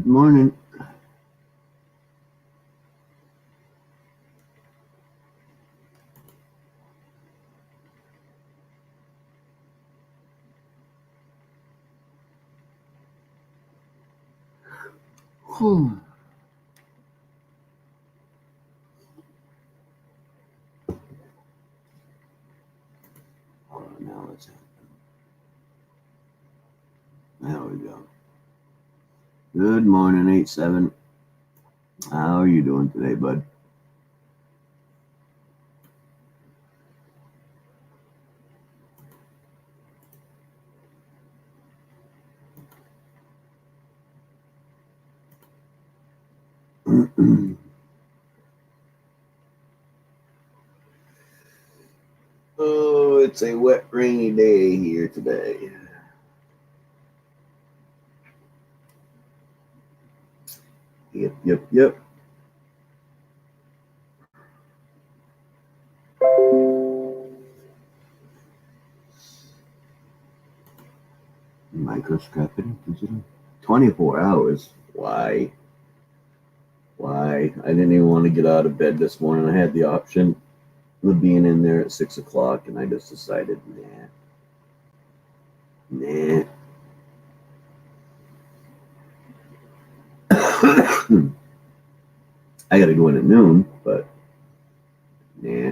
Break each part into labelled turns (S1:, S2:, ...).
S1: morning. Oh, now it's happening. There we go. Good morning, 8-7. How are you doing today, bud? Oh, it's a wet, rainy day here today. Yep. Microscopic digital. 24 hours. Why? I didn't even want to get out of bed this morning. I had the option of being in there at 6 o'clock, and I just decided, nah. I got to go in at noon, but nah.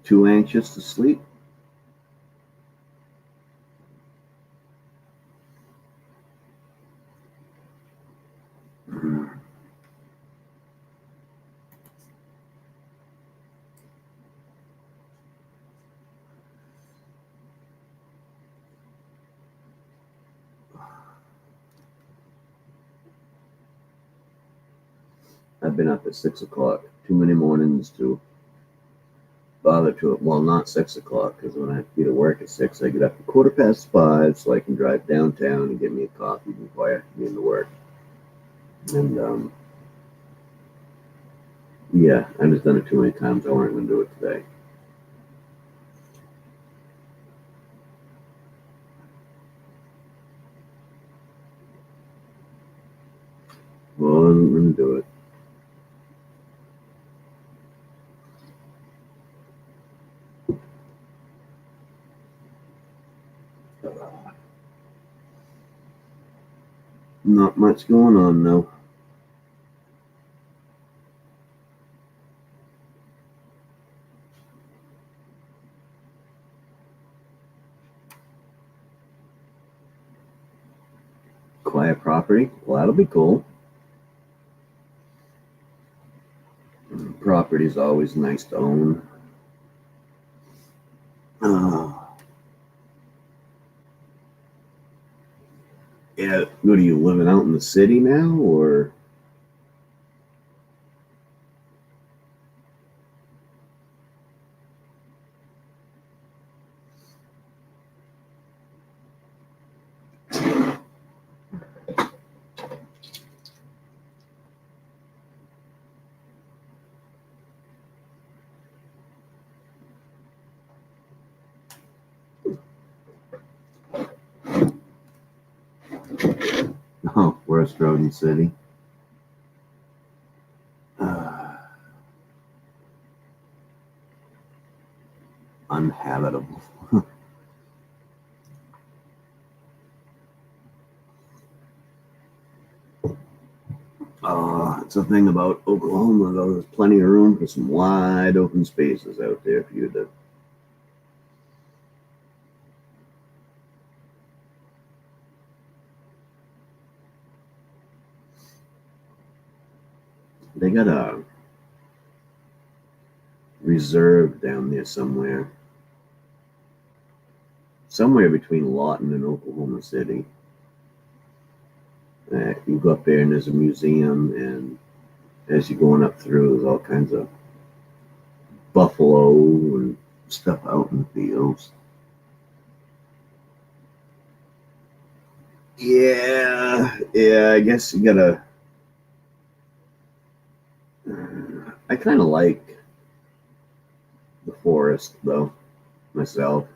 S1: Too anxious to sleep? I've been up at 6 o'clock. Too many mornings to bother to it. Well, not 6 o'clock, because when I have to be to work at 6, I get up at 5:15 so I can drive downtown and get me a coffee before I have to be into work. And yeah, I've just done it too many times. I wasn't going to do it today. Well, I'm going to do it. Not much going on, though. Quiet property? Well, that'll be cool. Property's always nice to own. Yeah, what are you living out in the city now, or? Oh, West Road City. Unhabitable. It's a thing about Oklahoma, though. There's plenty of room for some wide open spaces out there for you to. They got a reserve down there somewhere between Lawton and Oklahoma City. You go up there and there's a museum, and as you're going up through, there's all kinds of buffalo and stuff out in the fields. Yeah, I guess you gotta. I kind of like the forest, though, myself.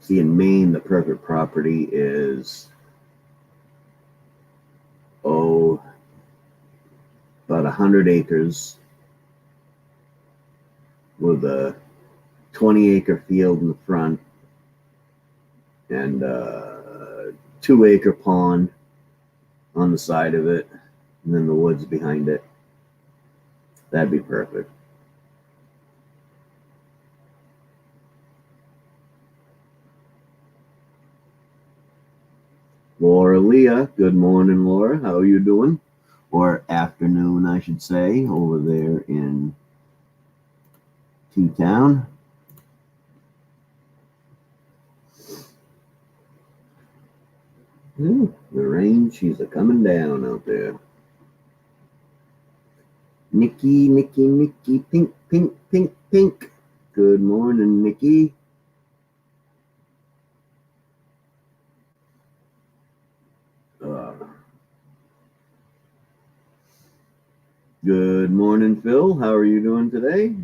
S1: See, in Maine, the perfect property is, about 100 acres with a 20-acre field in the front and a 2-acre pond on the side of it, and then the woods behind it. That'd be perfect. Laura Leah, good morning, Laura. How are you doing? Or afternoon, I should say, over there in T-Town. The rain, she's a-coming down out there. Nikki, Nikki, Nikki, pink, pink, pink, pink. Good morning, Nikki. Good morning, Phil. How are you doing today?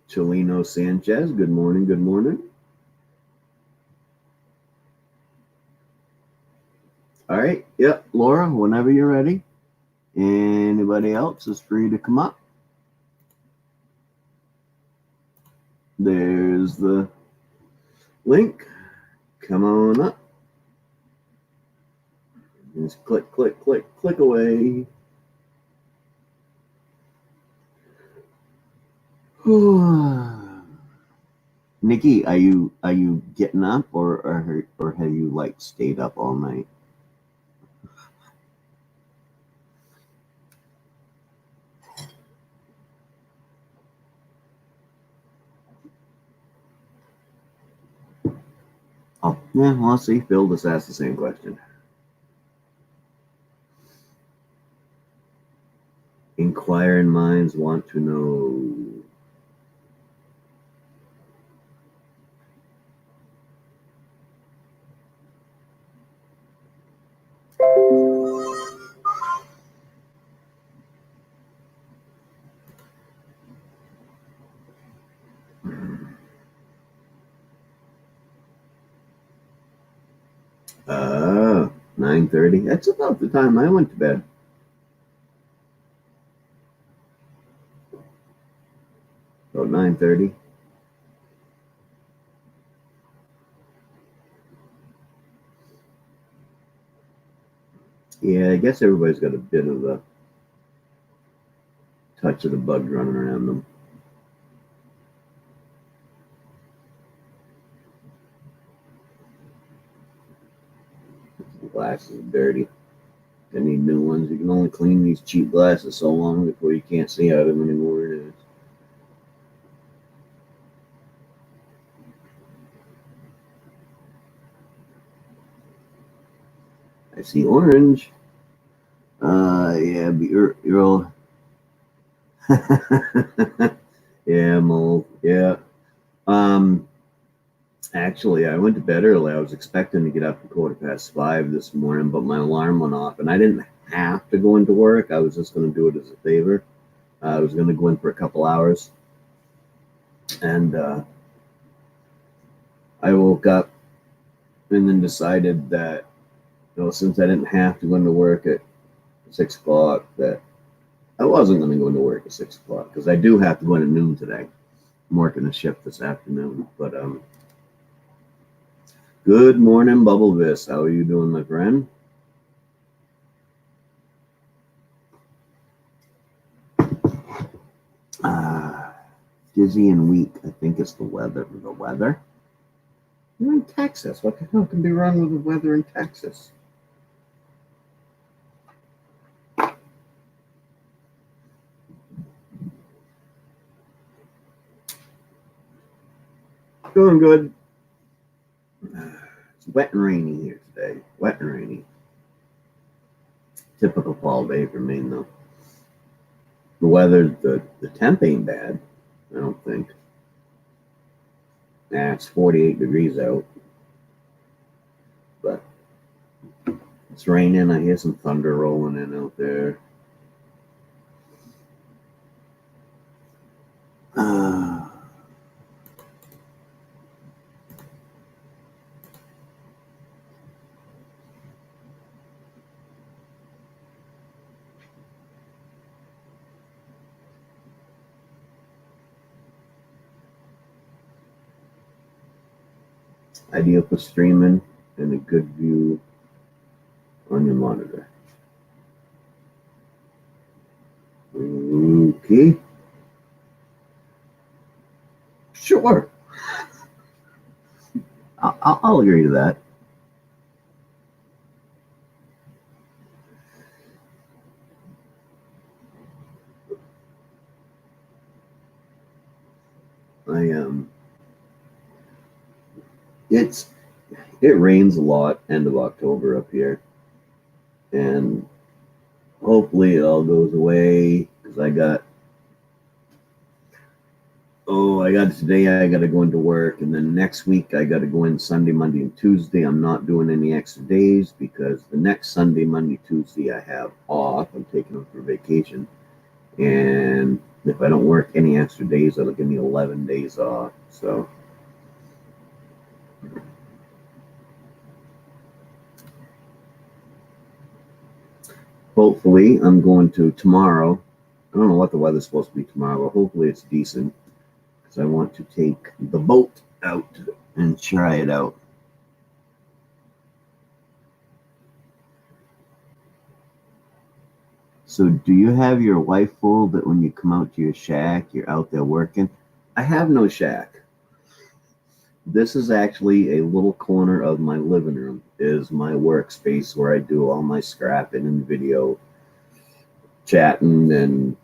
S1: Chelino Sanchez, good morning, good morning. All right, yep, Laura, whenever you're ready. Anybody else is free to come up. There's the link. Come on up. Just click, click, click, click away. Nikki, are you getting up or have you like stayed up all night? Oh, yeah, well, let's see. Phil just asked the same question. Inquiring minds want to know. Uh, 9:30. That's about the time I went to bed. About 9:30. Yeah, I guess everybody's got a bit of a touch of the bug running around them. The glasses are dirty. I need new ones. You can only clean these cheap glasses so long before you can't see out of them anymore. It is. I see orange. Yeah, but you're all. Yeah, mold. Yeah. Actually, I went to bed early. I was expecting to get up at 5:15 this morning, but my alarm went off, and I didn't have to go into work. I was just going to do it as a favor. I was going to go in for a couple hours, and I woke up and then decided that, since I didn't have to go into work at 6 o'clock, that I wasn't going to go into work at 6 o'clock because I do have to go in at noon today. I'm working a shift this afternoon, but good morning, Bubble Vis. How are you doing, my friend? Dizzy and weak. I think it's the weather. The weather? You're in Texas. What the hell can be wrong with the weather in Texas? Doing good. It's wet and rainy here today. Wet and rainy. Typical fall day for Maine, though. The weather, the temp ain't bad, I don't think. It's 48 degrees out. But it's raining. I hear some thunder rolling in out there. Ideal for streaming and a good view on your monitor. Okay. Sure. I'll agree to that. It's it rains a lot end of October up here, and hopefully it all goes away because I got today I got to go into work, and then next week I got to go in Sunday, Monday, and Tuesday. I'm not doing any extra days because the next Sunday, Monday, Tuesday I have off. I'm taking them for vacation, and if I don't work any extra days, that'll give me 11 days off. So hopefully I'm going to tomorrow. I don't know what the weather's supposed to be tomorrow, but hopefully it's decent because I want to take the boat out and try it out. So, do you have your wife fooled that when you come out to your shack, you're out there working? I have no shack. This is actually a little corner of my living room, is my workspace where I do all my scrapping and video chatting and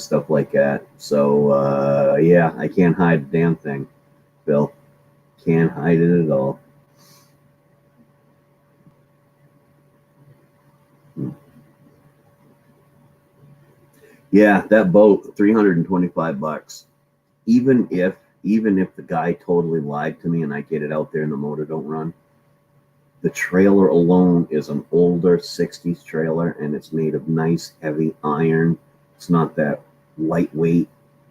S1: stuff like that. So, yeah, I can't hide a damn thing, Bill. Can't hide it at all. Yeah, that boat, $325. Even if even if the guy totally lied to me and I get it out there and the motor don't run, the trailer alone is an older 60s trailer and it's made of nice heavy iron. It's not that lightweight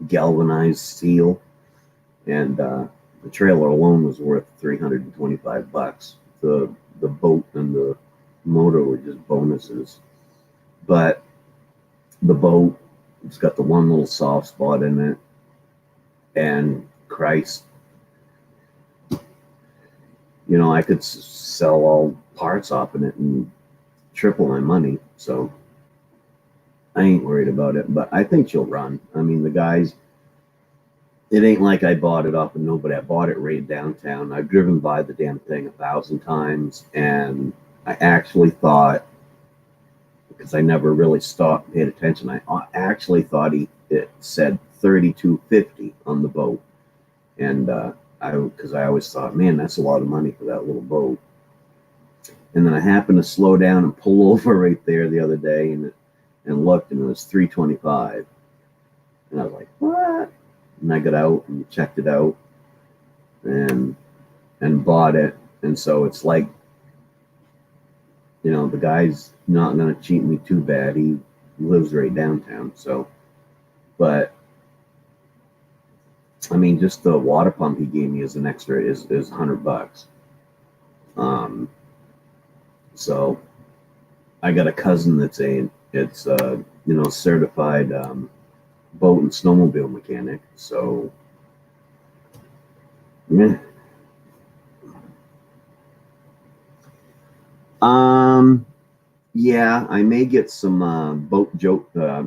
S1: galvanized steel. And the trailer alone was worth $325. The boat and the motor were just bonuses. But the boat, it's got the one little soft spot in it. And Christ, I could sell all parts off in it and triple my money. So I ain't worried about it. But I think she'll run. I mean, the guys, it ain't like I bought it off of nobody. I bought it right downtown. I've driven by the damn thing 1,000 times, and I actually thought, because I never really stopped and paid attention, I actually thought it said 3250 on the boat, and because I always thought, man, that's a lot of money for that little boat. And then I happened to slow down and pull over right there the other day, and looked, and it was 325, and I was like, what? And I got out and checked it out, and bought it. And so it's like, the guy's not going to cheat me too bad. He lives right downtown. So, but I mean, just the water pump he gave me as an extra is $100. So I got a cousin that's certified boat and snowmobile mechanic. So yeah. Yeah, I may get some boat goat, yeah,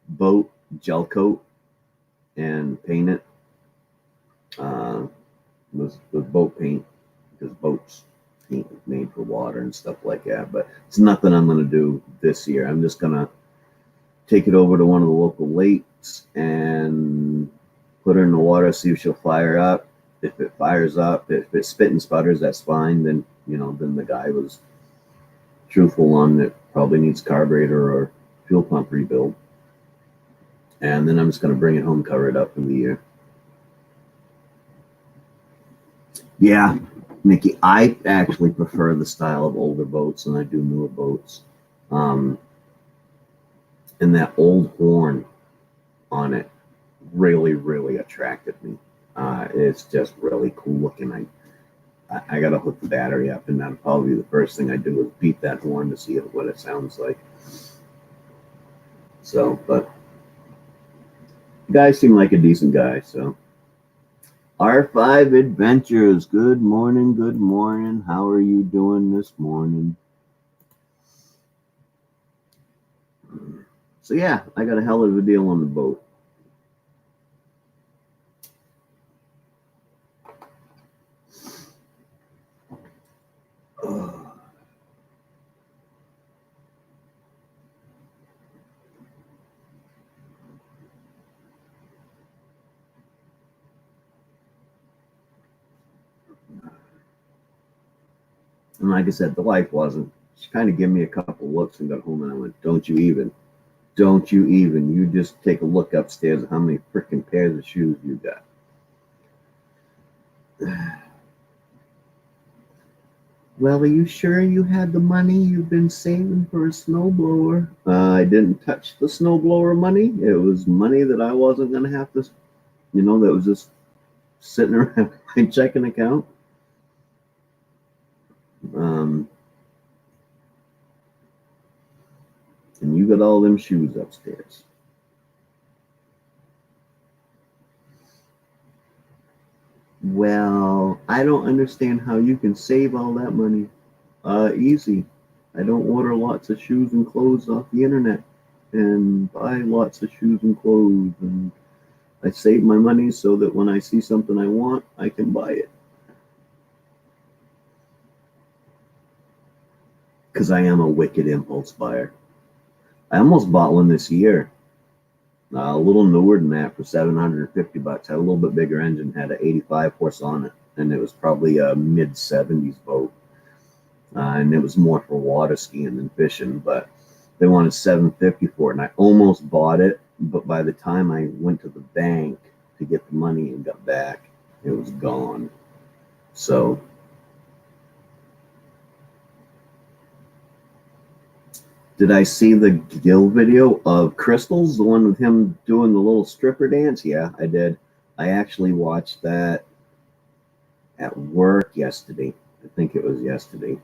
S1: boat gel coat and paint it with boat paint because boats paint is made for water and stuff like that. But it's nothing I'm going to do this year. I'm just going to take it over to one of the local lakes and put her in the water, see if she'll fire up. If it fires up, if it spit and sputters, that's fine. Then then the guy was truthful on it. Probably needs carburetor or fuel pump rebuild. And then I'm just going to bring it home, cover it up for the year. Yeah, Nikki, I actually prefer the style of older boats than I do newer boats. And that old horn on it really, really attracted me. It's just really cool looking. I got to hook the battery up, and that'll probably be the first thing I do is beat that horn to see what it sounds like. So, but the guy seemed like a decent guy. So, R5 Adventures. Good morning. Good morning. How are you doing this morning? So yeah, I got a hell of a deal on the boat. And like I said, the wife wasn't. She kind of gave me a couple looks and got home, and I went, "Don't you even? Don't you even? You just take a look upstairs at how many freaking pairs of shoes you got." Well, are you sure you had the money you've been saving for a snowblower? I didn't touch the snowblower money. It was money that I wasn't going to have to, that was just sitting around my checking account. And you got all them shoes upstairs. Well, I don't understand how you can save all that money. Easy. I don't order lots of shoes and clothes off the internet and buy lots of shoes and clothes, and I save my money so that when I see something I want, I can buy it. Because I am a wicked impulse buyer. I almost bought one this year. A little newer than that for $750. Had a little bit bigger engine, had an 85 horse on it, and it was probably a mid 70s boat. And it was more for water skiing than fishing, but they wanted $750 for it, and I almost bought it, but by the time I went to the bank to get the money and got back, it was gone. So did I see the Gil video of Crystals, the one with him doing the little stripper dance? Yeah, I did. I actually watched that at work yesterday. I think it was yesterday.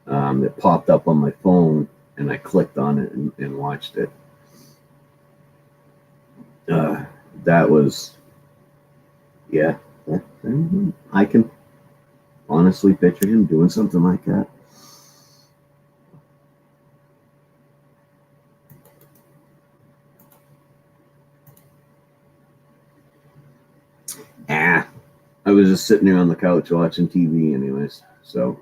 S1: It popped up on my phone, and I clicked on it and watched it. That was, yeah. I can honestly picture him doing something like that. I was just sitting there on the couch watching TV anyways, so.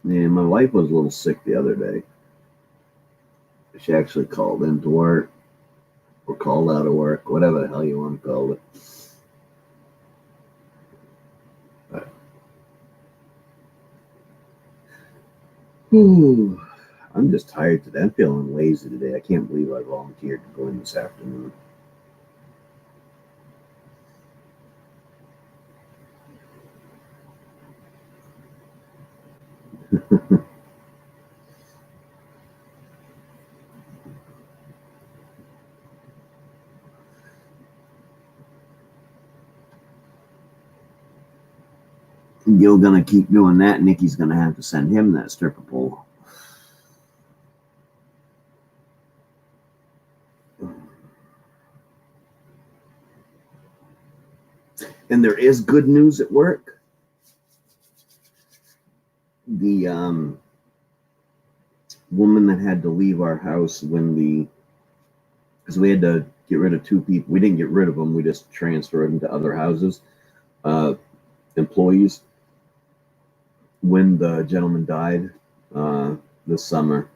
S1: Yeah, my wife was a little sick the other day. She actually called into work or called out of work, whatever the hell you want to call it. But, I'm just tired today. I'm feeling lazy today. I can't believe I volunteered to go in this afternoon. You're gonna keep doing that. Nikki's gonna have to send him that stripper pole. And there is good news at work. The woman that had to leave our house because we had to get rid of two people. We didn't get rid of them. We just transferred them to other houses. Uh, Employees. When the gentleman died this summer,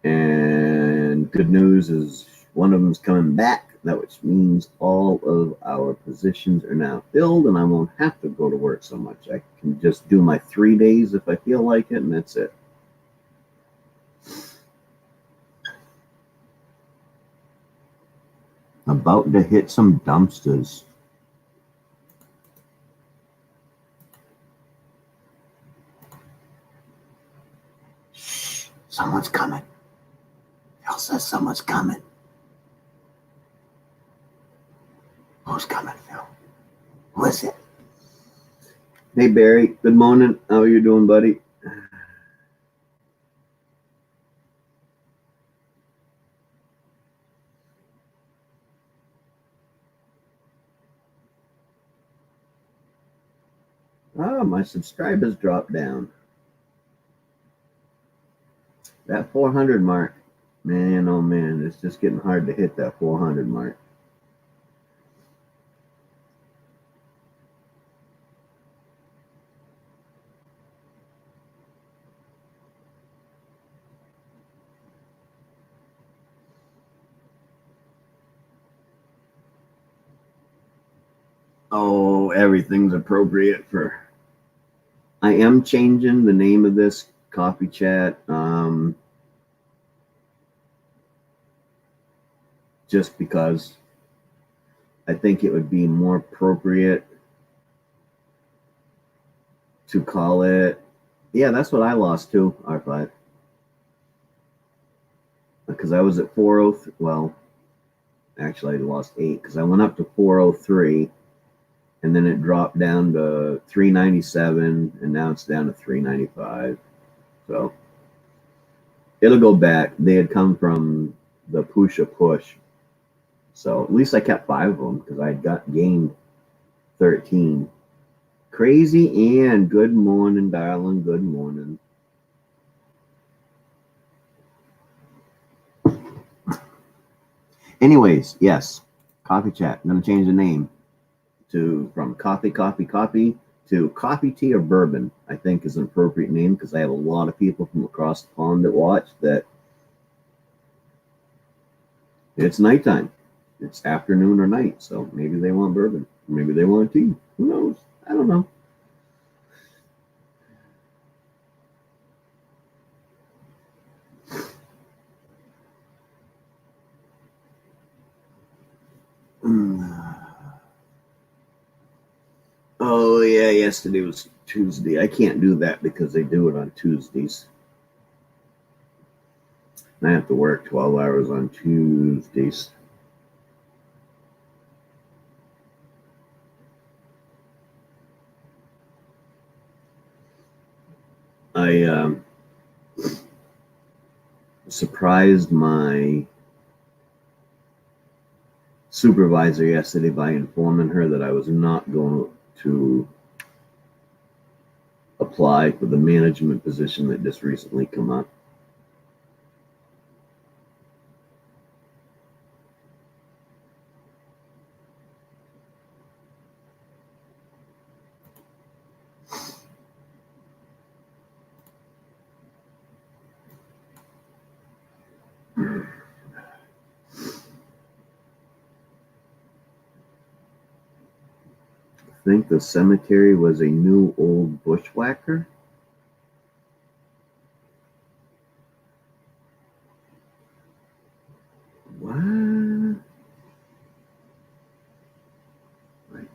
S1: and good news is one of them's coming back. That which means all of our positions are now filled, and I won't have to go to work so much. I can just do my 3 days if I feel like it, and that's it. About to hit some dumpsters. Shh, someone's coming. Phil says someone's coming. Who's coming, Phil? Who is it? Hey, Barry. Good morning. How are you doing, buddy? Oh, my subscribers dropped down. That 400 mark. Man, oh man, it's just getting hard to hit that 400 mark. Oh, everything's appropriate for. I am changing the name of this coffee chat. Just because I think it would be more appropriate to call it. Yeah, that's what I lost too, R5. Because I was at 403. Well, actually, I lost 8 because I went up to 403 and then it dropped down to 397 and now it's down to 395. So it'll go back. They had come from the Pusha Push. So at least I kept 5 of them because I got gained 13. Crazy Ann, good morning, darling. Good morning. Anyways, yes, coffee chat. I'm gonna change the name from coffee to coffee, tea, or bourbon. I think is an appropriate name because I have a lot of people from across the pond that watch that. It's nighttime. It's afternoon or night, so maybe they want bourbon. Maybe they want tea. Who knows? I don't know. Oh yeah, yesterday was Tuesday. I can't do that because they do it on Tuesdays. I have to work 12 hours on Tuesdays. I surprised my supervisor yesterday by informing her that I was not going to apply for the management position that just recently come up. I think the cemetery was a new old bushwhacker. What? Right.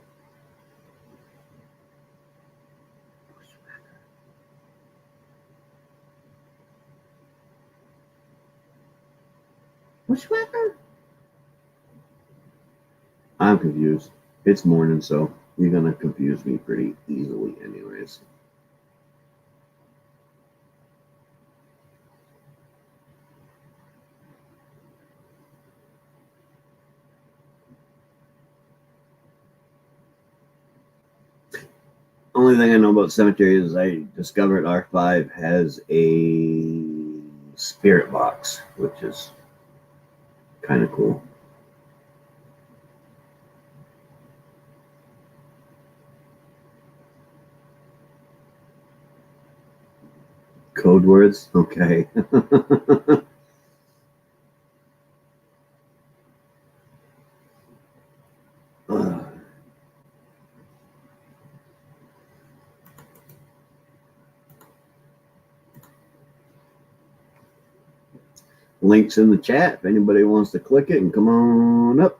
S1: Bushwhacker? I'm confused. It's morning, so you're gonna confuse me pretty easily, anyways. Only thing I know about cemeteries is I discovered R5 has a spirit box, which is kind of cool. Code words? Okay. Links in the chat if anybody wants to click it and come on up.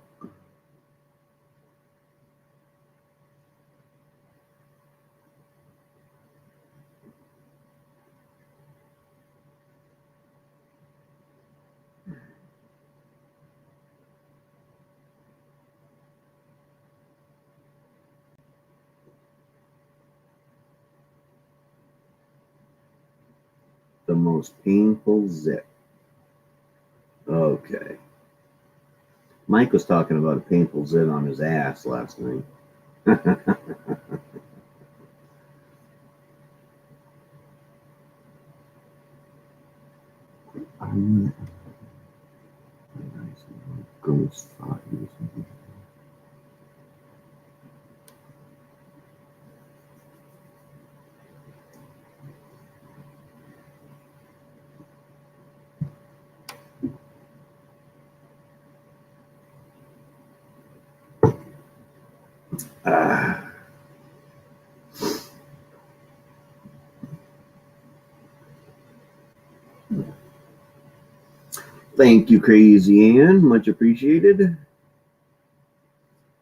S1: The most painful zit. Okay. Mike was talking about a painful zit on his ass last night. Ghost thought he was something. Thank you, Crazy Ann. Much appreciated.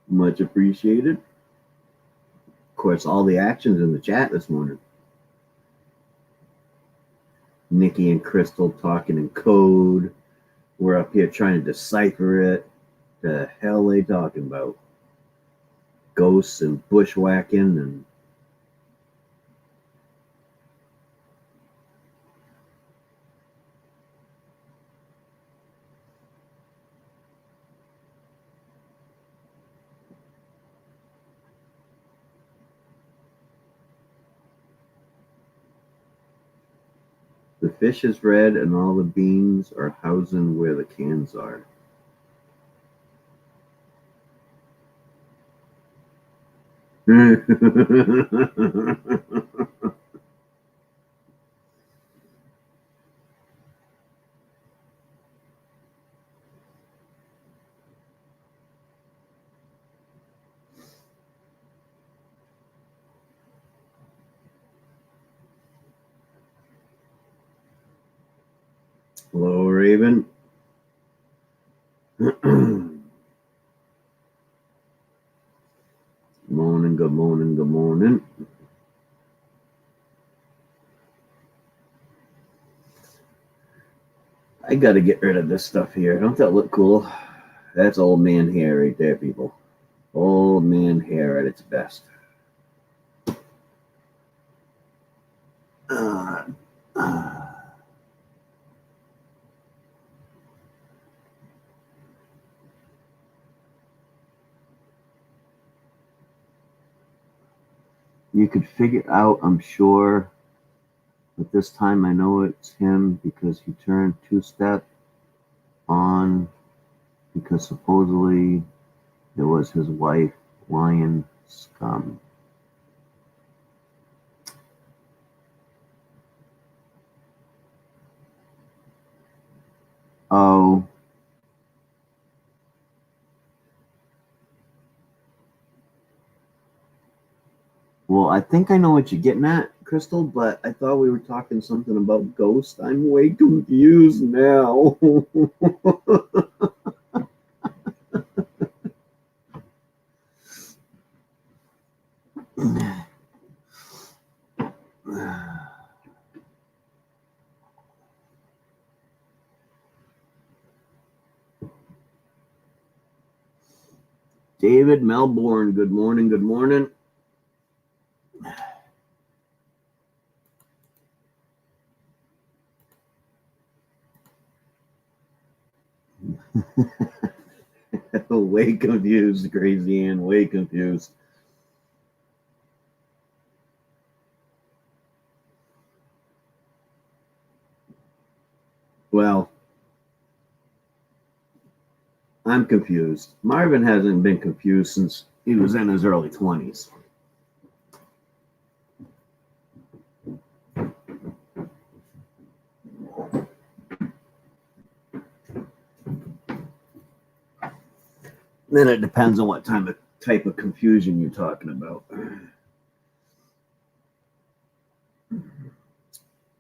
S1: Much appreciated. Of course, all the actions in the chat this morning. Nikki and Crystal talking in code. We're up here trying to decipher it. The hell they talking about? Ghosts and bushwhacking and the fish is red and all the beans are housing where the cans are. Hello, Raven. Morning, good morning, good morning. I gotta get rid of this stuff here. Don't that look cool? That's old man hair right there, people. Old man hair at its best. You could figure out, I'm sure, but this time I know it's him because he turned two-step on because supposedly it was his wife, Lion Scum. Oh. Well, I think I know what you're getting at, Crystal, but I thought we were talking something about Ghost. I'm way confused now. David Melbourne, good morning, good morning. Way confused, Crazy Ann, way confused. Well, I'm confused. Marvin hasn't been confused since he was in his early 20s. Then it depends on what type of confusion you're talking about.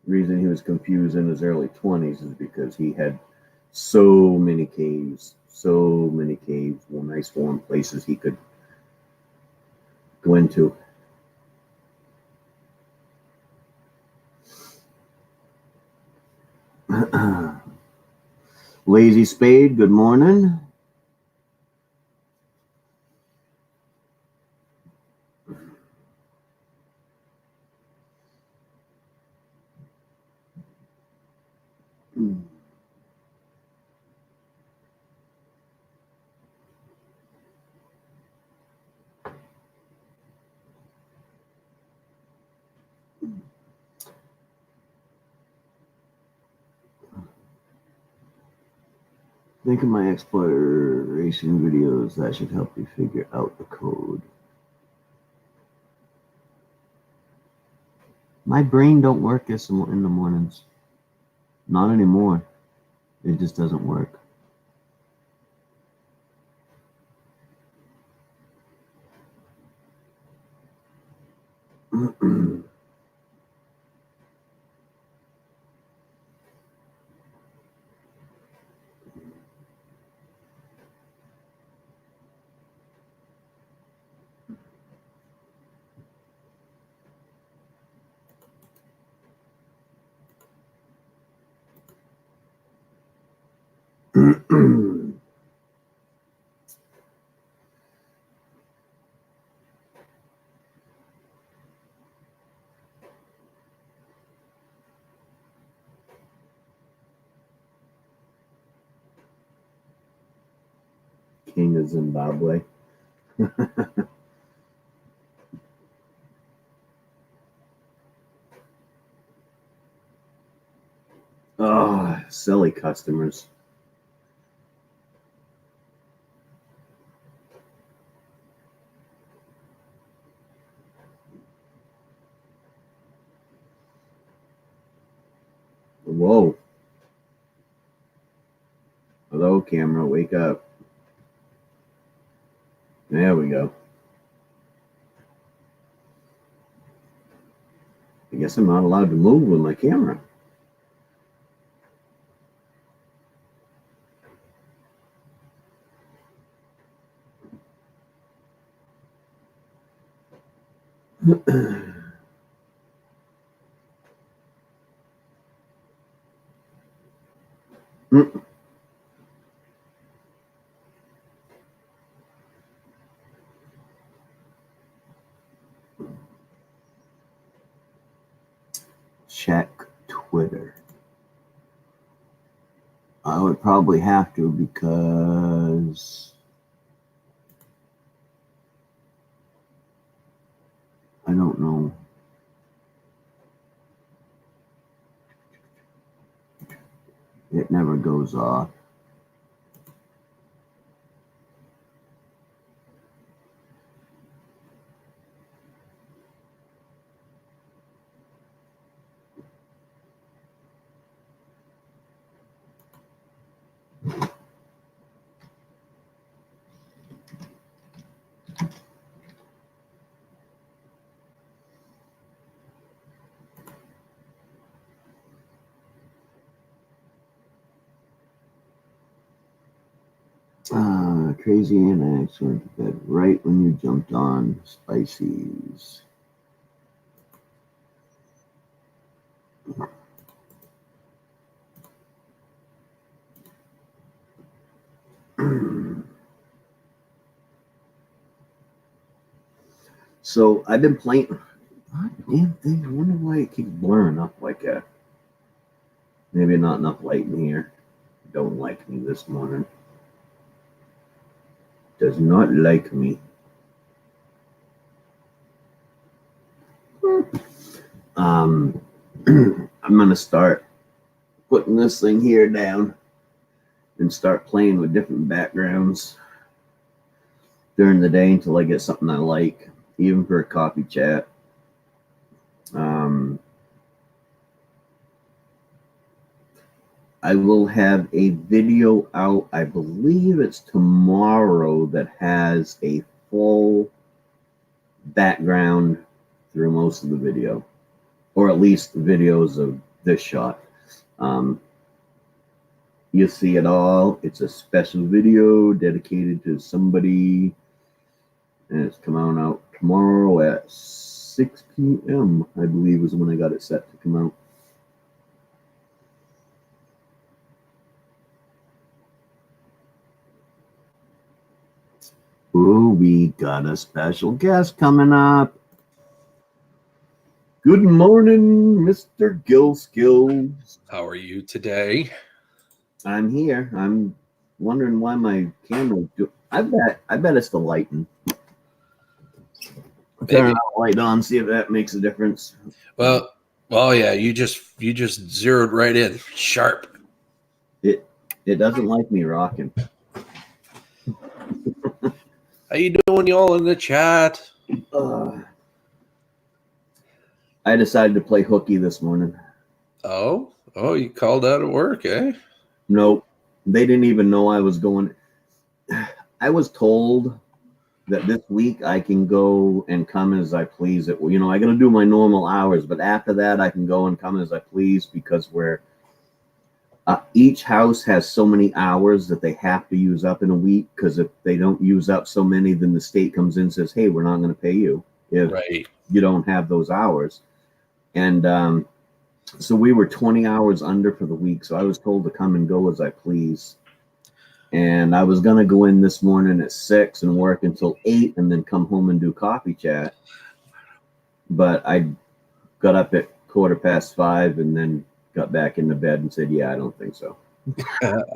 S1: The reason he was confused in his early 20s is because he had so many caves, nice warm places he could go into. Lazy Spade, good morning. Think of my exploration videos that should help you figure out the code. My brain don't work in the mornings. Not anymore. It just doesn't work. King of Zimbabwe. Oh, silly customers. Whoa. Hello, camera, wake up. There we go. I guess I'm not allowed to move with my camera. Check Twitter. I would probably have to because I don't know. It never goes off. Crazy Annex went to bed right when you jumped on Spices. So I've been playing. God damn thing! I wonder why it keeps blurring up like that. Maybe not enough light in here. Don't like me this morning. Does not like me. I'm gonna start putting this thing here down and start playing with different backgrounds during the day until I get something I like, even for a coffee chat. I will have a video out, I believe it's tomorrow, that has a full background through most of the video, or at least videos of this shot. You'll see it all. It's a special video dedicated to somebody, and it's coming out tomorrow at 6 p.m. I believe is when I got it set to come out. Oh, we got a special guest coming up. Good morning, Mr. Gill Skills.
S2: How are you today?
S1: I'm here. I'm wondering why my camera. I bet it's the lighting. Turn the light on, see if that makes a difference.
S2: Well, yeah. You just zeroed right in, sharp.
S1: It doesn't like me rocking.
S2: How you doing, y'all in the chat?
S1: I decided to play hooky this morning.
S2: Oh, you called out of work, eh?
S1: Nope. They didn't even know I was going. I was told that this week I can go and come as I please. I got to do my normal hours, but after that I can go and come as I please because each house has so many hours that they have to use up in a week, because if they don't use up so many, then the state comes in and says, hey, we're not going to pay you if you don't have those hours. And so we were 20 hours under for the week, so I was told to come and go as I please. And I was going to go in this morning at 6 and work until 8 and then come home and do coffee chat. But I got up at 5:15 and then got back into bed and said, yeah, I don't think so.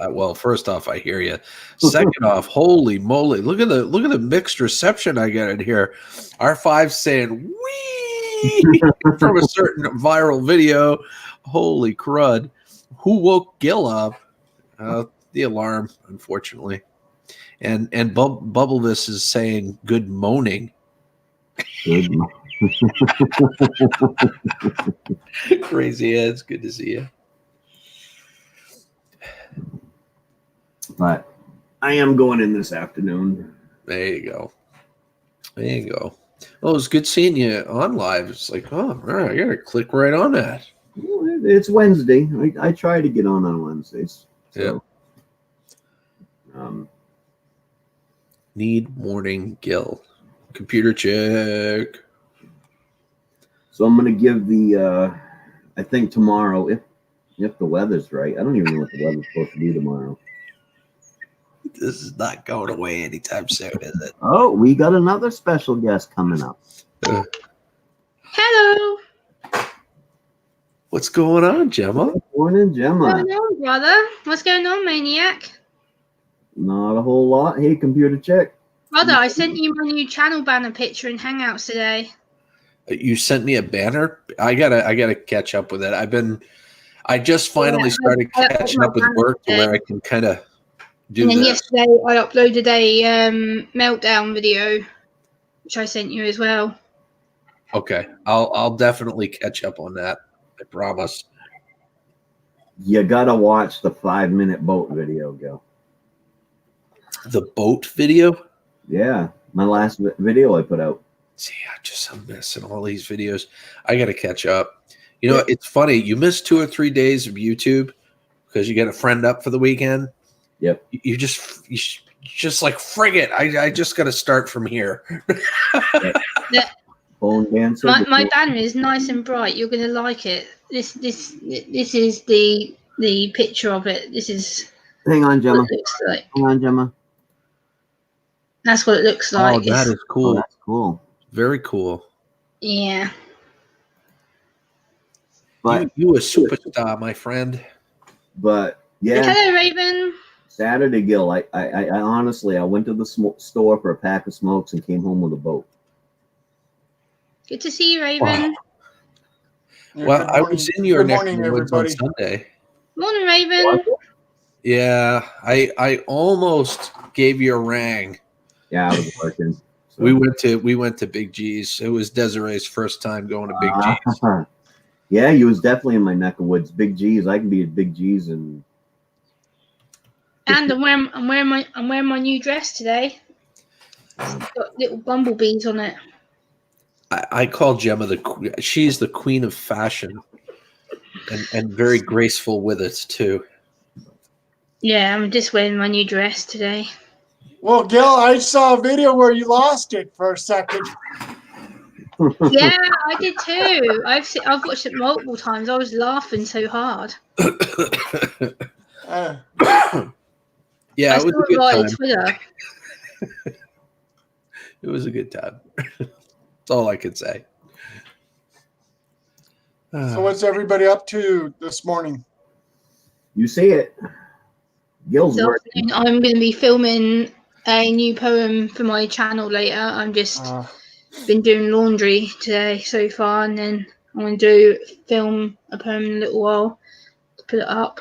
S2: Well, first off, I hear you. Second off, holy moly, look at the mixed reception I got in here. R5 saying wee from a certain viral video. Holy crud. Who woke Gil up? The alarm, unfortunately. And Bubblevis is saying good moaning.
S1: Good.
S2: Crazy heads. Good to see you.
S1: But I am going in this afternoon.
S2: There you go. Well, it was good seeing you on live. It's like, oh, all right, I gotta click right on that.
S1: It's Wednesday. I try to get on Wednesdays. So.
S2: Yeah. Need warning, Gil. Computer check.
S1: So I'm gonna give I think tomorrow, if the weather's right. I don't even know what the weather's supposed to be tomorrow.
S2: This is not going away anytime soon, is it?
S1: Oh, we got another special guest coming up.
S3: Hello.
S2: What's going on, Gemma?
S1: Good morning, Gemma.
S3: What's going on, brother? What's going on, Maine-iac?
S1: Not a whole lot. Hey, computer check.
S3: Brother, I sent you my new channel banner picture in Hangouts today.
S2: You sent me a banner? I gotta catch up with it. I just finally started catching up with work to where I can kind of do that. And then
S3: yesterday I uploaded a meltdown video, which I sent you as well.
S2: Okay, I'll definitely catch up on that. I promise.
S1: You gotta watch the 5-minute boat video, Gil.
S2: The boat video?
S1: Yeah, my last video I put out.
S2: See, I'm missing all these videos. I gotta catch up. You know, it's funny. You miss 2 or 3 days of YouTube because you get a friend up for the weekend.
S1: Yep.
S2: You just like, frig it. I just got to start from here.
S1: Phone dancer.
S3: My banner is nice and bright. You're gonna like it. This is the picture of it. This is.
S1: Hang on, Gemma.
S3: What it looks like.
S1: Hang on, Gemma.
S3: That's what it looks like.
S2: Oh, that is cool.
S1: Oh, that's cool.
S2: Very cool.
S3: Yeah.
S2: But you a superstar, my friend.
S1: But yeah.
S3: Hello, Raven.
S1: Saturday, Gil. I honestly, I went to the store for a pack of smokes and came home with a boat.
S3: Good to see you, Raven.
S2: Wow. Well, I was in your neck of the woods on Sunday.
S3: Morning, Raven.
S2: Yeah, I almost gave you a rang.
S1: Yeah, I was working. So.
S2: We went to Big G's. It was Desiree's first time going to Big G's.
S1: Yeah, he was definitely in my neck of woods. Big G's. I can be at Big G's and.
S3: And I'm wearing my new dress today. It's got little bumblebees on it.
S2: I call Gemma she's the queen of fashion, and very graceful with it too.
S3: Yeah, I'm just wearing my new dress today.
S4: Well, Gil, I saw a video where you lost it for a second.
S3: Yeah, I did too. I've watched it multiple times. I was laughing so hard.
S2: Yeah, it was a good time.
S3: Twitter.
S2: It was a good time. That's all I could say.
S4: So what's everybody up to this morning?
S1: You see it. Gil's working.
S3: I'm going to be filming a new poem for my channel later. I'm just been doing laundry today so far, and then I'm going to film a poem in a little while to put it up.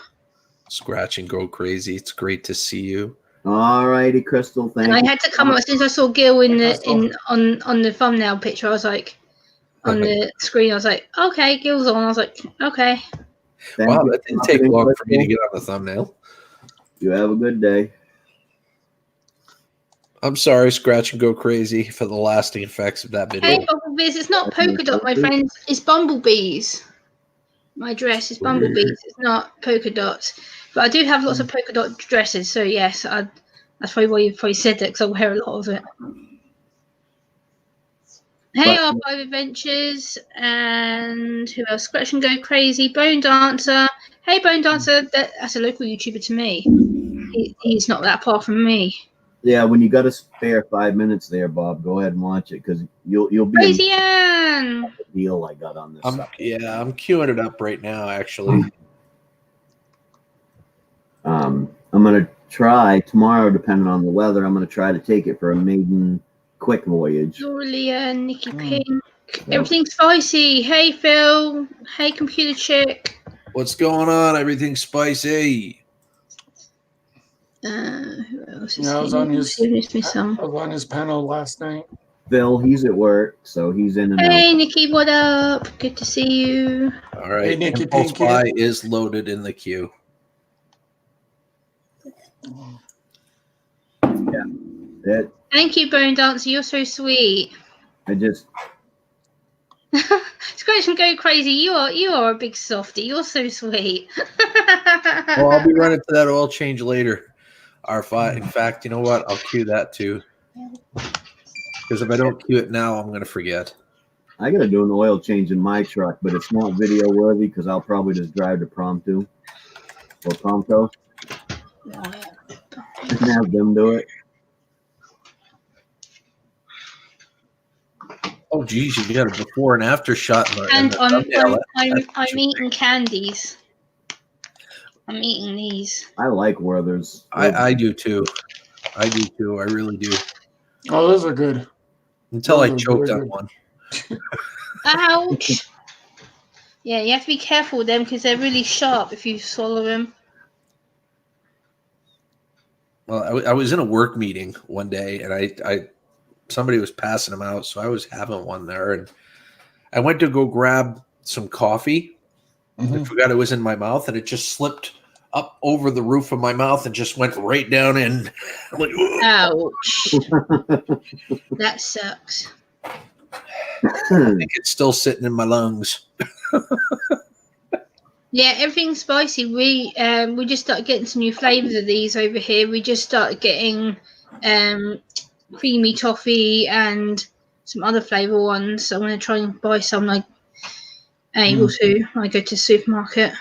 S2: Scratch and go crazy. It's great to see you.
S1: All righty, Crystal. Thank you.
S3: I had to come up as soon as I saw Gil on the thumbnail picture. I was like, on the screen, I was like, okay, Gil's on. I was like, okay.
S2: Wow, that didn't take long for me to get on the thumbnail.
S1: You have a good day.
S2: I'm sorry, Scratch and go crazy for the lasting effects of that video.
S3: Hey, bumblebees, it's not polka dot, my friends. It's bumblebees. My dress is bumblebees. It's not polka dots. But I do have lots of polka dot dresses, so yes, that's probably why you probably said that, because I wear a lot of it. Hey, R5 Adventures, and who else? Scratch and Go Crazy, Bone Dancer. Hey, Bone Dancer, that's a local YouTuber to me. He's not that far from me.
S1: Yeah, when you got a spare 5 minutes there, Bob, go ahead and watch it, because you'll be
S3: Crazy Ann.
S1: The deal I got on this.
S2: I'm queuing it up right now, actually.
S1: I'm gonna try tomorrow, depending on the weather. I'm gonna try to take it for a maiden quick voyage.
S3: Julia, Nikki Pink, everything's spicy. Hey Phil, hey Computer Chick.
S2: What's going on? Everything's spicy.
S3: Who else is
S4: I was
S3: here?
S4: on his panel last night.
S1: Phil, he's at work, so he's in and out.
S3: Hey Nikki, what up? Good to see you.
S2: All right,
S4: Hey, Nikki
S2: Impulse
S4: Pink
S2: Buy is loaded in the queue.
S1: Yeah.
S3: Thank you, Bone Dancer. You're so sweet.
S1: I just
S3: Scratch and Go Crazy. You are a big softie. You're so sweet.
S2: Well, I'll be running to that oil change later. R5. In fact, you know what? I'll cue that too. Because if I don't cue it now, I'm going to forget.
S1: I gotta do an oil change in my truck, but it's not video worthy because I'll probably just drive to Prompto or Prompto and have them do it.
S2: Oh, geez, you got a before and after shot.
S3: And I'm eating candies. I'm eating these.
S1: I like Werther's.
S2: I do too. I do too. I really do.
S4: Oh, those are good.
S2: Until I choked on one.
S3: Ouch. Yeah, you have to be careful with them because they're really sharp if you swallow them.
S2: Well, I was in a work meeting one day, and somebody was passing them out, so I was having one there, and I went to go grab some coffee. I forgot it was in my mouth, and it just slipped up over the roof of my mouth and just went right down in. Like,
S3: ouch. That sucks.
S2: I think it's still sitting in my lungs.
S3: Yeah, everything's spicy. We just started getting some new flavors of these over here. We just started getting creamy toffee and some other flavor ones. So I'm going to try and buy some like able to when I go to the supermarket.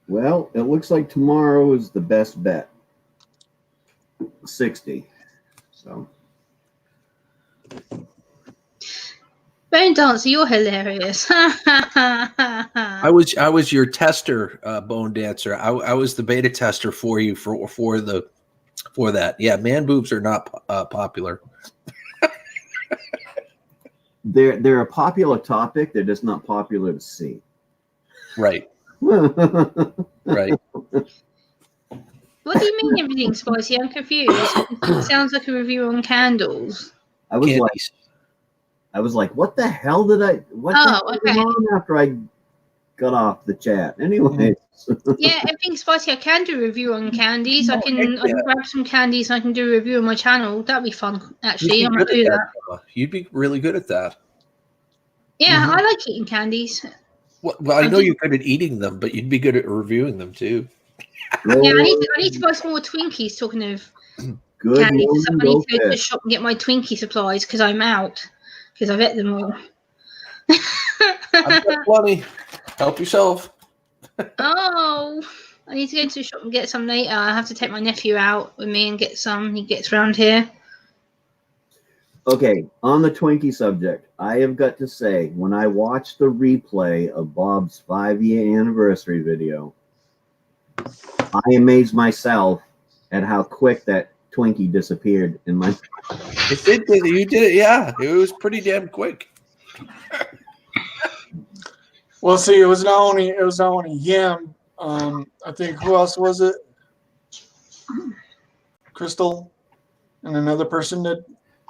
S1: Well, it looks like tomorrow is the best bet. 60. So.
S3: Bone Dancer, you're hilarious.
S2: I was your tester, Bone Dancer. I was the beta tester for you for that. Yeah, man boobs are not popular.
S1: they're a popular topic. They're just not popular to see.
S2: Right. Right.
S3: What do you mean everything's spicy? I'm confused. It sounds like a review on candles.
S1: I was
S2: Candies.
S1: like, what the hell did I? What the
S3: Oh,
S1: hell
S3: okay.
S1: went on after I got off the chat? Anyway,
S3: Yeah, everything's spicy. I can do a review on candies. I can grab some candies and I can do a review on my channel. That'd be fun, actually. I
S2: You'd be
S3: might
S2: good
S3: do
S2: at
S3: that.
S2: Gemma. You'd be really good at that.
S3: Yeah, I like eating candies.
S2: Well, I know you're good at eating them, but you'd be good at reviewing them too.
S3: Yeah, I need to buy some more Twinkies. Talking of
S1: good
S3: candies,
S1: morning,
S3: I need to go to the
S1: Fish.
S3: shop and get my Twinkie supplies because I'm out. Because I've ate them all.
S2: I've got plenty. Help yourself.
S3: Oh, I need to go to the shop and get some later. I have to take my nephew out with me and get some. He gets around here.
S1: Okay, on the Twinkie subject, I have got to say, when I watched the replay of Bob's 5-year anniversary video, I amazed myself at how quick that Twinkie disappeared in my.
S2: It did. You did it. Yeah, it was pretty damn quick.
S4: Well, see, it was not only him. I think who else was it? Crystal and another person that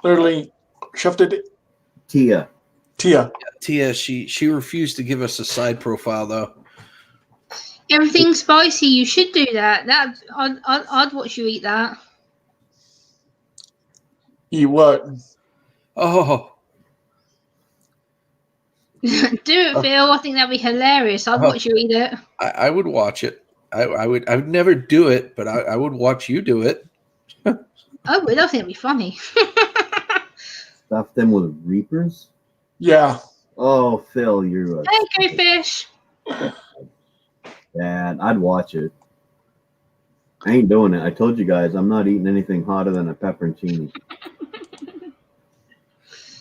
S4: literally shifted it.
S1: Tia.
S4: Tia.
S2: Tia, she refused to give us a side profile though.
S3: Everything's spicy. You should do that. I'd watch you eat that.
S4: Eat what?
S2: Oh,
S3: Do it, Phil. I think that'd be hilarious. I'd watch you eat it.
S2: I would watch it. I would never do it, but I would watch you do it.
S3: I would. I think it'd be funny.
S1: Stuff them with reapers?
S4: Yeah.
S1: Oh, Phil, you're a
S3: Hey, go fish.
S1: dad. I'd watch it. I ain't doing it. I told you guys I'm not eating anything hotter than a pepperoncini.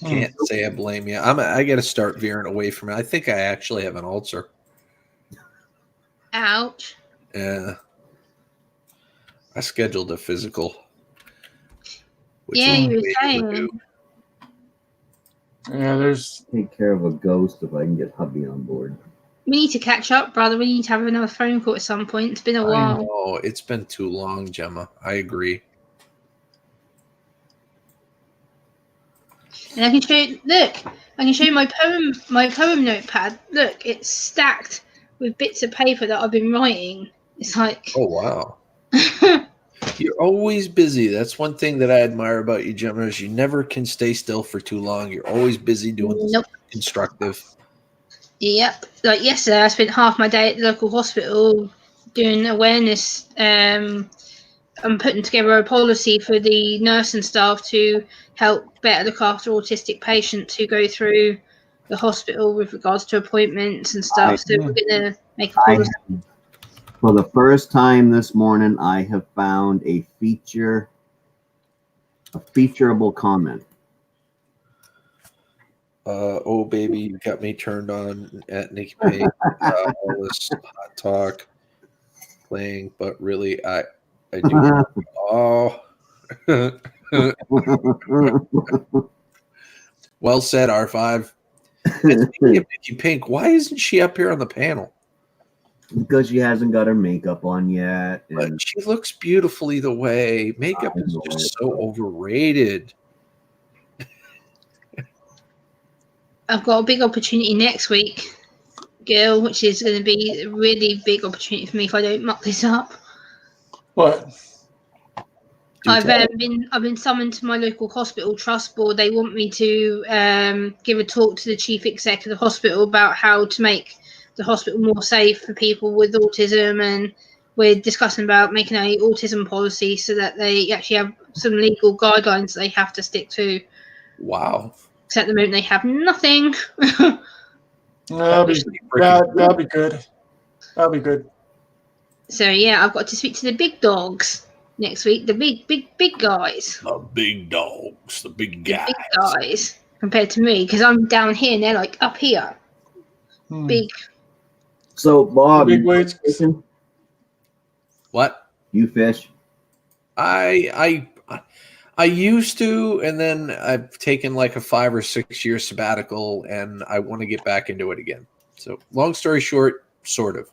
S2: Can't say I blame you. I got to start veering away from it. I think I actually have an ulcer.
S3: Ouch.
S2: Yeah. I scheduled a physical. Which
S3: Yeah,
S2: is
S3: you were
S2: way
S3: saying.
S2: overdue.
S4: Yeah, there's
S1: Take care of a ghost if I can get hubby on board.
S3: We need to catch up, brother. We need to have another phone call at some point. It's been a
S2: I
S3: while.
S2: know. It's been too long, Gemma. I agree.
S3: And I can show you. Look, I can show you my poem notepad. Look, it's stacked with bits of paper that I've been writing. It's like.
S2: Oh, wow. You're always busy. That's one thing that I admire about you, Gemma, is you never can stay still for too long. You're always busy doing something constructive.
S3: Yep. Like yesterday, I spent half my day at the local hospital doing awareness. I'm putting together a policy for the nurse and staff to help better look after autistic patients who go through the hospital with regards to appointments and stuff. So we're going to make a policy.
S1: For the first time this morning, I have found a featureable comment.
S2: Oh, baby, you got me turned on at Nikki Payne. All this hot talk playing, but really, I do. Oh. Well said, R5. And speaking of Nikki Pink, why isn't she up here on the panel?
S1: Because she hasn't got her makeup on yet.
S2: But
S1: And
S2: she looks beautiful either way. Makeup is just so overrated.
S3: I've got a big opportunity next week, Gil, which is going to be a really big opportunity for me if I don't muck this up.
S4: what?
S3: I've been summoned to my local hospital trust board. They want me to give a talk to the chief exec of the hospital about how to make the hospital more safe for people with autism, and we're discussing about making a autism policy so that they actually have some legal guidelines they have to stick to.
S2: Wow.
S3: Because at the moment they have nothing.
S4: That'll be good. That'll be good.
S3: So yeah, I've got to speak to the big dogs next week. The big guys.
S2: The big dogs, the big guys.
S3: The big guys compared to me, because I'm down here and they're like up here. Big.
S1: so, Bob,
S4: Big weights.
S2: What?
S1: You fish?
S2: I I used to, and then I've taken like a 5 or 6 year sabbatical, and I want to get back into it again. So, long story short, sort of.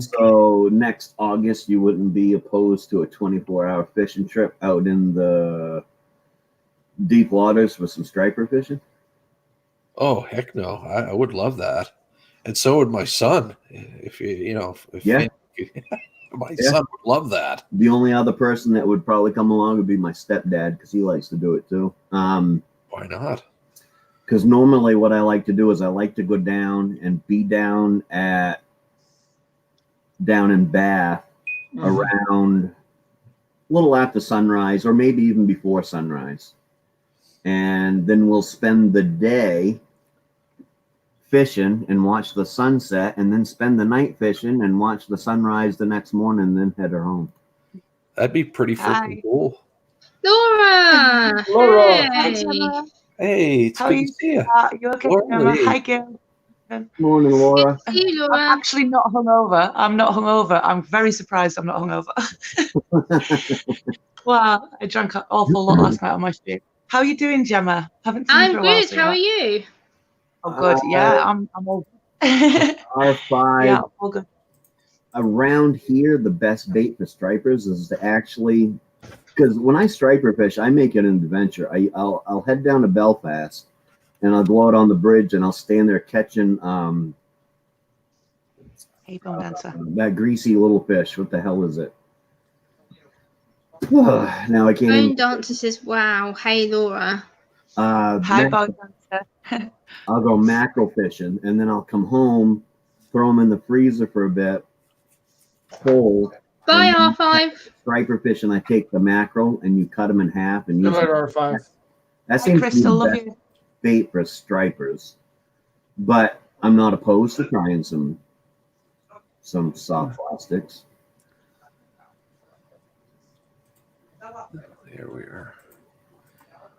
S1: So next August, you wouldn't be opposed to a 24-hour fishing trip out in the deep waters with some striper fishing?
S2: Oh heck no! I would love that, and so would my son. If
S1: Yeah.
S2: my son would love that.
S1: The only other person that would probably come along would be my stepdad because he likes to do it too.
S2: Why not?
S1: Because normally what I like to do is I like to go down and be down in Bath around a little after sunrise or maybe even before sunrise. And then we'll spend the day fishing and watch the sunset and then spend the night fishing and watch the sunrise the next morning and then head her home.
S2: That'd be pretty freaking cool.
S3: Laura!
S4: Laura.
S5: Hi,
S3: Hey!
S5: Gemma.
S2: Hey, it's
S5: How
S2: good
S5: are
S2: to
S5: you?
S2: see you.
S5: You okay,
S2: Laura,
S5: Gemma?
S2: hey.
S5: Hi, Gil.
S1: Morning, Laura.
S3: Good to see you, Laura.
S5: I'm actually not hungover. I'm not hungover. I'm very surprised I'm not hungover. Wow, I drank an awful lot last night on my stream. How are you doing, Gemma? Haven't seen you
S3: I'm
S5: for a while.
S3: good. How are you?
S5: Oh, good. Yeah, I'm all good.
S1: R5.
S5: Yeah, all good.
S1: Around here, the best bait for stripers is to actually, because when I striper fish, I make it an adventure. I'll head down to Belfast and I'll go out on the bridge and I'll stand there catching
S5: Hey, Bone Dancer.
S1: that greasy little fish. What the hell is it? Now I can't
S3: Bone
S1: even.
S3: Dancer says, wow. Hey, Laura.
S5: Hi, Bone Dancer.
S1: I'll go mackerel fishing and then I'll come home, throw them in the freezer for a bit, whole.
S3: Bye,
S1: and then
S3: R5.
S1: striper fishing, I take the mackerel and you cut them in half and
S4: Good
S1: use
S4: night, R5.
S1: that
S5: Hi,
S1: seems to be
S5: Crystal.
S1: the
S5: Love
S1: best
S5: you.
S1: bait for stripers. But I'm not opposed to trying some soft plastics.
S2: There we are.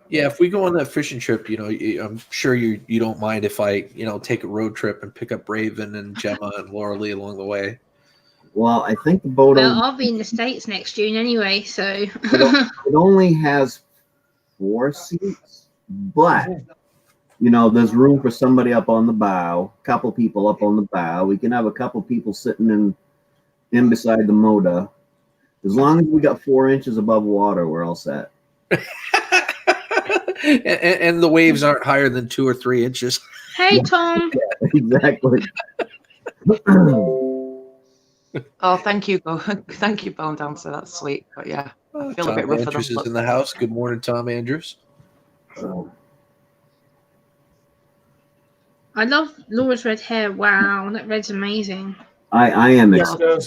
S2: Yeah, if we go on that fishing trip, I'm sure you don't mind if I, take a road trip and pick up Raven and Gemma and Laura Lee along the way.
S1: Well, I think the boat
S3: Well, I'll be in the States next June anyway, so.
S1: it only has 4 seats, but there's room for somebody up on the bow, a couple people up on the bow. We can have a couple people sitting in beside the motor. As long as we got 4 inches above water, we're all set.
S2: and the waves aren't higher than 2 or 3 inches.
S3: Hey, Tom.
S1: Yeah, exactly.
S5: Oh, thank you, thank you, Bone Dancer. That's sweet. But yeah, I feel
S2: Tom
S5: a bit rougher
S2: Andrews
S5: than
S2: is in the house. Good morning, Tom Andrews.
S3: I love Laura's red hair. Wow, that red's amazing.
S1: I am
S5: Yeah.
S1: excited.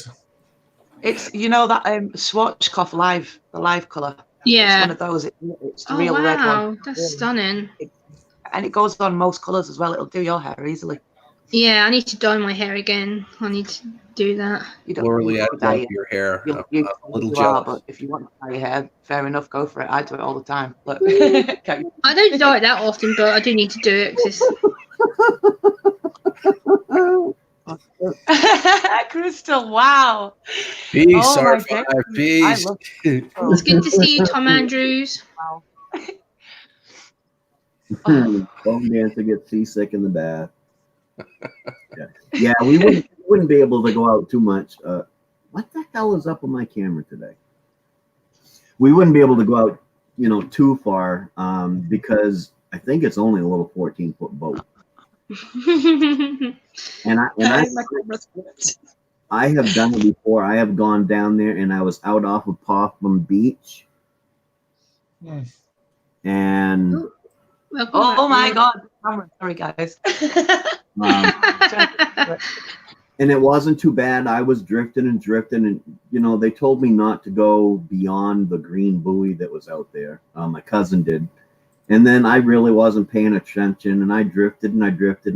S5: It's that Swatchcough live, the live color.
S3: Yeah.
S5: It's one of those. It's the
S3: Oh,
S5: real red
S3: wow.
S5: one.
S3: That's stunning.
S5: And it goes on most colors as well. It'll do your hair easily.
S3: Yeah, I need to dye my hair again. I need to do that.
S5: You don't
S2: Laura Lee, I
S5: dye
S2: love
S5: it.
S2: your hair.
S5: You
S2: I'm a little
S5: are,
S2: jealous.
S5: but if you want to dye your hair, fair enough, go for it. I do it all the time. Look.
S3: I don't dye it that often, but I do need to do it because
S5: Crystal, wow.
S2: Peace,
S5: Oh, my
S2: R5,
S5: goodness.
S2: peace.
S5: I love
S3: it's good to see you, Tom Andrews.
S5: Wow.
S1: Bone Dancer gets seasick in the bath. Yeah, we wouldn't be able to go out too much. What the hell is up with my camera today? We wouldn't be able to go out, too far, because I think it's only a little 14-foot boat. And I have done it before. I have gone down there and I was out off of Popham Beach. And
S5: oh my God. Sorry, guys.
S1: and it wasn't too bad. I was drifting and they told me not to go beyond the green buoy that was out there. My cousin did. And then I really wasn't paying attention, and I drifted and I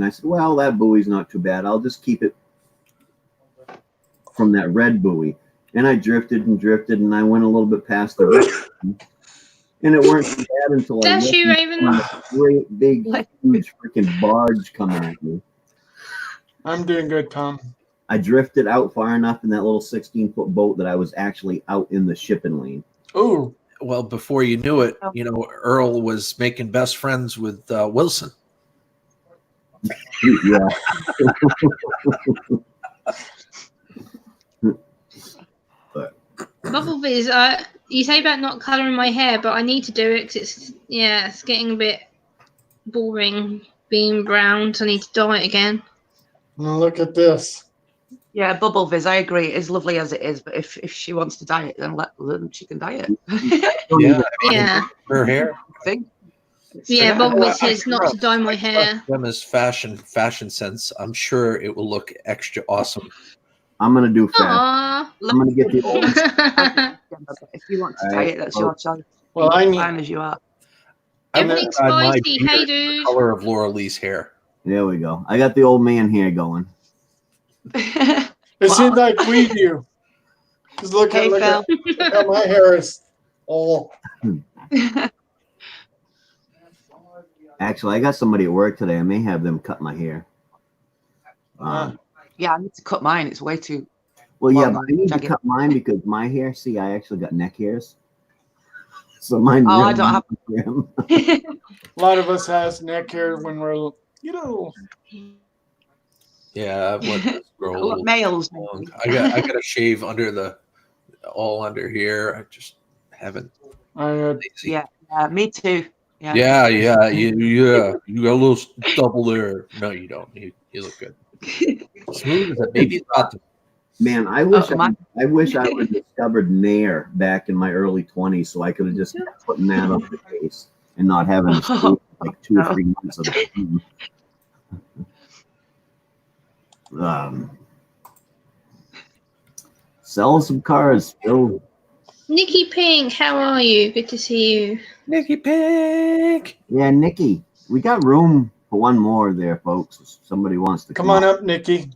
S1: said, well, that buoy's not too bad. I'll just keep it from that red buoy. And I drifted and I went a little bit past the red. And it weren't too bad until
S3: That's you, Raven.
S1: a great big huge freaking barge coming at me.
S4: I'm doing good, Tom.
S1: I drifted out far enough in that little 16-foot boat that I was actually out in the shipping lane.
S4: Oh,
S2: well, before you knew it, Earl was making best friends with Wilson.
S1: Yeah.
S3: Bubble Viz, you say about not colouring my hair, but I need to do it because it's getting a bit boring being brown, so I need to dye it again.
S4: Now look at this.
S5: Yeah, Bubble Viz, I agree. It's lovely as it is, but if she wants to dye it, then she can dye it.
S3: Yeah.
S2: Her hair.
S5: I think.
S3: Yeah, Bubble Viz says not to dye my hair.
S2: Gemma's fashion sense. I'm sure it will look extra awesome.
S1: I'm gonna do fast.
S3: Aww.
S1: I'm gonna get the old.
S5: If you want to dye it, that's your choice.
S4: Well, I need.
S5: Fine as you are.
S3: Everything's spicy. Hey, dude.
S2: Color of Laura Lee's hair.
S1: There we go. I got the old man hair going.
S4: It seems like we do. Just look at my hair is all.
S1: Actually, I got somebody at work today. I may have them cut my hair.
S5: Yeah, I need to cut mine. It's way too.
S1: Well, yeah, but I need to cut mine because my hair. See, I actually got neck hairs. So mine.
S5: Oh, I don't have.
S4: A lot of us has neck hair when we're,
S2: Yeah, I've let this grow a little
S5: males.
S2: long. I got to shave all under here. I just haven't.
S5: Yeah, me too.
S2: Yeah. You got a little stubble there. No, you don't. You look good. Smooth as a baby's bottom.
S1: Man, I wish I would have discovered Nair back in my early 20s, so I could have just kept putting that on the case and not having to stay like 2 or 3 months of the sell some cars, Phil.
S3: Nikki Pink, how are you? Good to see you.
S2: Nikki Pink.
S1: Yeah, Nikki. We got room for one more there, folks. If somebody wants to
S4: come on up, Nikki.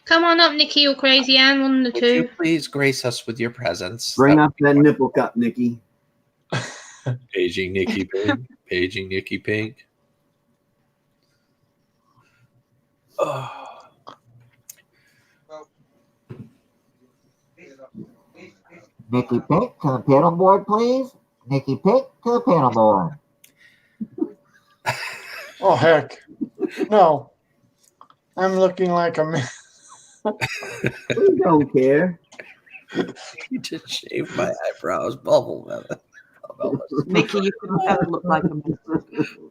S3: Come on up, Nikki or Crazy Ann, one of the two.
S2: Would you please grace us with your presence?
S1: Bring up that nipple cup, Nikki.
S2: Paging Nikki Pink. Paging Nikki Pink. Oh.
S6: Nikki Pink to the panel board, please. Nikki Pink to the panel board.
S4: Oh, heck. No. I'm looking like a man.
S1: We don't care.
S2: You just shaved my eyebrows, bubble.
S5: Nikki, you couldn't ever look like a man.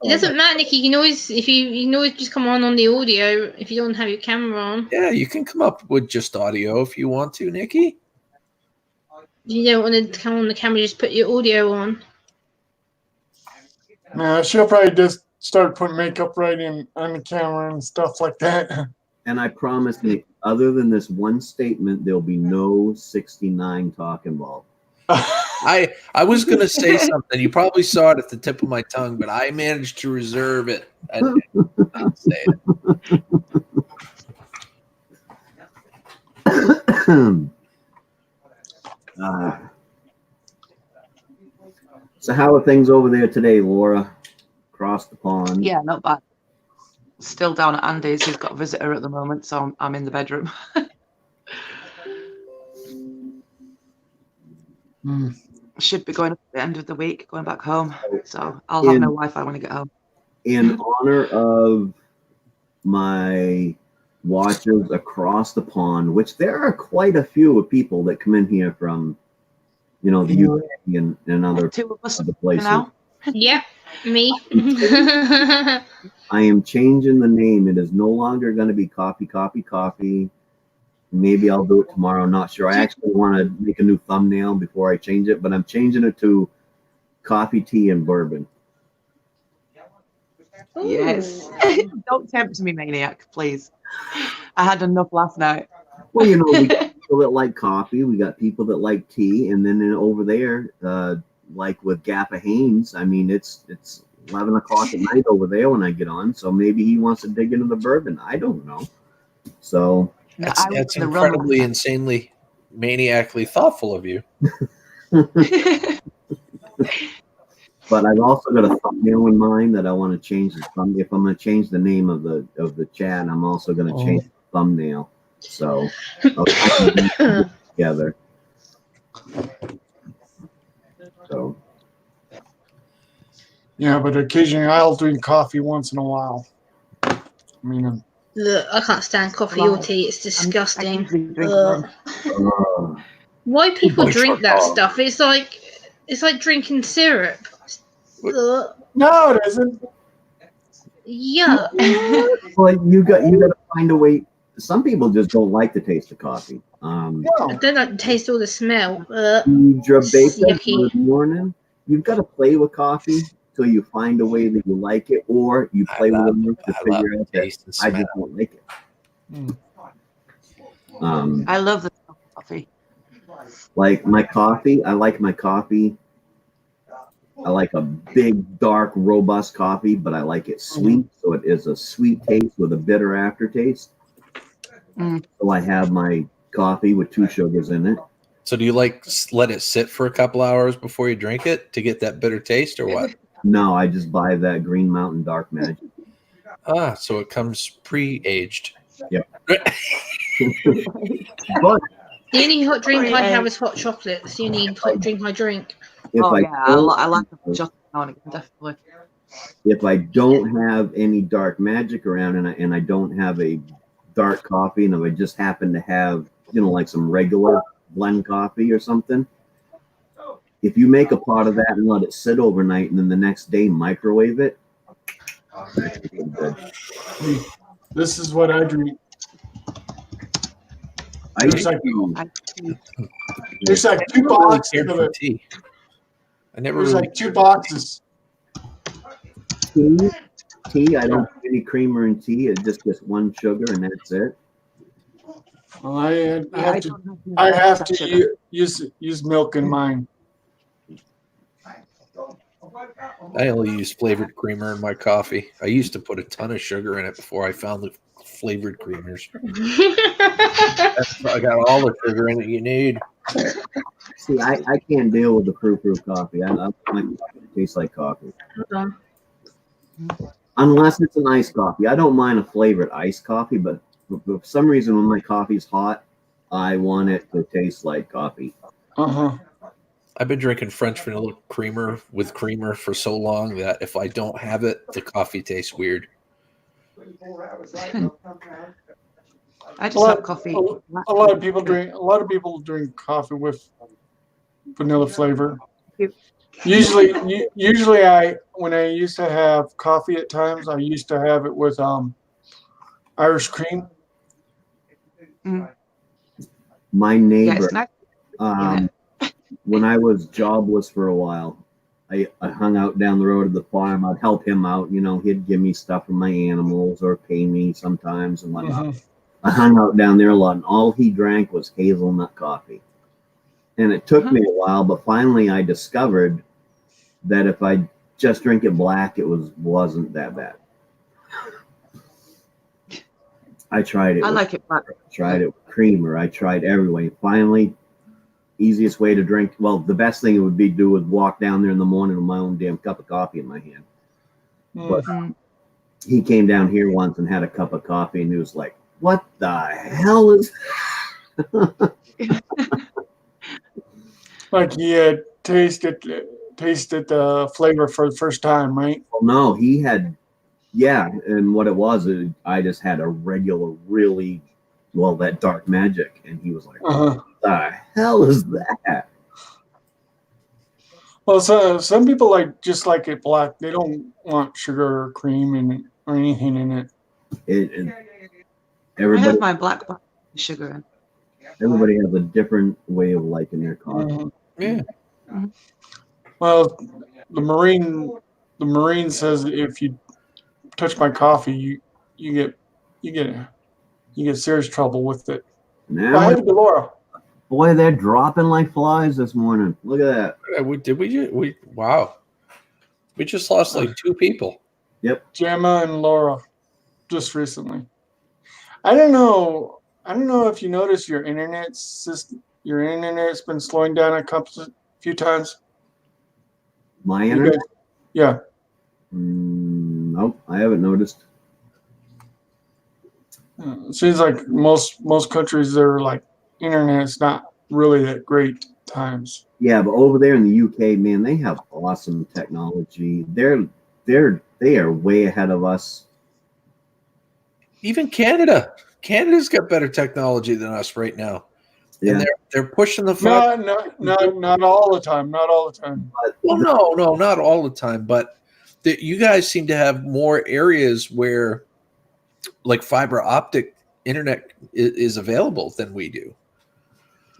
S3: It doesn't matter, Nikki. You can always, just come on the audio if you don't have your camera on.
S2: Yeah, you can come up with just audio if you want to, Nikki.
S3: If you don't want to come on the camera, just put your audio on.
S4: No, she'll probably just start putting makeup right in on the camera and stuff like that.
S1: And I promise, Nick, other than this one statement, there'll be no 69 talk involved.
S2: I was going to say something. You probably saw it at the tip of my tongue, but I managed to reserve it. I didn't say it.
S1: So how are things over there today, Laura? Across the pond.
S5: Yeah, not bad. Still down at Andy's. He's got a visitor at the moment, so I'm in the bedroom. Should be going up at the end of the week, going back home. So I'll have no Wi-Fi when I get home.
S1: In honor of my watchers across the pond, which there are quite a few of people that come in here from, the UK and other places.
S5: Now?
S3: Yeah, me.
S1: I am changing the name. It is no longer going to be Coffee. Maybe I'll do it tomorrow. I'm not sure. I actually want to make a new thumbnail before I change it, but I'm changing it to Coffee, Tea, and Bourbon.
S5: Yes. Don't tempt me, Maine-iac, please. I had enough last night.
S1: Well, we got people that like coffee. We got people that like tea. And then over there, like with Gaffa Haynes, I mean, it's 11 o'clock at night over there when I get on. So maybe he wants to dig into the bourbon. I don't know. So
S2: that's incredibly, insanely, maniacally thoughtful of you.
S1: But I've also got a thumbnail in mind that I want to change the thumbnail. If I'm going to change the name of the chat, I'm also going to change the thumbnail. So I'll together. So
S4: Yeah, but occasionally I'll drink coffee once in a while. I mean,
S3: Look, I can't stand coffee or tea. It's
S5: I
S3: disgusting.
S5: usually drink
S3: Ugh.
S1: Uh,
S3: Why people
S2: bunch
S3: drink
S2: of
S3: that
S2: dogs.
S3: stuff? It's like drinking syrup. Ugh.
S4: no, it isn't.
S3: Yuck.
S1: but you got to find a way. Some people just don't like the taste of coffee.
S3: I
S4: No.
S3: don't like the taste or the smell.
S1: You bake them
S3: Yucky.
S1: in the morning. You've got to play with coffee till you find a way that you like it, or you play with it to
S2: I love
S1: figure out that
S2: taste and
S1: I
S2: smell.
S1: just don't like it.
S4: Mm.
S5: I love the smell of coffee.
S1: Like my coffee, I like my coffee. I like a big, dark, robust coffee, but I like it sweet, so it is a sweet taste with a bitter aftertaste.
S5: Mm.
S1: So I have my coffee with 2 sugars in it.
S2: So do you like let it sit for a couple hours before you drink it to get that bitter taste, or what?
S1: No, I just buy that Green Mountain Dark Magic.
S2: So it comes pre-aged.
S1: Yep.
S2: Right.
S1: But
S3: The only hot drink I
S5: Sorry,
S3: have is hot chocolate. It's the only hot drink I drink.
S1: if
S5: Oh
S1: I
S5: yeah, I like the chocolate now and again, definitely.
S1: if I don't have any dark magic around and I don't have a dark coffee, and if I just happen to have, like some regular blend coffee or something, if you make a pot of that and let it sit overnight and then the next day microwave it,
S4: This is what I drink. There's like, there's like 2 boxes of it.
S2: Tea. I never
S4: There's
S2: really
S4: like 2 boxes.
S1: tea, I don't put any creamer in tea. It just gets 1 sugar and that's it.
S4: Well, I have to use milk in mine.
S2: I only use flavored creamer in my coffee. I used to put a ton of sugar in it before I found the flavored creamers. I got all the sugar in it you need.
S1: See, I can't deal with the proof coffee. I like it tastes like coffee. Unless it's an iced coffee. I don't mind a flavored iced coffee, but for some reason when my coffee's hot, I want it to taste like coffee.
S2: I've been drinking French vanilla creamer with creamer for so long that if I don't have it, the coffee tastes weird.
S5: I just have coffee.
S4: A lot of people drink coffee with vanilla flavor. Usually when I used to have coffee at times, I used to have it with Irish cream.
S5: Mm.
S1: My
S5: Yeah,
S1: neighbor,
S5: it's nice.
S1: when I was jobless for a while, I hung out down the road of the farm. I'd help him out. He'd give me stuff for my animals or pay me sometimes and whatnot. I hung out down there a lot, and all he drank was hazelnut coffee. And it took me a while, but finally I discovered that if I just drink it black, it wasn't that bad. I tried it.
S5: I like it black.
S1: I tried it with creamer. I tried every way. Finally, easiest way to drink. Well, the best thing it would be to do is walk down there in the morning with my own damn cup of coffee in my hand. But he came down here once and had a cup of coffee, and he was like, "What the hell is?"
S4: Like he had tasted the flavor for the first time, right?
S1: Well, no, he had. Yeah, and what it was, I just had a regular, really, that dark magic, and he was like, "What the hell is that?"
S4: Well, some people just like it black. They don't want sugar or cream or anything in it.
S5: I
S1: Everybody,
S5: have my black with sugar in.
S1: everybody has a different way of liking their coffee.
S2: Yeah.
S4: Well, the Marine says if you touch my coffee, you get serious trouble with it.
S1: Now,
S4: I had to Laura.
S1: boy, they're dropping like flies this morning. Look at that.
S2: Wow. We just lost like 2 people.
S1: Yep.
S4: Gemma and Laura, just recently. I don't know if you notice your internet's been slowing down a few times.
S1: My
S4: You
S1: internet?
S4: guys- yeah.
S1: Nope, I haven't noticed.
S4: It seems like most countries, their internet's not really that great. times.
S1: Yeah, but over there in the UK, man, they have awesome technology. They are way ahead of us.
S2: Even Canada. Canada's got better technology than us right now. And
S1: Yeah.
S2: they're pushing the fiber.
S4: Not all the time. Not all the time.
S2: Well, no, not all the time. But you guys seem to have more areas where, like, fiber optic internet is available than we do.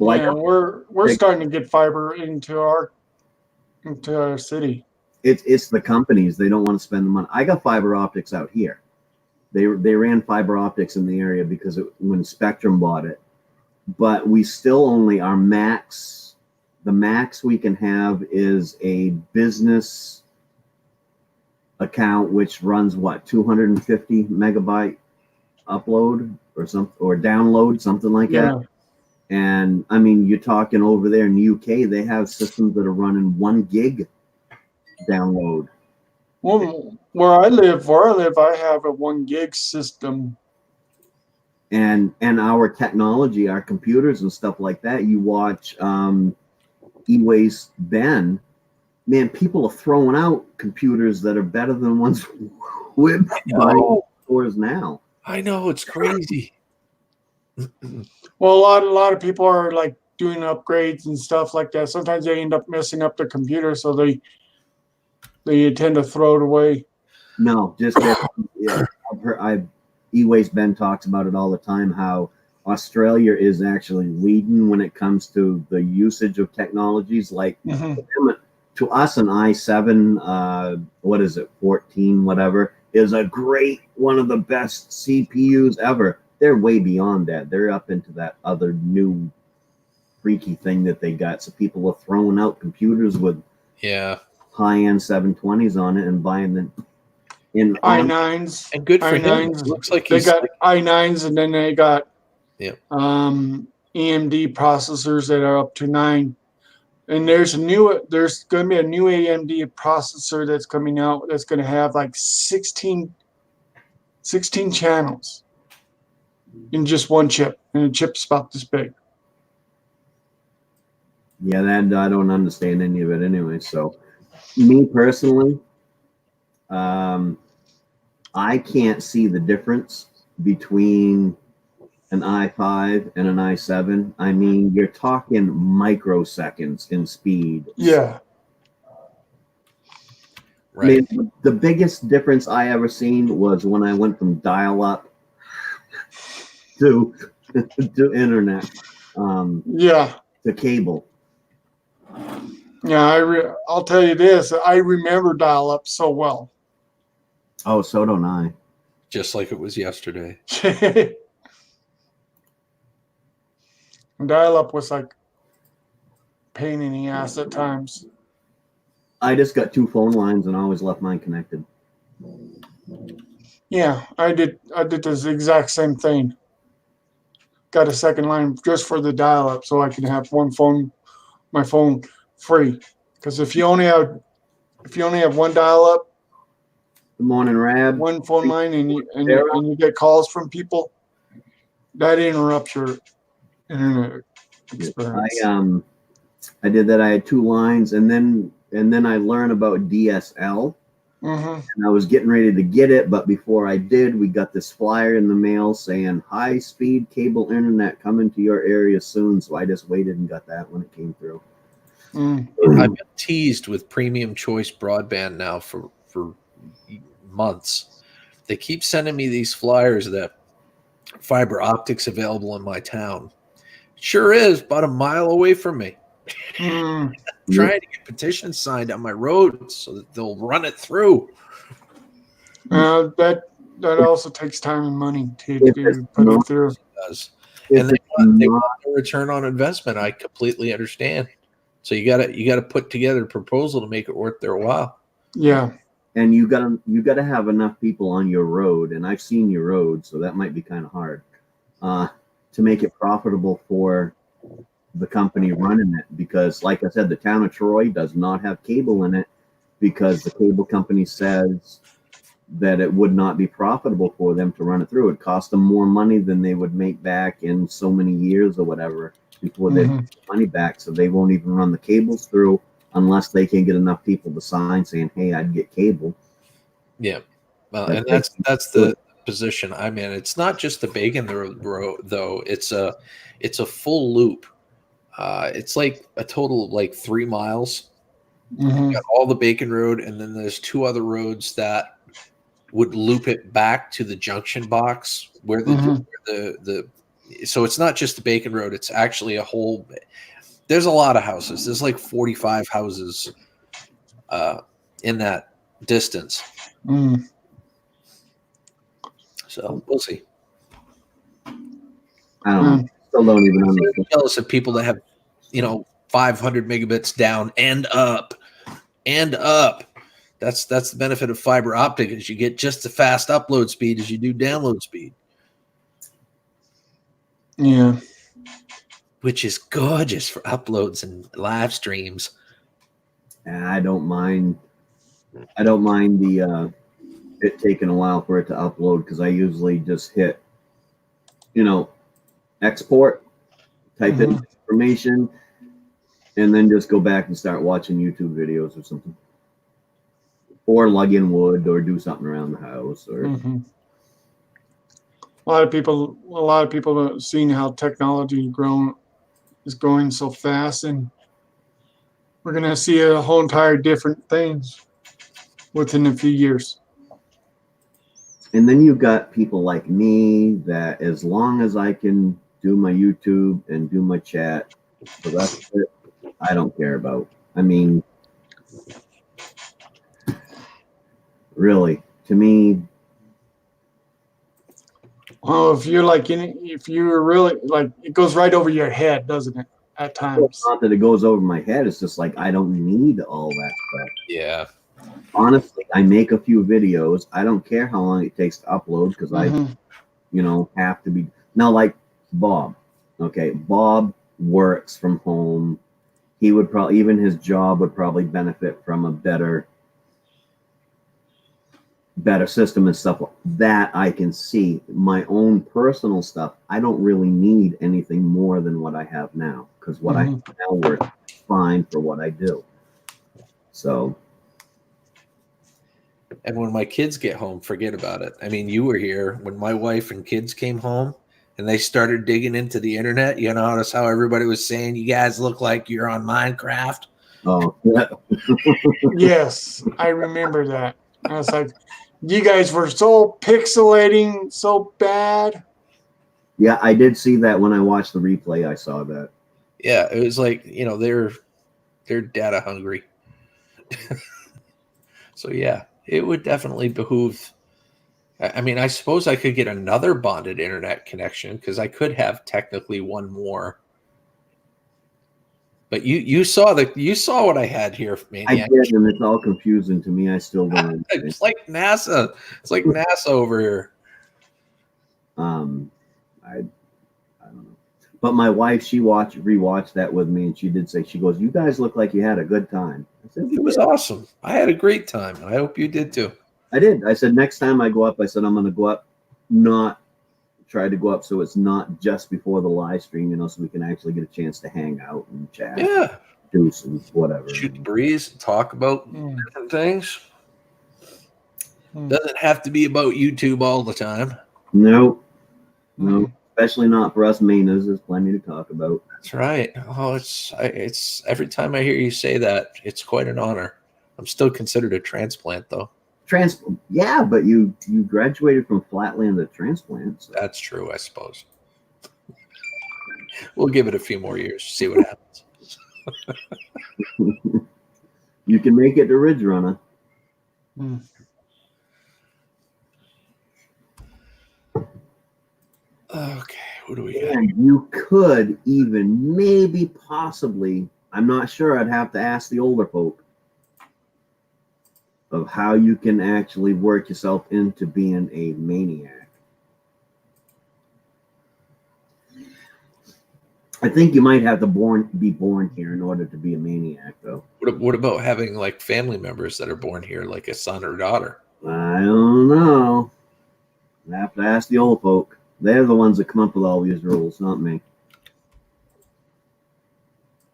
S1: Like,
S4: Yeah, we're starting to get fiber into our city.
S1: it's the companies, they don't want to spend the money. I got fiber optics out here. They ran fiber optics in the area because when Spectrum bought it, but we still only our max. The max we can have is a business account, which runs what 250 megabyte upload or download, something like that. And I mean, you're talking over there in the UK, they have systems that are running 1 gig download.
S4: Well, where I live, I have a 1 gig system.
S1: And our technology, our computers and stuff like that. You watch E-Waste Ben, man, people are throwing out computers that are better than ones we're buying stores now.
S2: I know, it's crazy.
S4: Well, a lot of people are like doing upgrades and stuff like that. Sometimes they end up messing up their computer, so they tend to throw it away.
S1: No, just yeah, E-Waste Ben talks about it all the time, how Australia is actually leading when it comes to the usage of technologies. Like to us, an i7, what is it, 14, whatever, is a great, one of the best CPUs ever. They're way beyond that. They're up into that other new freaky thing that they got. So people are throwing out computers with high-end 720s on it and buying them in
S4: i9s.
S2: And good for
S4: i9s.
S2: him. Looks like
S4: they got i9s, and then they got AMD processors that are up to 9. And there's going to be a new AMD processor that's coming out that's going to have like 16 channels in just one chip, and the chip's about this big.
S1: Yeah, that I don't understand any of it anyway. So, me personally, I can't see the difference between an i5 and an i7. I mean, you're talking microseconds in speed.
S4: Yeah.
S2: Right.
S1: I mean, the biggest difference I ever seen was when I went from dial-up to internet, to cable.
S4: Yeah, I'll tell you this. I remember dial-up so well.
S1: Oh, so don't I.
S2: Just like it was yesterday.
S4: Dial-up was like pain in the ass at times.
S1: I just got 2 phone lines and always left mine connected.
S4: Yeah, I did this exact same thing. Got a second line just for the dial-up so I can have my phone free. Because if you only have one dial-up,
S1: Good morning, Rab.
S4: one phone line, and you get calls from people, that interrupts your internet experience.
S1: I did that. I had 2 lines, and then I learned about DSL, and I was getting ready to get it, but before I did, we got this flyer in the mail saying high-speed cable internet coming to your area soon. So I just waited and got that when it came through.
S2: I've been teased with Premium Choice broadband now for months. They keep sending me these flyers that fiber optics available in my town. Sure is, about a mile away from me. Trying to get petitions signed on my road so that they'll run it through.
S4: That also takes time and money to put it through.
S2: It does. And they want a return on investment. I completely understand. So you gotta put together a proposal to make it worth their while.
S4: Yeah.
S1: And you gotta have enough people on your road, and I've seen your road, so that might be kind of hard to make it profitable for the company running it. Because, like I said, the town of Troy does not have cable in it because the cable company says that it would not be profitable for them to run it through. It cost them more money than they would make back in so many years or whatever before they get the money back. So they won't even run the cables through unless they can get enough people to sign saying, "Hey, I'd get cable."
S2: Yeah, well, and that's the position I'm in. It's not just the Bacon Road though. It's a full loop. It's like a total of like 3 miles.
S4: Mm-hmm.
S2: Got all the Bacon Road, and then there's 2 other roads that would loop it back to the junction box where the so it's not just the Bacon Road. It's actually a whole. There's a lot of houses. There's like 45 houses in that distance.
S4: Mm.
S2: So we'll see.
S1: I don't know. Still don't even
S2: I'm
S1: understand.
S2: jealous of people that have, 500 megabits down and up. That's the benefit of fiber optic is you get just as fast upload speed as you do download speed.
S4: Yeah.
S2: Which is gorgeous for uploads and live streams.
S1: And I don't mind the it taking a while for it to upload because I usually just hit, export, type in information, and then just go back and start watching YouTube videos or something, or lug in wood or do something around the house. Or
S4: A lot of people have seen how technology is growing so fast, and we're gonna see a whole entire different things within a few years.
S1: And then you've got people like me that as long as I can do my YouTube and do my chat, the rest of it, I don't care about. I mean, really, to me,
S4: Well, if you're really like, it goes right over your head, doesn't it? At
S1: it's
S4: times.
S1: not that it goes over my head. It's just like I don't need all that stuff.
S2: Yeah.
S1: Honestly, I make a few videos. I don't care how long it takes to upload because I, have to be now like Bob. Okay, Bob works from home. He would probably even his job would probably benefit from a better system and stuff that I can see. My own personal stuff, I don't really need anything more than what I have now because what I have now works fine for what I do. So.
S2: And when my kids get home, forget about it. I mean, you were here when my wife and kids came home and they started digging into the internet. You notice how everybody was saying, you guys look like you're on Minecraft.
S1: Oh, yeah.
S4: Yes, I remember that. I was like, you guys were so pixelating so bad.
S1: Yeah, I did see that when I watched the replay. I saw that.
S2: Yeah, it was like, they're data hungry. So yeah, it would definitely behoove. I mean, I suppose I could get another bonded internet connection because I could have technically one more. But you saw what I had here, Maine-iac.
S1: I did, and it's all confusing to me. I still don't.
S2: It's like NASA. It's like NASA over here.
S1: I don't know. But my wife, she rewatched that with me, and she did say, she goes, "You guys look like you had a good time." I said,
S2: It was awesome. I had a great time. I hope you did too.
S1: I did. I said, next time I go up, I said, I'm going to go up, not try to go up so it's not just before the live stream, so we can actually get a chance to hang out and chat.
S2: Yeah.
S1: Do some whatever.
S2: Shoot the breeze, talk about different things. Doesn't have to be about YouTube all the time.
S1: No. Especially not for us Mainers. There's plenty to talk about.
S2: That's right. Oh, it's every time I hear you say that, it's quite an honor. I'm still considered a transplant, though.
S1: Yeah, but you graduated from Flatland to transplant. So.
S2: That's true, I suppose. We'll give it a few more years, see what happens.
S1: You can make it to Ridge Runner.
S2: Okay, what do we got?
S1: And you could even maybe possibly, I'm not sure, I'd have to ask the older folk of how you can actually work yourself into being a Maine-iac. I think you might have to be born here in order to be a Maine-iac, though.
S2: What about having like family members that are born here, like a son or daughter?
S1: I don't know. I have to ask the old folk. They're the ones that come up with all these rules, not me.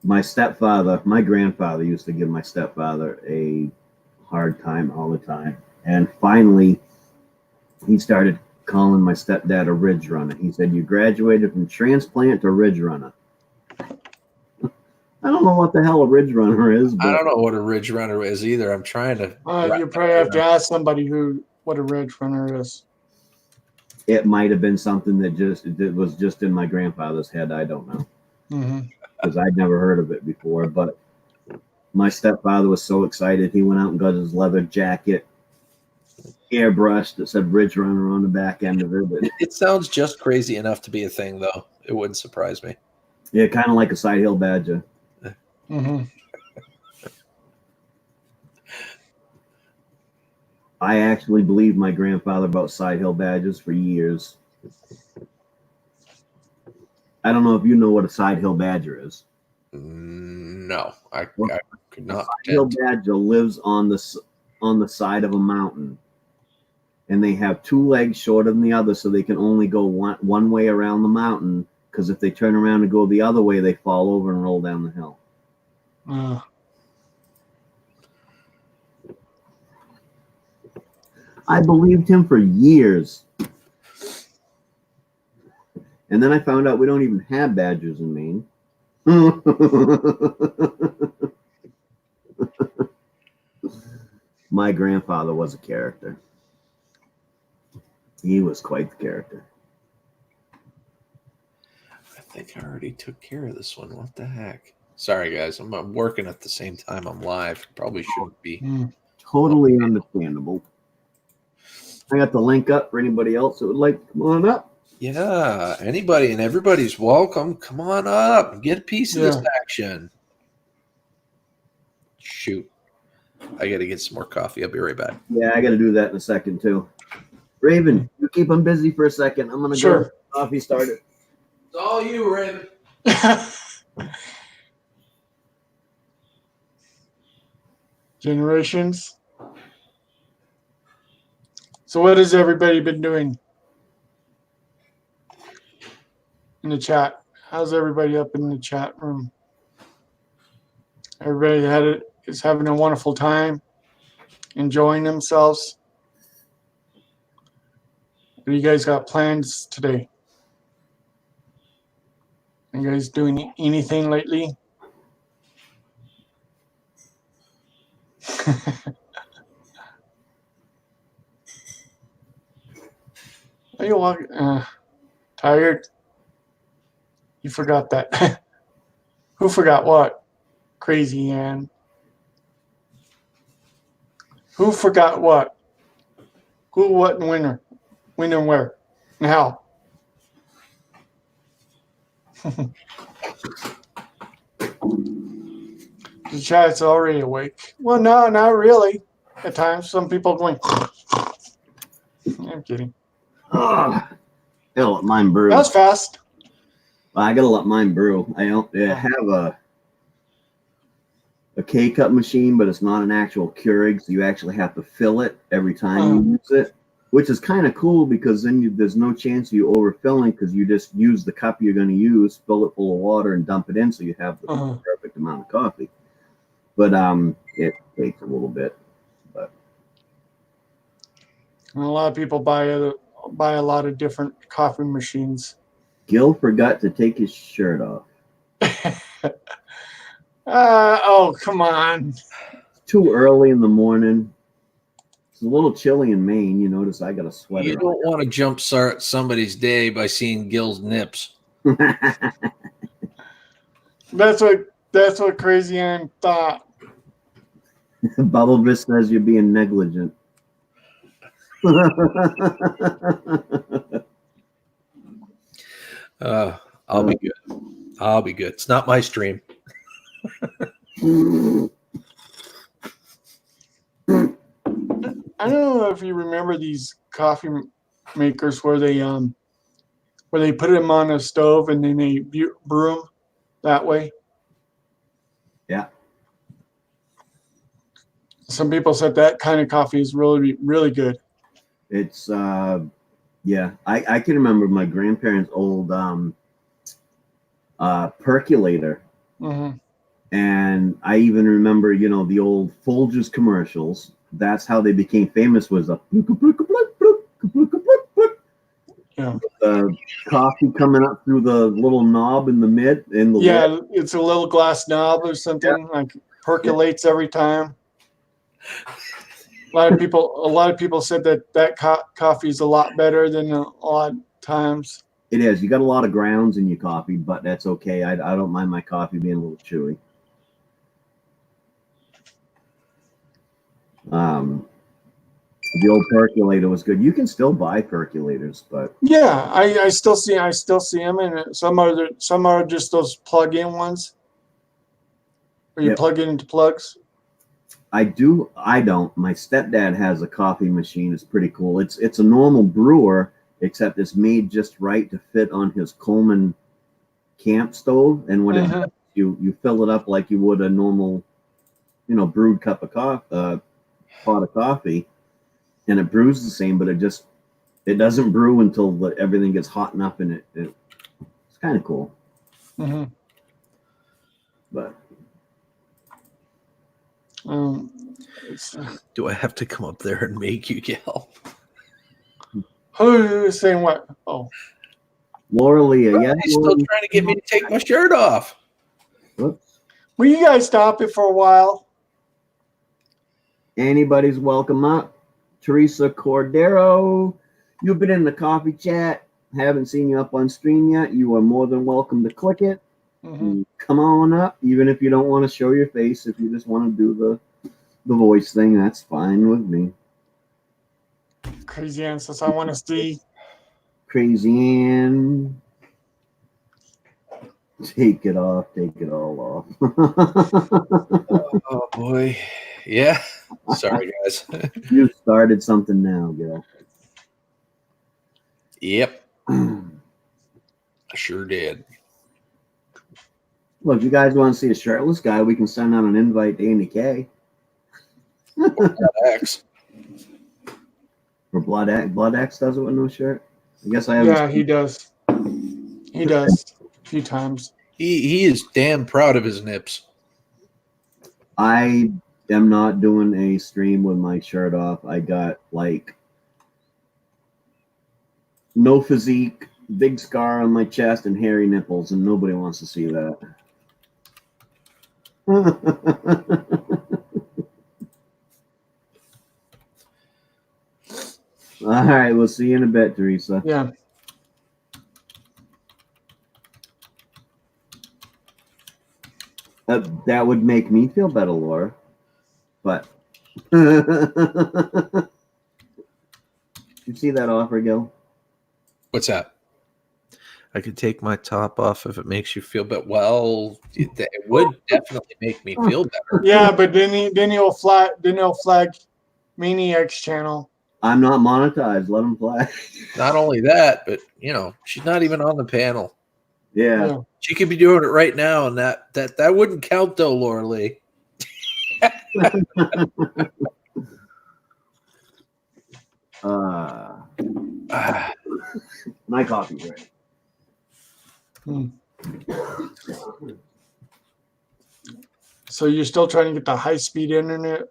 S1: My stepfather, my grandfather used to give my stepfather a hard time all the time. And finally, he started calling my stepdad a ridge runner. He said, "You graduated from transplant to ridge runner." I don't know what the hell a ridge runner is,
S2: I
S1: but
S2: don't know what a ridge runner is either. I'm trying to.
S4: You probably have to ask somebody what a ridge runner is.
S1: it might have been something that was just in my grandfather's head. I don't know, because I'd never heard of it before. But my stepfather was so excited, he went out and got his leather jacket airbrushed that said Ridge Runner on the back end of it. But
S2: It sounds just crazy enough to be a thing, though. It wouldn't surprise me.
S1: yeah, kind of like a side hill badger. I actually believed my grandfather about side hill badgers for years. I don't know if you know what a side hill badger is.
S2: No, I could not.
S1: Side hill badger lives on the side of a mountain, and they have two legs shorter than the other, so they can only go one way around the mountain. Because if they turn around and go the other way, they fall over and roll down the hill. I believed him for years. And then I found out we don't even have badgers in Maine. My grandfather was a character. He was quite the character.
S2: I think I already took care of this one. What the heck? Sorry, guys. I'm working at the same time I'm live. Probably shouldn't be.
S1: Totally understandable. I got the link up for anybody else that would like to come on up.
S2: Yeah, anybody and everybody's welcome. Come on up. Get a piece of this action. Shoot. I got to get some more coffee. I'll be right back.
S1: Yeah, I got to do that in a second, too. Raven, you keep them busy for a second. I'm going to go get coffee started.
S2: It's all you, Raven.
S4: Generations. So what has everybody been doing in the chat? How's everybody up in the chat room? Everybody is having a wonderful time, enjoying themselves. What do you guys got plans today? You guys doing anything lately? Are you tired? You forgot that. Who forgot what? Crazy Ann. Who forgot what? Who, what, and when? When and where? And how? The chat's already awake. Well, no, not really. At times, some people are going. I'm kidding.
S1: Gotta let mine brew.
S4: That was fast.
S1: I gotta let mine brew. I don't have a K-cup machine, but it's not an actual Keurig, so you actually have to fill it every time you use it, which is kind of cool because then there's no chance of you overfilling because you just use the cup you're going to use, fill it full of water, and dump it in so you have the perfect amount of coffee. But it takes a little bit. But
S4: And a lot of people buy a lot of different coffee machines.
S1: Gil forgot to take his shirt off.
S4: Oh, come on.
S1: It's too early in the morning. It's a little chilly in Maine. You notice I got a sweater.
S2: You don't want to jumpstart somebody's day by seeing Gil's nips.
S4: That's what Crazy Ann thought.
S1: Bubble says you're being negligent.
S2: I'll be good. I'll be good. It's not my stream.
S4: I don't know if you remember these coffee makers where they put them on a stove and then they brew them that way.
S1: Yeah.
S4: Some people said that kind of coffee is really, really good.
S1: It's yeah. I can remember my grandparents' old percolator.
S4: Mm-hmm.
S1: And I even remember, you know, the old Folgers commercials. That's how they became famous, was a
S4: Yeah.
S1: coffee coming up through the little knob in the mid in the lid.
S4: Yeah, it's a little glass knob or something, like percolates every time. A lot of people said that coffee is a lot better than a lot of times.
S1: It is. You got a lot of grounds in your coffee, but that's okay. I don't mind my coffee being a little chewy. The old percolator was good. You can still buy percolators, but
S4: Yeah, I still see them, and some are just those plug-in ones where you
S1: Yep.
S4: plug it into plugs.
S1: I don't. My stepdad has a coffee machine. It's pretty cool. It's a normal brewer, except it's made just right to fit on his Coleman camp stove. And what it does, you fill it up like you would a normal, you know, brewed cup of coffee, pot of coffee, and it brews the same, but it doesn't brew until everything gets hot enough, and it's kind of cool.
S4: Mm-hmm.
S1: But
S2: Do I have to come up there and make you yell?
S4: Who is saying what? Oh,
S1: Laura Leah, yeah,
S2: He's still trying to get me to take my shirt off.
S1: Whoops.
S4: will you guys stop it for a while?
S1: Anybody's welcome up. Teresa Cordero, you've been in the coffee chat. Haven't seen you up on stream yet. You are more than welcome to click it.
S4: Mm-hmm.
S1: Come on up, even if you don't want to show your face. If you just want to do the voice thing, that's fine with me.
S4: Crazy Ann says, I want to see.
S1: Crazy Ann. Take it off. Take it all off.
S2: Oh boy. Yeah. Sorry, guys.
S1: You started something now, Gil.
S2: Yep. I sure did.
S1: Well, if you guys want to see a shirtless guy, we can send out an invite to Andy K.
S2: X.
S1: Or Blood X does it with no shirt. I guess I have.
S4: Yeah, he does. He does a few times.
S2: He is damn proud of his nips.
S1: I am not doing a stream with my shirt off. I got like no physique, big scar on my chest, and hairy nipples, and nobody wants to see that. All right, we'll see you in a bit, Teresa.
S4: Yeah.
S1: That would make me feel better, Laura. But you see that offer, Gil?
S2: What's that? I could take my top off if it makes you feel better. Well, it would definitely make me feel better.
S4: Yeah, but then he'll flag Maine-iac's channel.
S1: I'm not monetized. Let him fly.
S2: Not only that, but she's not even on the panel.
S1: Yeah.
S2: She could be doing it right now, and that wouldn't count though, Laura Lee.
S1: My coffee's ready.
S4: So you're still trying to get the high-speed internet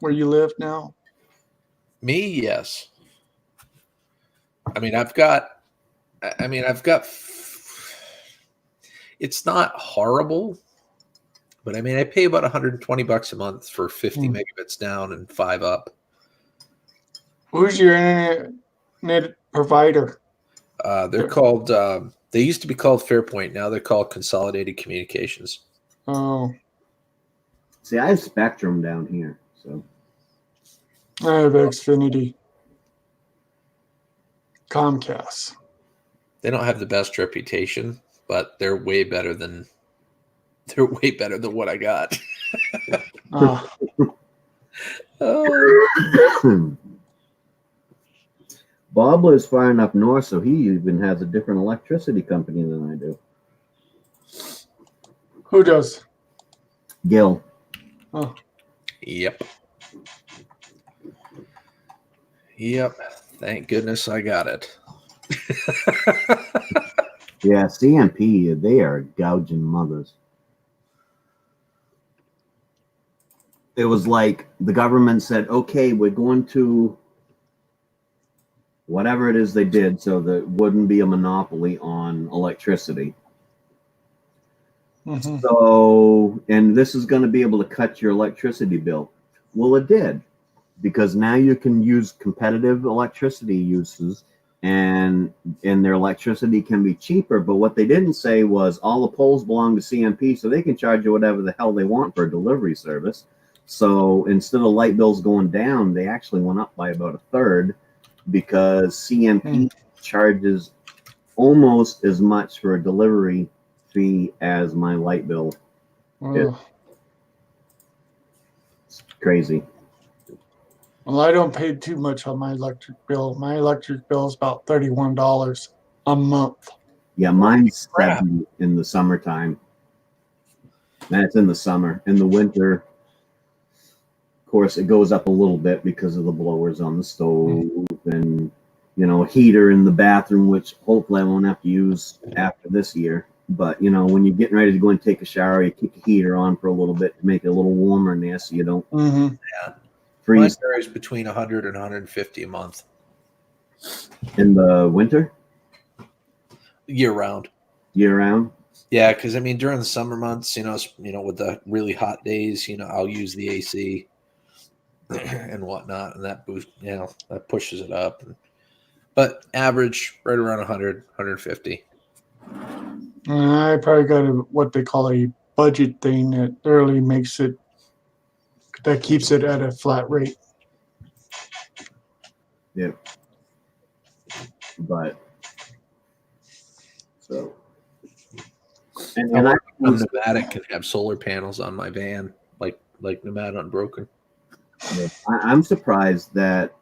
S4: where you live now?
S2: Me, yes. I've got. It's not horrible, but I pay about $120 a month for 50 megabits down and 5 up.
S4: Who's your internet provider?
S2: They're called. They used to be called Fairpoint. Now they're called Consolidated Communications.
S4: Oh,
S1: See, I have Spectrum down here, so
S4: I have Xfinity. Comcast.
S2: They don't have the best reputation, but they're way better than what I got.
S1: Bob lives far enough north, so he even has a different electricity company than I do.
S4: Who does?
S1: Gil.
S4: Oh.
S2: Yep. Yep. Thank goodness I got it.
S1: Yeah, CMP, they are gouging mothers. It was like the government said, okay, we're going to whatever it is they did so that wouldn't be a monopoly on electricity.
S4: Mhm.
S1: So, and this is going to be able to cut your electricity bill. Well, it did, because now you can use competitive electricity uses, and their electricity can be cheaper. But what they didn't say was all the poles belong to CMP, so they can charge you whatever the hell they want for a delivery service. So instead of light bills going down, they actually went up by about a third, because CMP charges almost as much for a delivery fee as my light bill.
S4: Well,
S1: It's crazy.
S4: well, I don't pay too much on my electric bill. My electric bill is about $31 a month.
S1: Yeah, mine's
S2: Crap.
S1: 70 in the summertime. That's in the summer. In the winter, of course, it goes up a little bit because of the blowers on the stove and, a heater in the bathroom, which hopefully I won't have to use after this year. But, when you're getting ready to go and take a shower, you kick the heater on for a little bit to make it a little warmer in there so you don't
S4: Mm-hmm.
S2: Mine
S1: freeze
S2: varies between 100 and 150 a month,
S1: in the winter,
S2: year round.
S1: year round.
S2: Yeah, because I mean during the summer months, with the really hot days, I'll use the AC and whatnot, and that boost, that pushes it up. But average right around 100, 150.
S4: I probably got what they call a budget thing that really keeps it at a flat rate.
S1: Yeah. But so, and I
S2: Pneumatic can have solar panels on my van, like Pneumatic Unbroken.
S1: I'm surprised that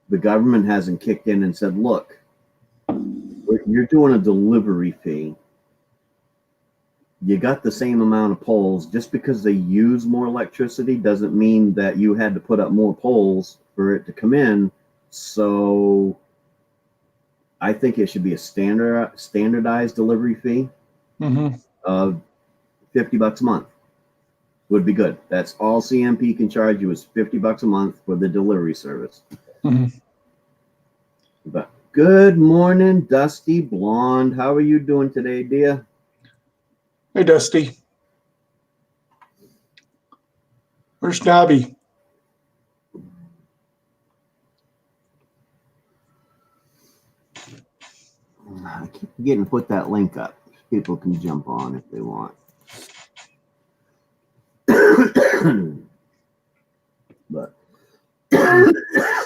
S1: the government hasn't kicked in and said, look, you're doing a delivery fee. You got the same amount of poles. Just because they use more electricity doesn't mean that you had to put up more poles for it to come in. So I think it should be a standardized delivery fee of $50 a month. Would be good. That's all CMP can charge you is $50 a month for the delivery service. But good morning, Dusty Blonde. How are you doing today, dear?
S4: Hey, Dusty. Where's Snobby?
S1: I keep forgetting to put that link up. People can jump on if they want. But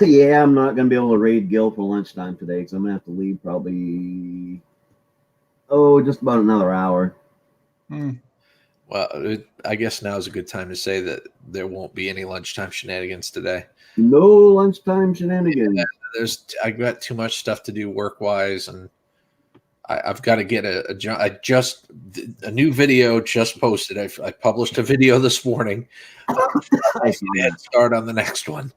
S1: yeah, I'm not gonna be able to raid Gil for lunchtime today because I'm gonna have to leave probably just about another hour.
S2: Well, I guess now is a good time to say that there won't be any lunchtime shenanigans today.
S1: No lunchtime shenanigans.
S2: I got too much stuff to do work wise, and I've got to get a new video just posted. I published a video this morning. I can start on the next one.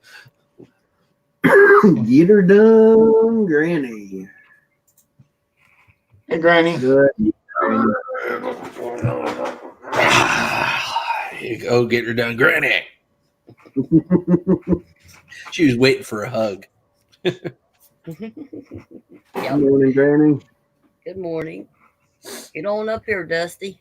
S1: Get her done, Granny.
S4: Hey, Granny.
S1: Good.
S2: Here you go, get her done, Granny. She was waiting for a hug.
S1: Good morning, Granny.
S7: Good morning. Get on up here, Dusty.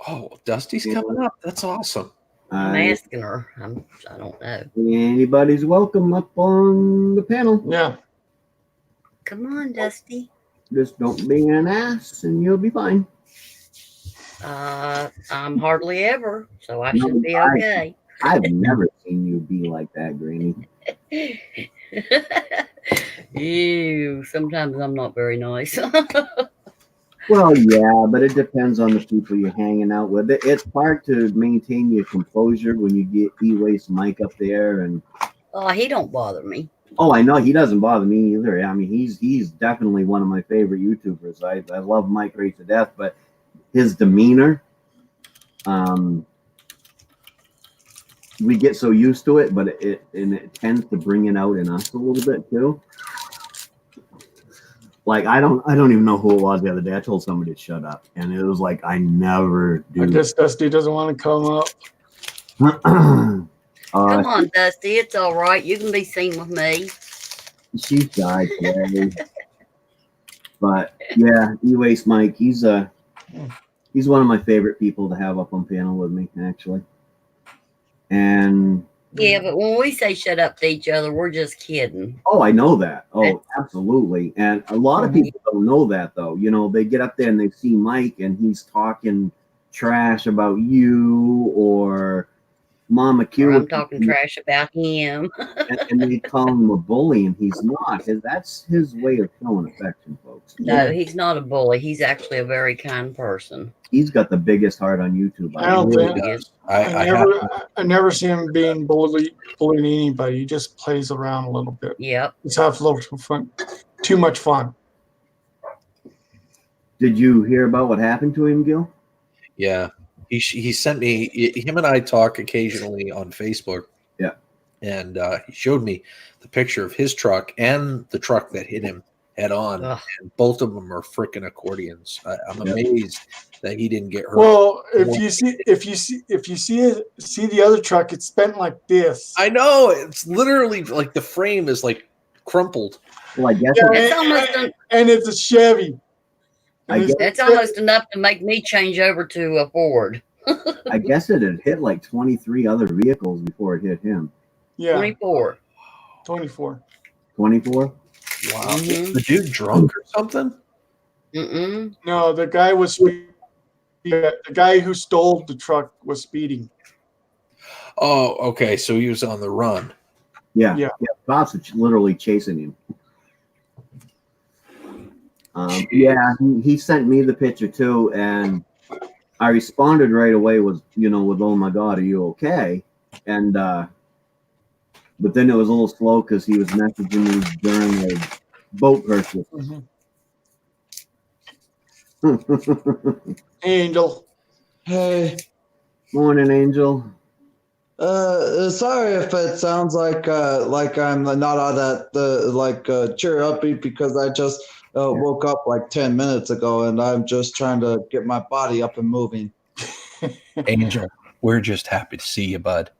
S2: Oh, Dusty's coming up. That's awesome.
S7: I'm asking her. I don't know.
S1: Anybody's welcome up on the panel.
S4: Yeah.
S7: Come on, Dusty.
S1: Just don't be an ass and you'll be fine.
S7: I'm hardly ever, so I should be okay.
S1: I've never seen you be like that, Granny.
S7: Ew, sometimes I'm not very nice.
S1: Well, yeah, but it depends on the people you're hanging out with. It's hard to maintain your composure when you get E-Waste Mike up there. And
S7: Oh, he don't bother me.
S1: oh, I know he doesn't bother me either. I mean, he's definitely one of my favorite YouTubers. I love Mike right to death, but his demeanor, we get so used to it, but it tends to bring it out in us a little bit too. Like I don't even know who it was the other day. I told somebody to shut up, and it was like I never do.
S4: I guess Dusty doesn't want to come up.
S7: Come on, Dusty. It's all right. You can be seen with me.
S1: She died today. But yeah, E-Waste Mike, he's one of my favorite people to have up on panel with me, actually. And
S7: Yeah, but when we say shut up to each other, we're just kidding.
S1: oh, I know that. Oh, absolutely. And a lot of people don't know that, though. You know, they get up there and they see Mike and he's talking trash about you or Mama Q.
S7: Or I'm talking trash about him.
S1: and they call him a bully, and he's not. That's his way of showing affection, folks.
S7: No, he's not a bully. He's actually a very kind person.
S1: He's got the biggest heart on YouTube.
S4: I don't
S1: really
S4: think
S1: does.
S4: I never see him being bullying anybody. He just plays around a little bit.
S7: Yep.
S4: He's having a little too much fun.
S1: Did you hear about what happened to him, Gil?
S2: Yeah. He sent me, him and I talk occasionally on Facebook.
S1: Yeah.
S2: And he showed me the picture of his truck and the truck that hit him head on.
S7: Ugh.
S2: And both of them are freaking accordions. I'm amazed that he didn't get hurt.
S4: Well, if you see the other truck, it's bent like this.
S2: I know. It's literally like the frame is like crumpled.
S1: Well, I guess
S7: It's almost
S4: and it's a Chevy.
S7: it's almost enough to make me change over to a Ford.
S1: I guess it had hit like 23 other vehicles before it hit him.
S4: Yeah,
S7: 24.
S4: 24.
S1: 24?
S2: Wow.
S7: Mhm.
S2: The dude drunk or something?
S7: Mm-mm.
S4: No, the guy was speeding. The guy who stole the truck was speeding.
S2: Oh, okay. So he was on the run.
S1: Yeah.
S4: Yeah.
S1: Cops are literally chasing him. Yeah, he sent me the picture too, and I responded right away with oh my God, are you okay? And but then it was a little slow because he was messaging me during a boat purchase.
S4: Angel.
S8: Hey.
S1: Morning, Angel.
S8: Sorry if it sounds like I'm not all that cheer upbeat because I just woke up like 10 minutes ago and I'm just trying to get my body up and moving.
S2: Angel, we're just happy to see you, bud.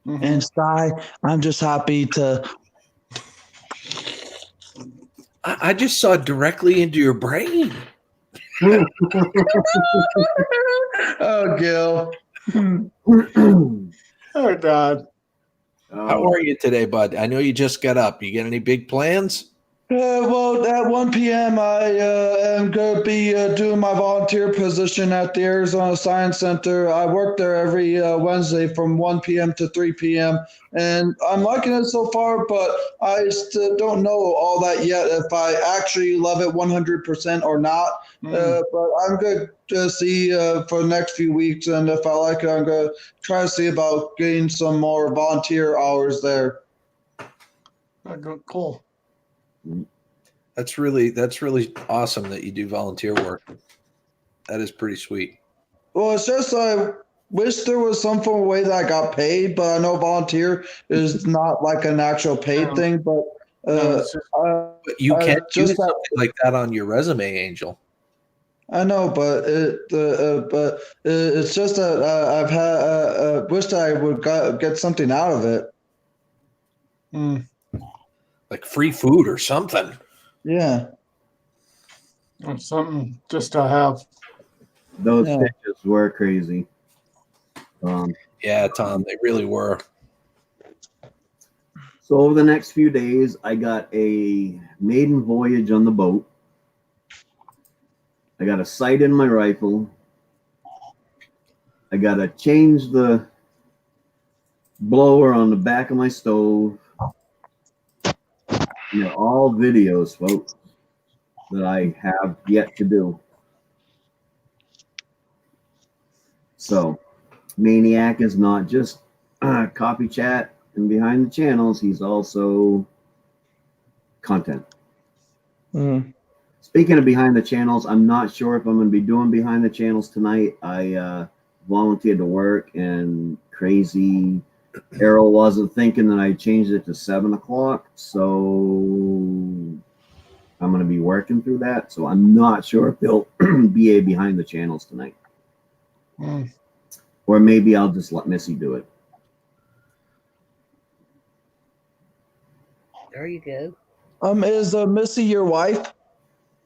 S8: And Sky, I'm just happy to.
S2: I just saw directly into your brain.
S8: Oh, Gil.
S4: Oh, God.
S2: How are you today, bud? I know you just got up. You got any big plans?
S8: Well, at 1 p.m., I am going to be doing my volunteer position at the Arizona Science Center. I work there every Wednesday from 1 p.m. to 3 p.m., and I'm liking it so far, but I still don't know all that yet if I actually love it 100% or not. But I'm good to see for the next few weeks, and if I like it, I'm going to try to see about getting some more volunteer hours there.
S4: Cool.
S2: That's really awesome that you do volunteer work. That is pretty sweet.
S8: Well, it's just I wish there was some form of way that I got paid, but I know volunteer is not like an actual paid thing. But
S2: But you can do something like that on your resume, Angel.
S8: I know, but it's just that I've had wished I would get something out of it.
S2: Like free food or something.
S8: Yeah.
S4: Something just to have.
S1: Those pictures were crazy.
S2: Yeah, Tom, they really were.
S1: So over the next few days, I got a maiden voyage on the boat. I got a sight in my rifle. I got to change the blower on the back of my stove. All videos, folks, that I have yet to do. So, Maine-iac is not just copy chat and behind the channels. He's also content. Speaking of behind the channels, I'm not sure if I'm going to be doing behind the channels tonight. I volunteered to work, and crazy Errol wasn't thinking that I changed it to 7 o'clock. So I'm going to be working through that. So I'm not sure if they'll be behind the channels tonight. Or maybe I'll just let Missy do it.
S7: There you go.
S8: Is Missy your wife?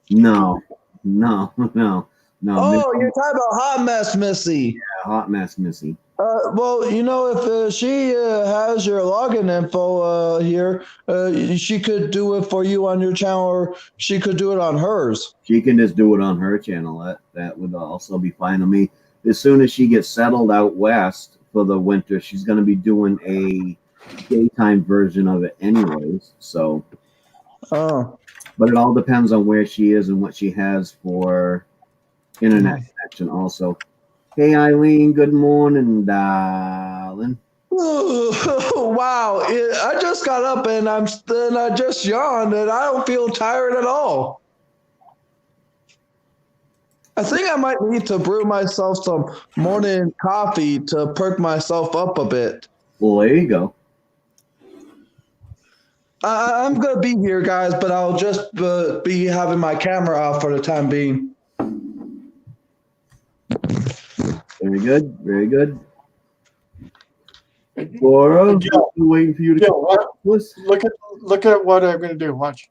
S1: No.
S8: Oh, you're talking about Hot Mess Missy.
S1: Yeah, Hot Mess Missy.
S8: Well, you know, if she has your login info here, she could do it for you on your channel, or she could do it on hers.
S1: She can just do it on her channel. That would also be fine with me. As soon as she gets settled out west for the winter, she's going to be doing a daytime version of it anyways. So, but it all depends on where she is and what she has for internet connection also. Hey, Eileen, good morning, darling.
S8: Wow, I just got up and I just yawned and I don't feel tired at all. I think I might need to brew myself some morning coffee to perk myself up a bit.
S1: Well, there you go.
S8: I'm going to be here, guys, but I'll just be having my camera off for the time being.
S1: Very good. Very good. Laura, I'm waiting for you to
S4: look at what I'm going to do. Watch.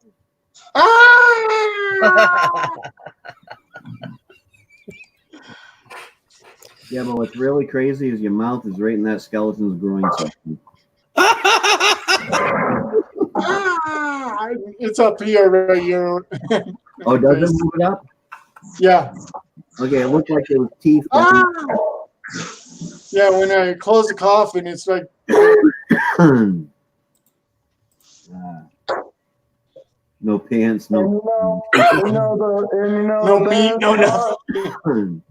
S1: Yeah, but what's really crazy is your mouth is right in that skeleton's groin section.
S4: It's up here, right here.
S1: Oh, does it move it up?
S4: Yeah.
S1: Okay, it looked like there was teeth.
S4: Yeah, when I close the coffin, it's like.
S1: No pants, no.
S4: No meat, no nothing.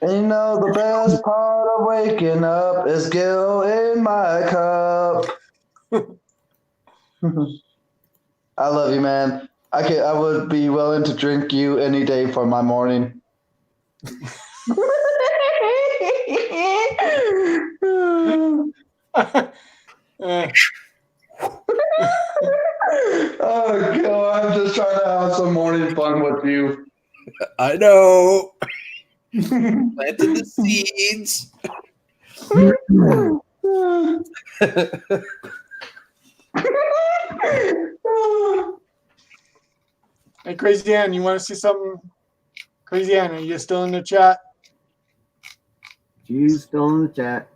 S8: And you know the best part of waking up is Gil in my cup. I love you, man. I would be willing to drink you any day for my morning. Oh, Gil, I'm just trying to have some morning fun with you.
S2: I know. Planted the seeds.
S4: Hey, Crazy Ann, you want to see something? Crazy Ann, are you still in the chat?
S1: She's still in the chat.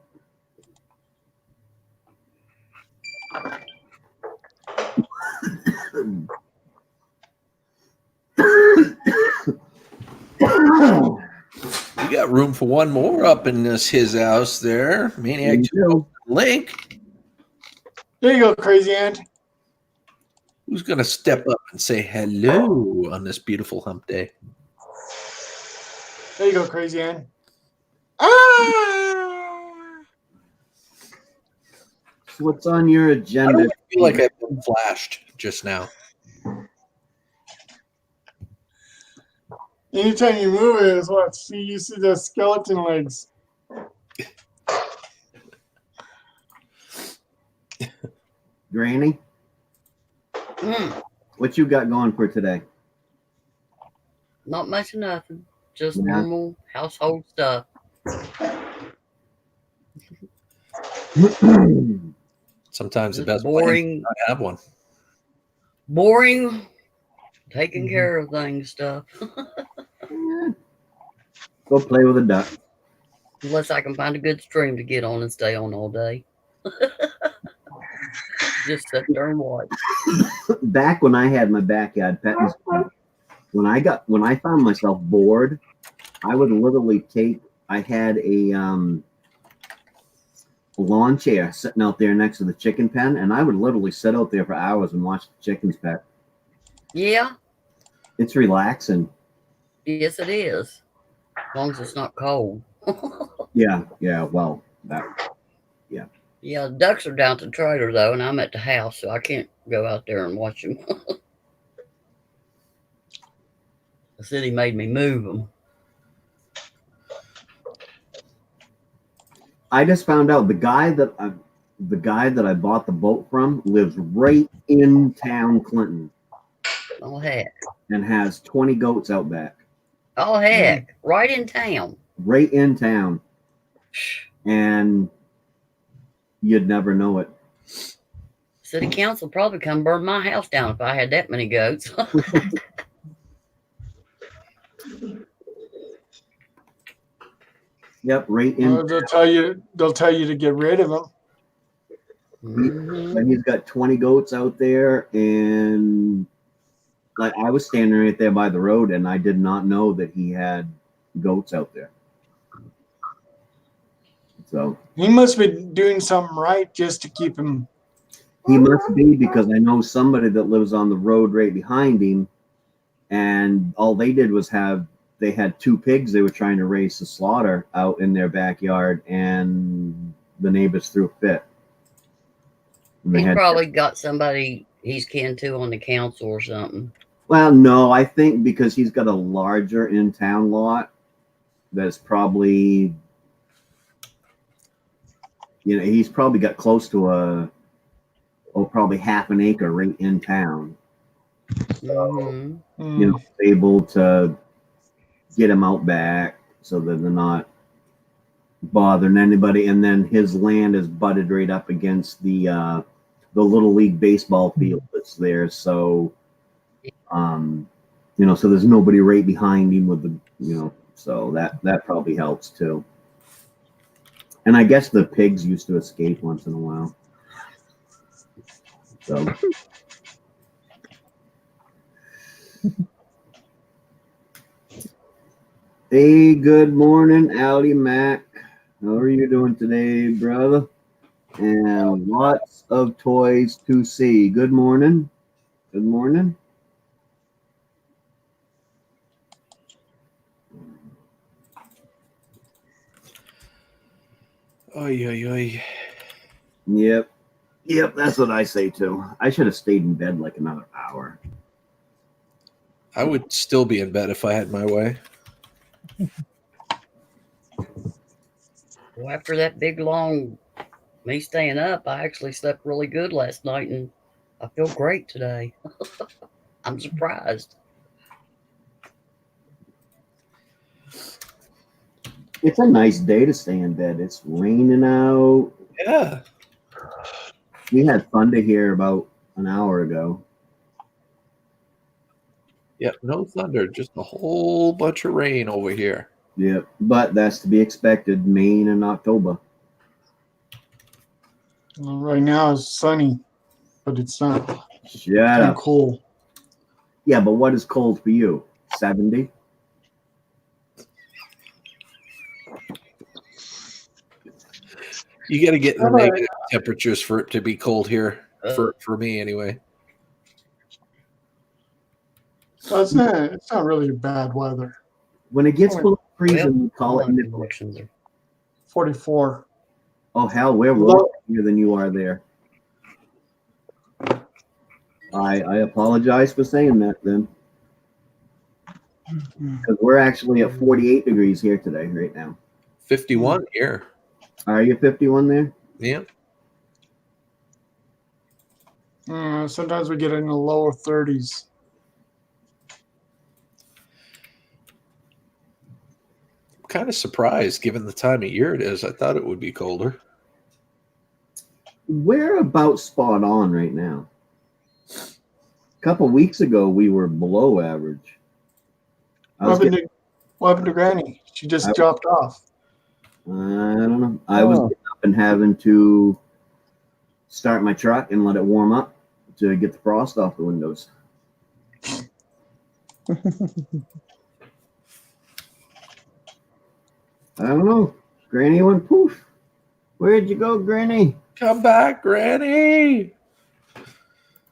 S2: We got room for one more up in his house there. Maine-iac link.
S4: There you go, Crazy Ann.
S2: Who's going to step up and say hello on this beautiful hump day?
S4: There you go, Crazy Ann.
S1: So what's on your agenda?
S2: I feel like I've been flashed just now.
S4: Anytime you move it, is what? See, you see the skeleton legs.
S1: Granny? What you got going for today?
S7: Not much of nothing. Just normal household stuff.
S2: Sometimes the best
S7: boring.
S2: Not have one.
S7: Boring. Taking care of things stuff.
S1: Go play with a duck.
S7: Unless I can find a good stream to get on and stay on all day. Just sit there and watch.
S1: Back when I had my backyard petting school, when I found myself bored, I would literally I had a lawn chair sitting out there next to the chicken pen, and I would literally sit out there for hours and watch the chickens pet.
S7: Yeah.
S1: It's relaxing.
S7: Yes, it is. As long as it's not cold.
S1: Yeah, well, yeah.
S7: Yeah, the ducks are down at the trailer, though, and I'm at the house, so I can't go out there and watch them. The city made me move them.
S1: I just found out the guy that I bought the boat from lives right in town, Clinton,
S7: Oh heck.
S1: and has 20 goats out back.
S7: Oh heck. Right in town.
S1: Right in town. And you'd never know it.
S7: City council probably come burn my house down if I had that many goats.
S1: Yep, right in.
S4: Well, they'll tell you to get rid of them.
S1: And he's got 20 goats out there, and like I was standing right there by the road, and I did not know that he had goats out there. So
S4: He must be doing something right just to keep him.
S1: he must be, because I know somebody that lives on the road right behind him, and all they did was they had 2 pigs they were trying to raise to slaughter out in their backyard, and the neighbors threw a fit.
S7: He's probably got somebody he's kin to on the council or something.
S1: Well, no, I think because he's got a larger in-town lot that's probably, he's probably got close to probably half an acre right in town. So, able to get him out back so that they're not bothering anybody. And then his land is butted right up against the Little League baseball field that's there. So, so there's nobody right behind him with so that probably helps too. And I guess the pigs used to escape once in a while. So. Hey, good morning, Allie Mac. How are you doing today, brother? And lots of toys to see. Good morning. Good morning.
S2: Oy, oy, oy.
S1: Yep, that's what I say too. I should have stayed in bed like another hour.
S2: I would still be in bed if I had my way.
S7: Well, after that big long me staying up, I actually slept really good last night, and I feel great today. I'm surprised.
S1: It's a nice day to stay in bed. It's raining out.
S2: Yeah.
S1: We had thunder here about an hour ago.
S2: Yep, no thunder, just a whole bunch of rain over here.
S1: Yep, but that's to be expected. Maine in October.
S4: Well, right now it's sunny, but it's not
S1: Shut up.
S4: cool.
S1: Yeah, but what is cold for you? 70?
S2: You got to get in the negative temperatures for it to be cold here, for me anyway.
S4: So it's not really bad weather.
S1: When it gets below freezing, we call it midwinter.
S4: 44.
S1: Oh, hell, we're warmer here than you are there. I apologize for saying that then. Because we're actually at 48 degrees here today, right now.
S2: 51 here.
S1: Are you 51 there?
S2: Yeah.
S4: Sometimes we get in the lower 30s.
S2: I'm kind of surprised given the time of year it is. I thought it would be colder.
S1: We're about spot on right now. A couple weeks ago, we were below average.
S4: What happened to Granny? She just dropped off.
S1: I don't know. I was getting up and having to start my truck and let it warm up to get the frost off the windows. I don't know. Granny went poof. Where'd you go, Granny?
S2: Come back, Granny.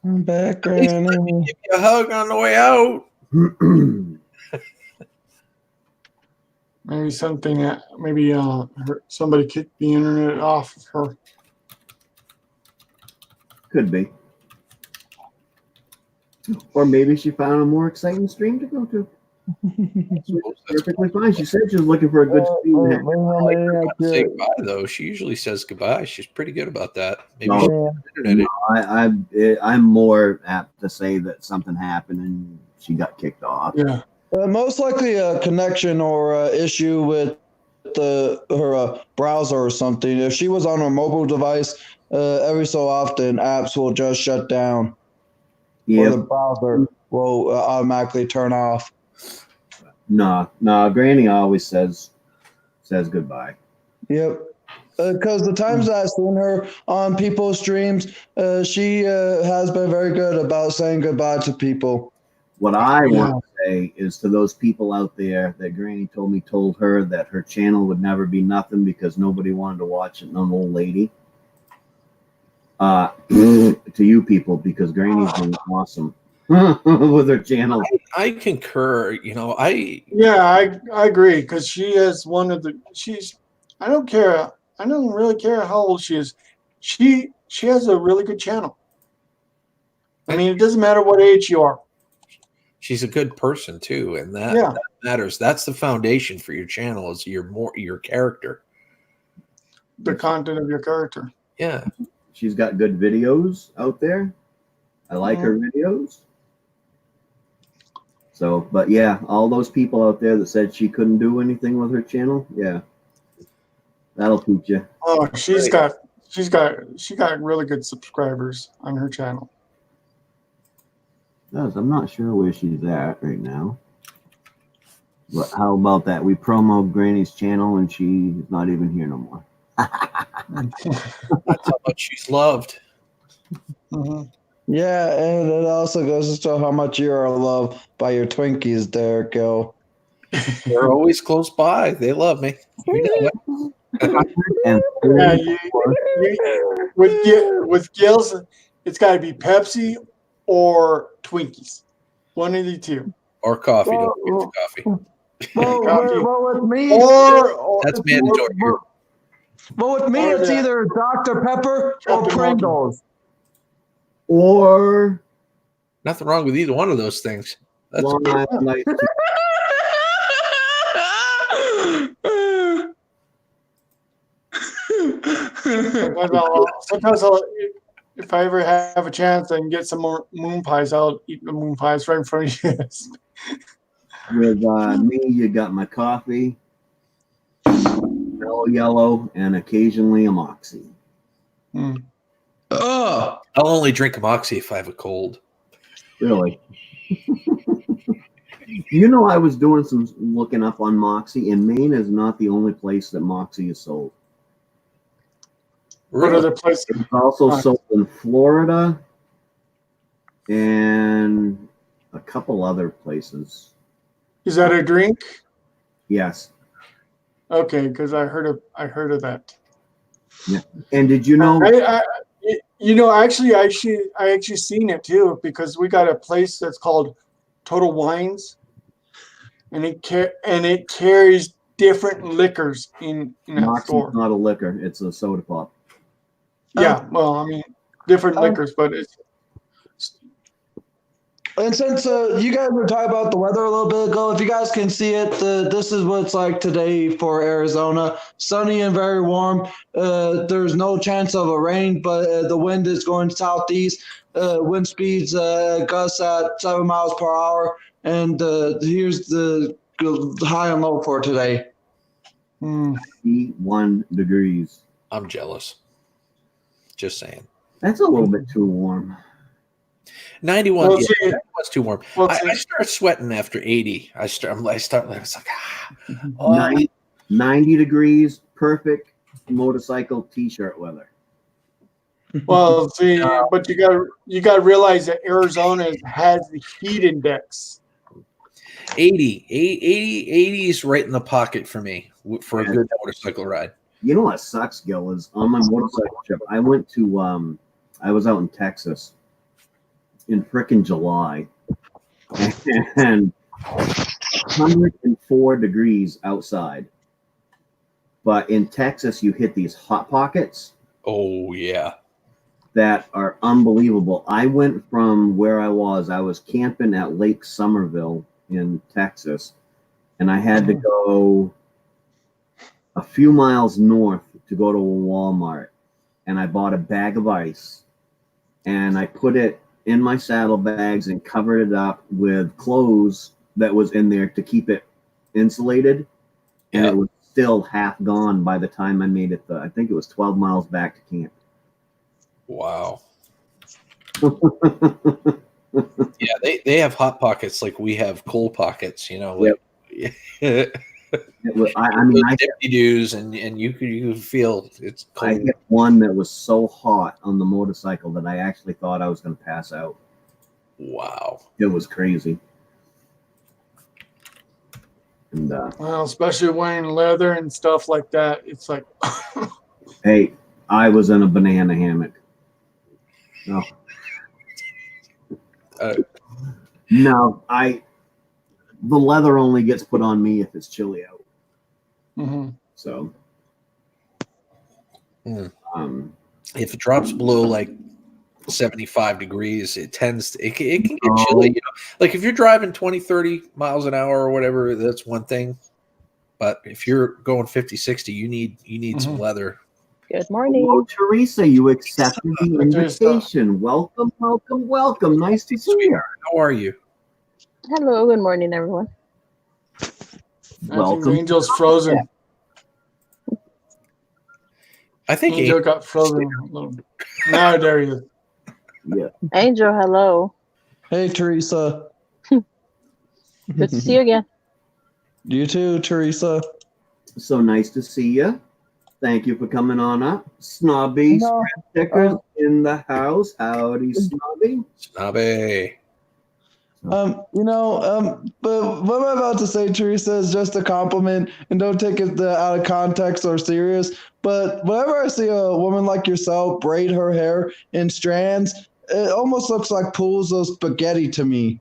S8: I'm back, Granny.
S2: Give you a hug on the way out.
S4: Maybe somebody kicked the internet off of her.
S1: Could be. Or maybe she found a more exciting stream to go to. Perfectly fine. She said she was looking for a good speed.
S2: I like her not to say goodbye, though. She usually says goodbye. She's pretty good about that. Maybe she's on the internet.
S1: I'm more apt to say that something happened and she got kicked off.
S4: Yeah.
S8: Most likely a connection or issue with her browser or something. If she was on a mobile device, every so often apps will just shut down.
S1: Yeah.
S8: Or the browser will automatically turn off.
S1: No, Granny always says goodbye.
S8: Yep. Because the times that I've seen her on people's streams, she has been very good about saying goodbye to people.
S1: What I want to say is to those people out there that Granny told her that her channel would never be nothing because nobody wanted to watch it, no old lady. To you people, because Granny's been awesome with her channel.
S2: I concur.
S4: I agree because she is one of the. I don't care. I don't really care how old she is. She has a really good channel. I mean, it doesn't matter what age you are.
S2: She's a good person too, and that matters. That's the foundation for your channel is your character,
S4: the content of your character.
S2: Yeah,
S1: she's got good videos out there. I like her videos. So, but yeah, all those people out there that said she couldn't do anything with her channel, yeah, that'll teach you.
S4: Oh, she got really good subscribers on her channel.
S1: I'm not sure where she's at right now. But how about that? We promo Granny's channel and she's not even here no more.
S2: That's how much she's loved.
S8: Yeah, and it also goes to show how much you are loved by your Twinkies there, Gil.
S2: They're always close by. They love me. You know
S4: it. With Gil's, it's got to be Pepsi or Twinkies. One of the two.
S2: Or coffee. Don't forget the coffee.
S8: Well, with me,
S2: that's mandatory.
S8: Well, with me, it's either Dr. Pepper or Pringles.
S1: Or
S2: nothing wrong with either one of those things. That's
S4: sometimes if I ever have a chance and get some more moon pies, I'll eat the moon pies right in front of you.
S1: With me, you got my coffee, mellow yellow, and occasionally a Moxie.
S2: I'll only drink a Moxie if I have a cold.
S1: Really? You know, I was doing some looking up on Moxie, and Maine is not the only place that Moxie is sold.
S4: What other places?
S1: It's also sold in Florida and a couple other places.
S4: Is that a drink?
S1: Yes.
S4: Okay, because I heard of that.
S1: Yeah. And did you know?
S4: I actually seen it too because we got a place that's called Total Wines, and it carries different liquors in that
S1: Moxie's
S4: store.
S1: Not a liquor; it's a soda pop.
S4: Yeah, well, I mean, different liquors, but it's.
S8: And since you guys were talking about the weather a little bit ago, if you guys can see it, this is what it's like today for Arizona. Sunny and very warm. There's no chance of a rain, but the wind is going southeast. Wind speeds gusts at 7 miles per hour. And here's the high and low for today.
S1: 91 degrees.
S2: I'm jealous. Just saying.
S1: That's a little bit too warm.
S2: 91. Well, yeah, that's too warm. I start sweating after 80. I was like,
S1: 90 degrees, perfect motorcycle t-shirt weather.
S4: Well, see, but you got to realize that Arizona has the heat index.
S2: 80 is right in the pocket for me for a good motorcycle ride.
S1: You know what sucks, Gil, is on my motorcycle trip. I went to I was out in Texas in frickin' July, and 104 degrees outside. But in Texas, you hit these hot pockets.
S2: Oh, yeah.
S1: That are unbelievable. I went from where I was camping at Lake Somerville in Texas, and I had to go a few miles north to go to a Walmart, and I bought a bag of ice, and I put it in my saddlebags and covered it up with clothes that was in there to keep it insulated, and it was still half gone by the time I made it. I think it was 12 miles back to camp.
S2: Wow. Yeah, they have hot pockets like we have cold pockets, you know. Like,
S1: I mean, I
S2: dippy-doos, and you feel it's cold.
S1: I hit one that was so hot on the motorcycle that I actually thought I was going to pass out.
S2: Wow,
S1: it was crazy. And
S4: well, especially wearing leather and stuff like that, it's like.
S1: hey, I was in a banana hammock. No. No, the leather only gets put on me if it's chilly out.
S4: Mm-hmm.
S1: So,
S2: if it drops below like 75 degrees, it can get chilly. You know? Like if you're driving 20, 30 miles an hour or whatever, that's one thing. But if you're going 50, 60, you need some leather.
S9: Good morning.
S1: Hello, Teresa. You accepted the invitation. Welcome, welcome, welcome. Nice to see you.
S2: How are you?
S9: Hello. Good morning, everyone.
S4: Welcome. Angel's frozen.
S2: I think
S4: Angel got frozen a little bit. Now there he is.
S1: Yeah.
S9: Angel, hello.
S8: Hey, Teresa.
S9: Good to see you again.
S8: You too, Teresa.
S1: So nice to see you. Thank you for coming on up. Snobby stickers in the house. Howdy, Snobby.
S2: Snobby.
S8: But what I'm about to say, Teresa, is just a compliment, and don't take it out of context or serious. But whenever I see a woman like yourself braid her hair in strands, it almost looks like pools of spaghetti to me.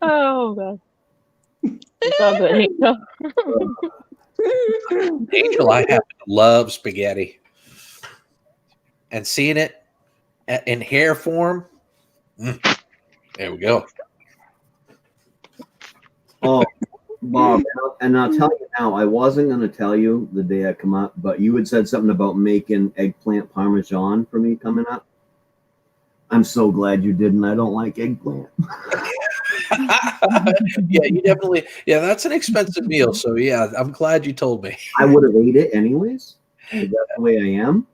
S9: Oh, God. It's all good, Angel.
S2: Angel, I happen to love spaghetti. And seeing it in hair form, there we go.
S1: Oh, Bob, and I'll tell you now, I wasn't going to tell you the day I come up, but you had said something about making eggplant parmesan for me coming up. I'm so glad you didn't. I don't like eggplant.
S2: Yeah, you definitely. Yeah, that's an expensive meal. So yeah, I'm glad you told me.
S1: I would have ate it anyways. That's the way I am.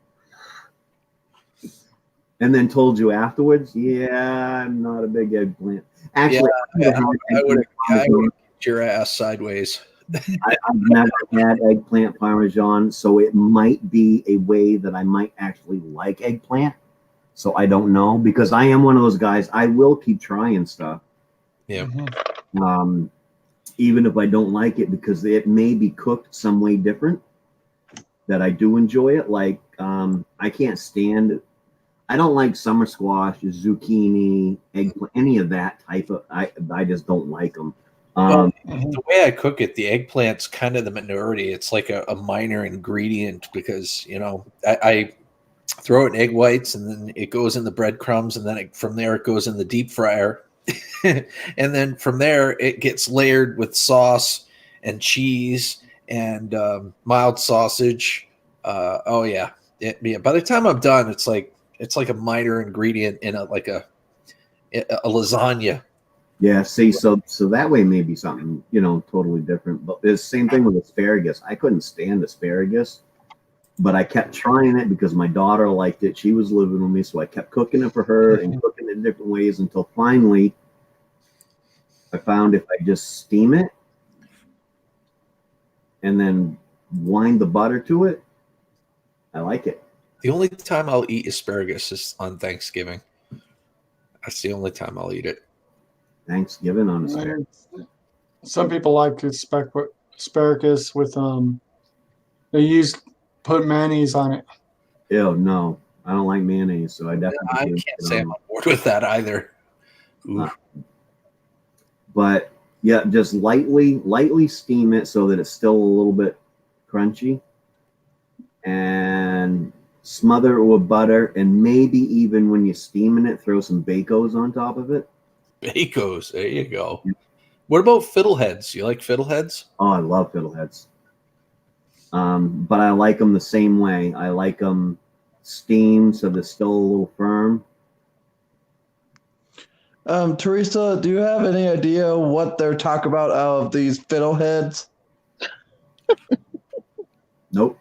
S1: And then told you afterwards, yeah, I'm not a big eggplant. Actually,
S2: I would have kicked your ass sideways.
S1: I've never had eggplant parmesan, so it might be a way that I might actually like eggplant. So I don't know, because I am one of those guys. I will keep trying stuff.
S2: Yeah.
S1: Even if I don't like it, because it may be cooked some way different, that I do enjoy it. Like I can't stand. I don't like summer squash, zucchini, eggplant, any of that type of. I just don't like them.
S2: Well, the way I cook it, the eggplant's kind of the minority. It's like a minor ingredient because I throw it in egg whites, and then it goes in the breadcrumbs, and then from there it goes in the deep fryer. And then from there it gets layered with sauce and cheese and mild sausage. By the time I'm done, it's like a minor ingredient in a lasagna.
S1: Yeah, see, so that way maybe something totally different. But it's the same thing with asparagus. I couldn't stand asparagus, but I kept trying it because my daughter liked it. She was living with me, so I kept cooking it for her and cooking it in different ways until finally I found if I just steam it and then wind the butter to it, I like it.
S2: The only time I'll eat asparagus is on Thanksgiving. That's the only time I'll eat it.
S1: Thanksgiving on asparagus.
S4: Some people like asparagus with they put mayonnaise on it.
S1: Ew, no, I don't like mayonnaise, so I definitely
S2: I can't say I'm on board with that either.
S1: But yeah, just lightly steam it so that it's still a little bit crunchy, and smother it with butter, and maybe even when you're steaming it, throw some Bacos on top of it.
S2: Bacos. There you go. What about fiddleheads? You like fiddleheads?
S1: Oh, I love fiddleheads. But I like them the same way. I like them steamed, so they're still a little firm.
S8: Teresa, do you have any idea what they're talking about out of these fiddleheads?
S1: Nope.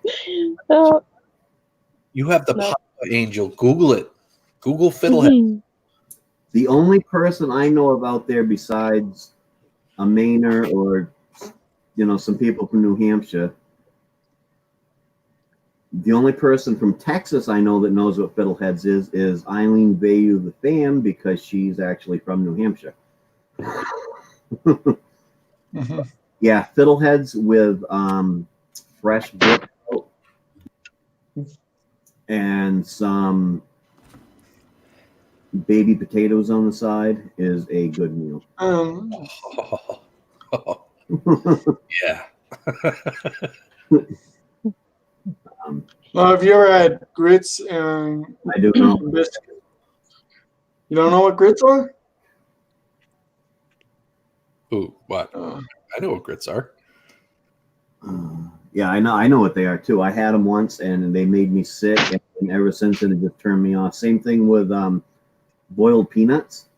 S2: You have the
S9: No.
S2: Papa Angel. Google it. Google fiddlehead.
S1: The only person I know about there besides a Mainer or, some people from New Hampshire, the only person from Texas I know that knows what fiddleheads is Eileen Bayou the fan, because she's actually from New Hampshire.
S4: Mm-hmm.
S1: Yeah, fiddleheads with fresh brook and some baby potatoes on the side is a good meal.
S2: Yeah.
S4: Well, have you ever had grits and
S1: I do know.
S4: biscuit? You don't know what grits are?
S2: Ooh, what? I know what grits are.
S1: Yeah, I know what they are too. I had them once and they made me sick, and ever since then it just turned me off. Same thing with boiled peanuts.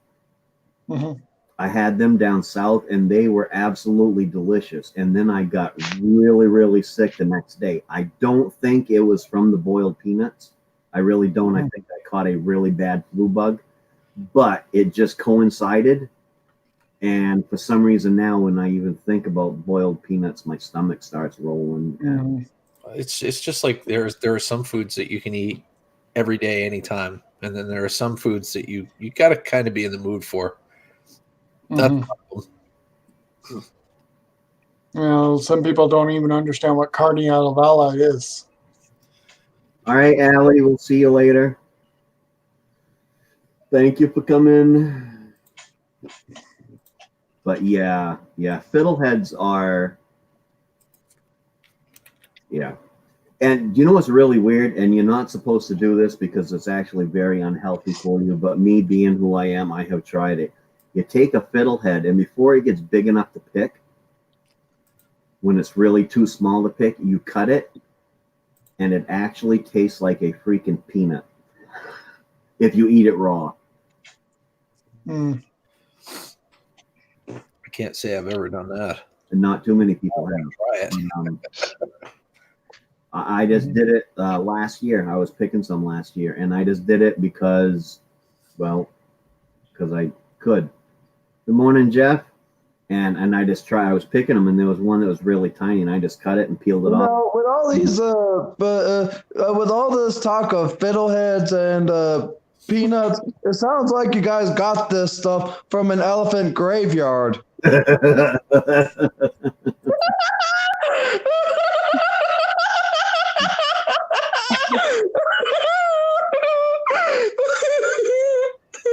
S4: Mm-hmm.
S1: I had them down south and they were absolutely delicious. And then I got really, really sick the next day. I don't think it was from the boiled peanuts. I really don't. I think I caught a really bad flu bug, but it just coincided. And for some reason now, when I even think about boiled peanuts, my stomach starts rolling.
S4: Mm-hmm.
S2: It's just like there are some foods that you can eat every day, anytime, and then there are some foods that you got to kind of be in the mood for.
S4: Mm-hmm. Some people don't even understand what carne alla is.
S1: All right, Allie, we'll see you later. Thank you for coming. But yeah, fiddleheads are, yeah. And you know what's really weird? And you're not supposed to do this because it's actually very unhealthy for you. But me being who I am, I have tried it. You take a fiddlehead, and before it gets big enough to pick, when it's really too small to pick, you cut it, and it actually tastes like a freaking peanut if you eat it raw.
S4: Mm.
S2: I can't say I've ever done that.
S1: And not too many people have.
S2: Try it.
S1: I just did it last year. I was picking some last year, and I just did it because I could. Good morning, Jeff. And I just tried. I was picking them, and there was one that was really tiny, and I just cut it and peeled it off.
S8: With all these, with all this talk of fiddleheads and peanuts, it sounds like you guys got this stuff from an elephant graveyard.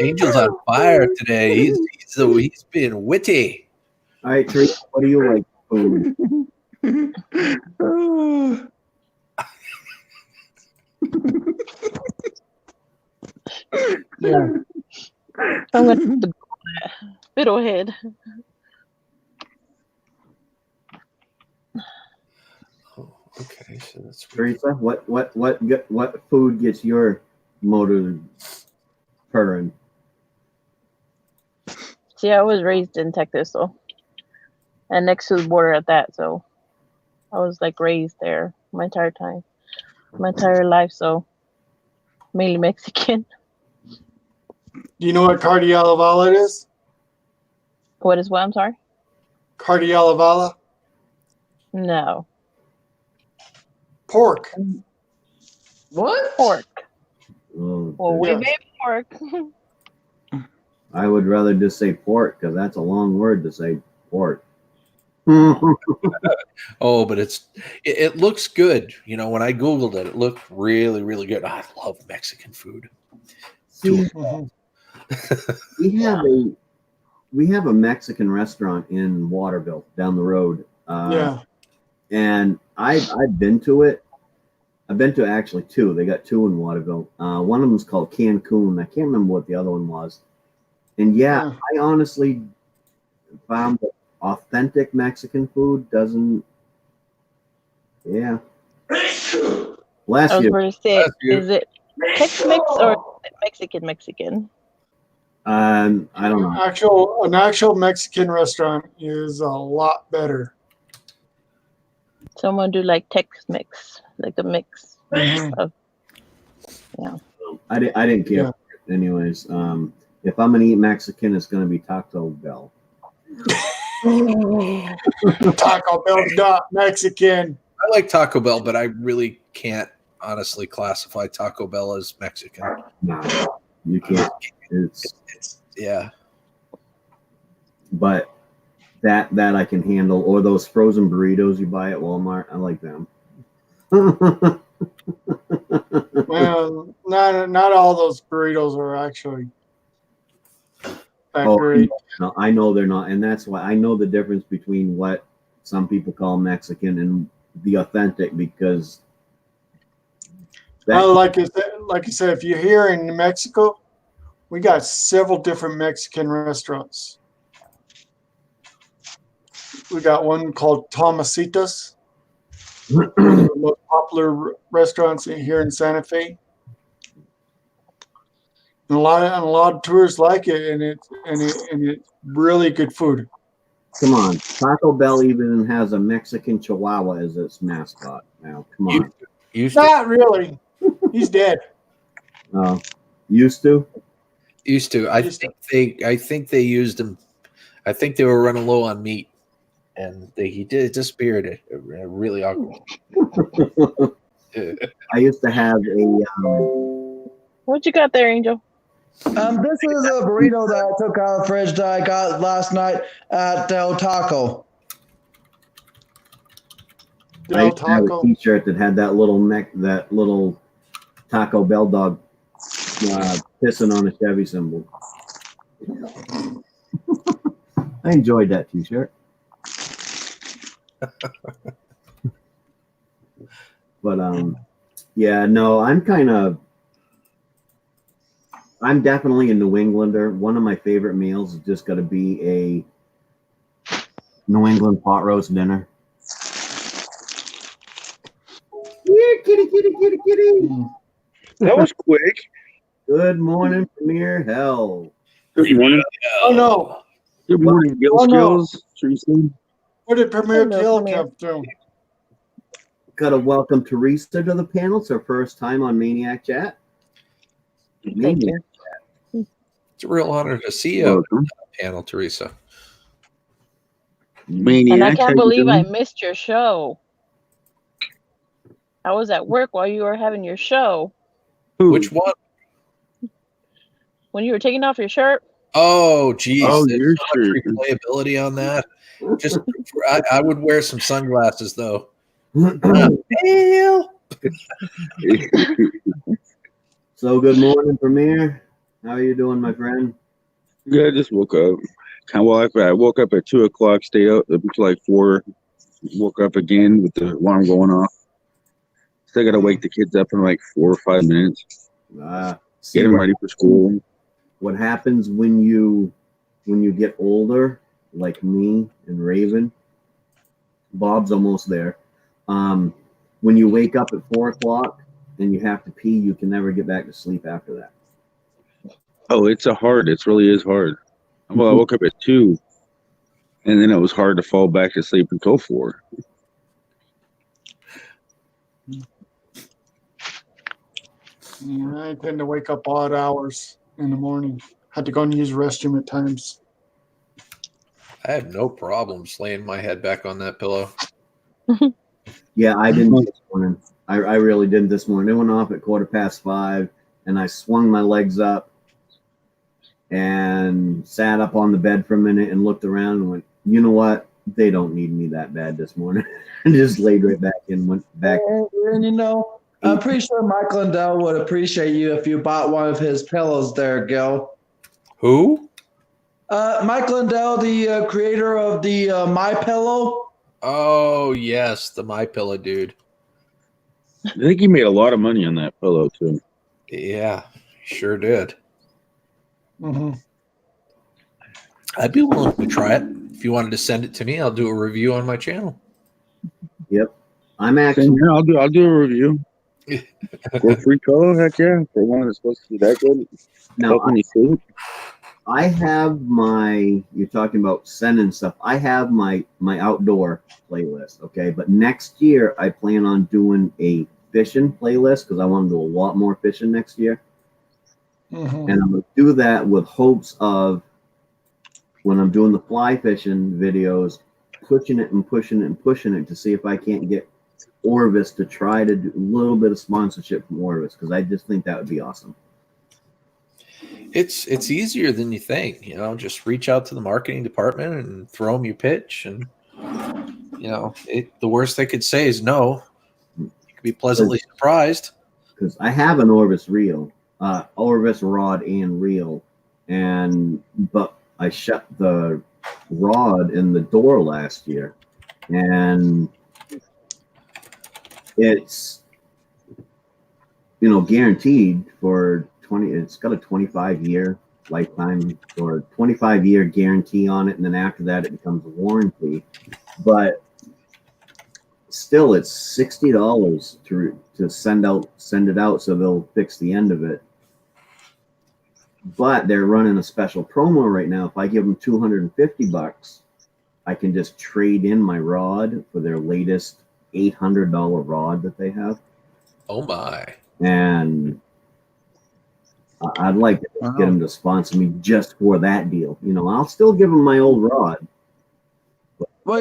S2: Angel's on fire today. He's being witty.
S1: All right, Teresa, what do you like food?
S4: Yeah.
S9: I'm going to fiddlehead.
S2: Okay, so that's
S1: Teresa, what food gets your motor purring?
S9: See, I was raised in Texas, so, and next to the border at that, so I was like raised there my entire time, my entire life, so mainly Mexican.
S4: Do you know what carne alla is?
S9: What is what? I'm sorry?
S4: Carne alla?
S9: No.
S4: Pork.
S5: What?
S9: Pork.
S1: Oh,
S9: Well, we
S4: Yes.
S9: made pork.
S1: I would rather just say pork because that's a long word to say pork.
S2: Oh, but it looks good. You know, when I Googled it, it looked really, really good. I love Mexican food.
S1: See,
S4: Mhm.
S1: we have a Mexican restaurant in Waterville down the road.
S4: Yeah.
S1: And I've been to it, I've been to actually two. They got two in Waterville. One of them's called Cancun. I can't remember what the other one was. And yeah, I honestly found that authentic Mexican food doesn't. Yeah. Bless
S9: I was
S1: you.
S9: going to say,
S2: Bless you.
S9: is it Tex-Mex or Mexican?
S1: I don't know.
S4: An actual Mexican restaurant is a lot better.
S9: Someone do like Tex-Mex, like a mix
S4: Mhm.
S9: of, yeah.
S1: I didn't care.
S4: Yeah.
S1: Anyways, if I'm gonna eat Mexican, it's gonna be Taco Bell.
S4: Taco Bell's not Mexican.
S2: I like Taco Bell, but I really can't honestly classify Taco Bell as Mexican.
S1: No, you can't.
S2: It's yeah.
S1: But that I can handle, or those frozen burritos you buy at Walmart. I like them.
S4: Well, not all those burritos are actually accurate.
S1: No, I know they're not, and that's why I know the difference between what some people call Mexican and the authentic, because
S4: Like you said, if you're here in New Mexico, we got several different Mexican restaurants. We got one called Tomasita's, one of the most popular restaurants here in Santa Fe. And a lot of tourists like it, and it's really good food.
S1: come on, Taco Bell even has a Mexican Chihuahua as its mascot. Now, come on.
S4: Not really. He's dead.
S1: Used to.
S2: I think they used him. I think they were running low on meat, and he disappeared. It really awkward.
S1: I used to have a.
S9: What you got there, Angel?
S8: This is a burrito that I took out of the fridge that I got last night at Del Taco.
S1: I used to have a T-shirt that had that little Taco Bell dog pissing on a Chevy symbol. I enjoyed that T-shirt. But yeah, no, I'm definitely a New Englander. One of my favorite meals is just got to be a New England pot roast dinner. Here, kitty.
S10: That was quick.
S1: Good morning, Premier Hell.
S10: Good morning.
S4: Oh no!
S10: Good morning, Gill Skills. Teresa.
S4: Where did Premier
S9: Hello,
S4: Kill
S9: Premier.
S4: come from?
S1: Got to welcome Teresa to the panel. It's her first time on Maine-iac Chat.
S9: Thank you.
S2: It's a real honor to see you on the panel, Teresa.
S10: Maine-iac,
S9: And I
S10: how
S9: can't
S10: you
S9: believe I
S10: doing?
S9: missed your show. I was at work while you were having your show.
S10: Who?
S2: Which one?
S9: When you were taking off your shirt.
S2: Oh, geez.
S10: Oh,
S2: There's
S10: your
S2: so much
S10: shirt.
S2: replayability on that. Just, I would wear some sunglasses though.
S1: So good morning, Premier. How are you doing, my friend?
S10: Good. I just woke up. I woke up at 2 o'clock. Stayed up until like 4. Woke up again with the alarm going off. Still got to wake the kids up in like 4 or 5 minutes.
S1: See
S10: Get them ready for school.
S1: What happens when you get older, like me and Raven? Bob's almost there. When you wake up at 4 o'clock and you have to pee, you can never get back to sleep after that.
S10: Oh, it really is hard. Well, I woke up at 2, and then it was hard to fall back to sleep until 4.
S4: Yeah, I tend to wake up odd hours in the morning. Had to go and use the restroom at times.
S2: I have no problems laying my head back on that pillow.
S1: Yeah, I didn't this morning. I really didn't this morning. It went off at 5:15, and I swung my legs up and sat up on the bed for a minute and looked around and went, you know what? They don't need me that bad this morning. And just laid right back and went back.
S8: And you know, I'm pretty sure Mike Lindell would appreciate you if you bought one of his pillows there, Gil.
S2: Who?
S8: Mike Lindell, the creator of the My Pillow.
S2: Oh, yes, the My Pillow dude.
S10: I think he made a lot of money on that pillow too.
S2: Yeah, sure did.
S4: Hmm.
S2: I'd be willing to try it. If you wanted to send it to me, I'll do a review on my channel.
S1: Yep. I'm
S10: Same
S1: actually
S10: here. I'll do a review. For a free pillow, heck yeah. For one that's supposed to be that good.
S1: now.
S10: Helping you sleep.
S1: I have my. You're talking about sending stuff. I have my outdoor playlist. Okay, but next year I plan on doing a fishing playlist because I want to do a lot more fishing next year,
S4: Hmm.
S1: and I'm gonna do that with hopes of when I'm doing the fly fishing videos, pushing it and pushing it and pushing it to see if I can't get Orvis to try to do a little bit of sponsorship from Orvis because I just think that would be awesome.
S2: It's easier than you think. You know, just reach out to the marketing department and throw them your pitch, and you know, the worst they could say is no. You could be pleasantly surprised.
S1: Because I have an Orvis reel, Orvis rod and reel, but I shut the rod in the door last year, and it's guaranteed for 20. It's got a 25-year lifetime or 25-year guarantee on it, and then after that it becomes a warranty. But still, it's $60 to send it out, so they'll fix the end of it. But they're running a special promo right now. If I give them $250, I can just trade in my rod for their latest $800 rod that they have.
S2: Oh my!
S1: And I'd like to get them to sponsor me just for that deal. I'll still give them my old rod.
S8: Well,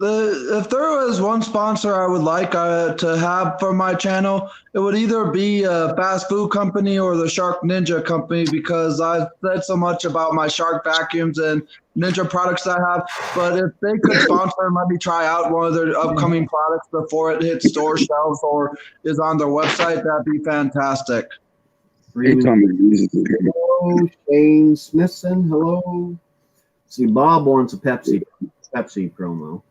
S8: if there was one sponsor I would like to have for my channel, it would either be a fast food company or the Shark Ninja company, because I've said so much about my Shark vacuums and Ninja products I have. But if they could sponsor and let me try out one of their upcoming products before it hits store shelves or is on their website, that'd be fantastic.
S1: Hello, Shane Smithson. Hello. See, Bob wants a Pepsi promo.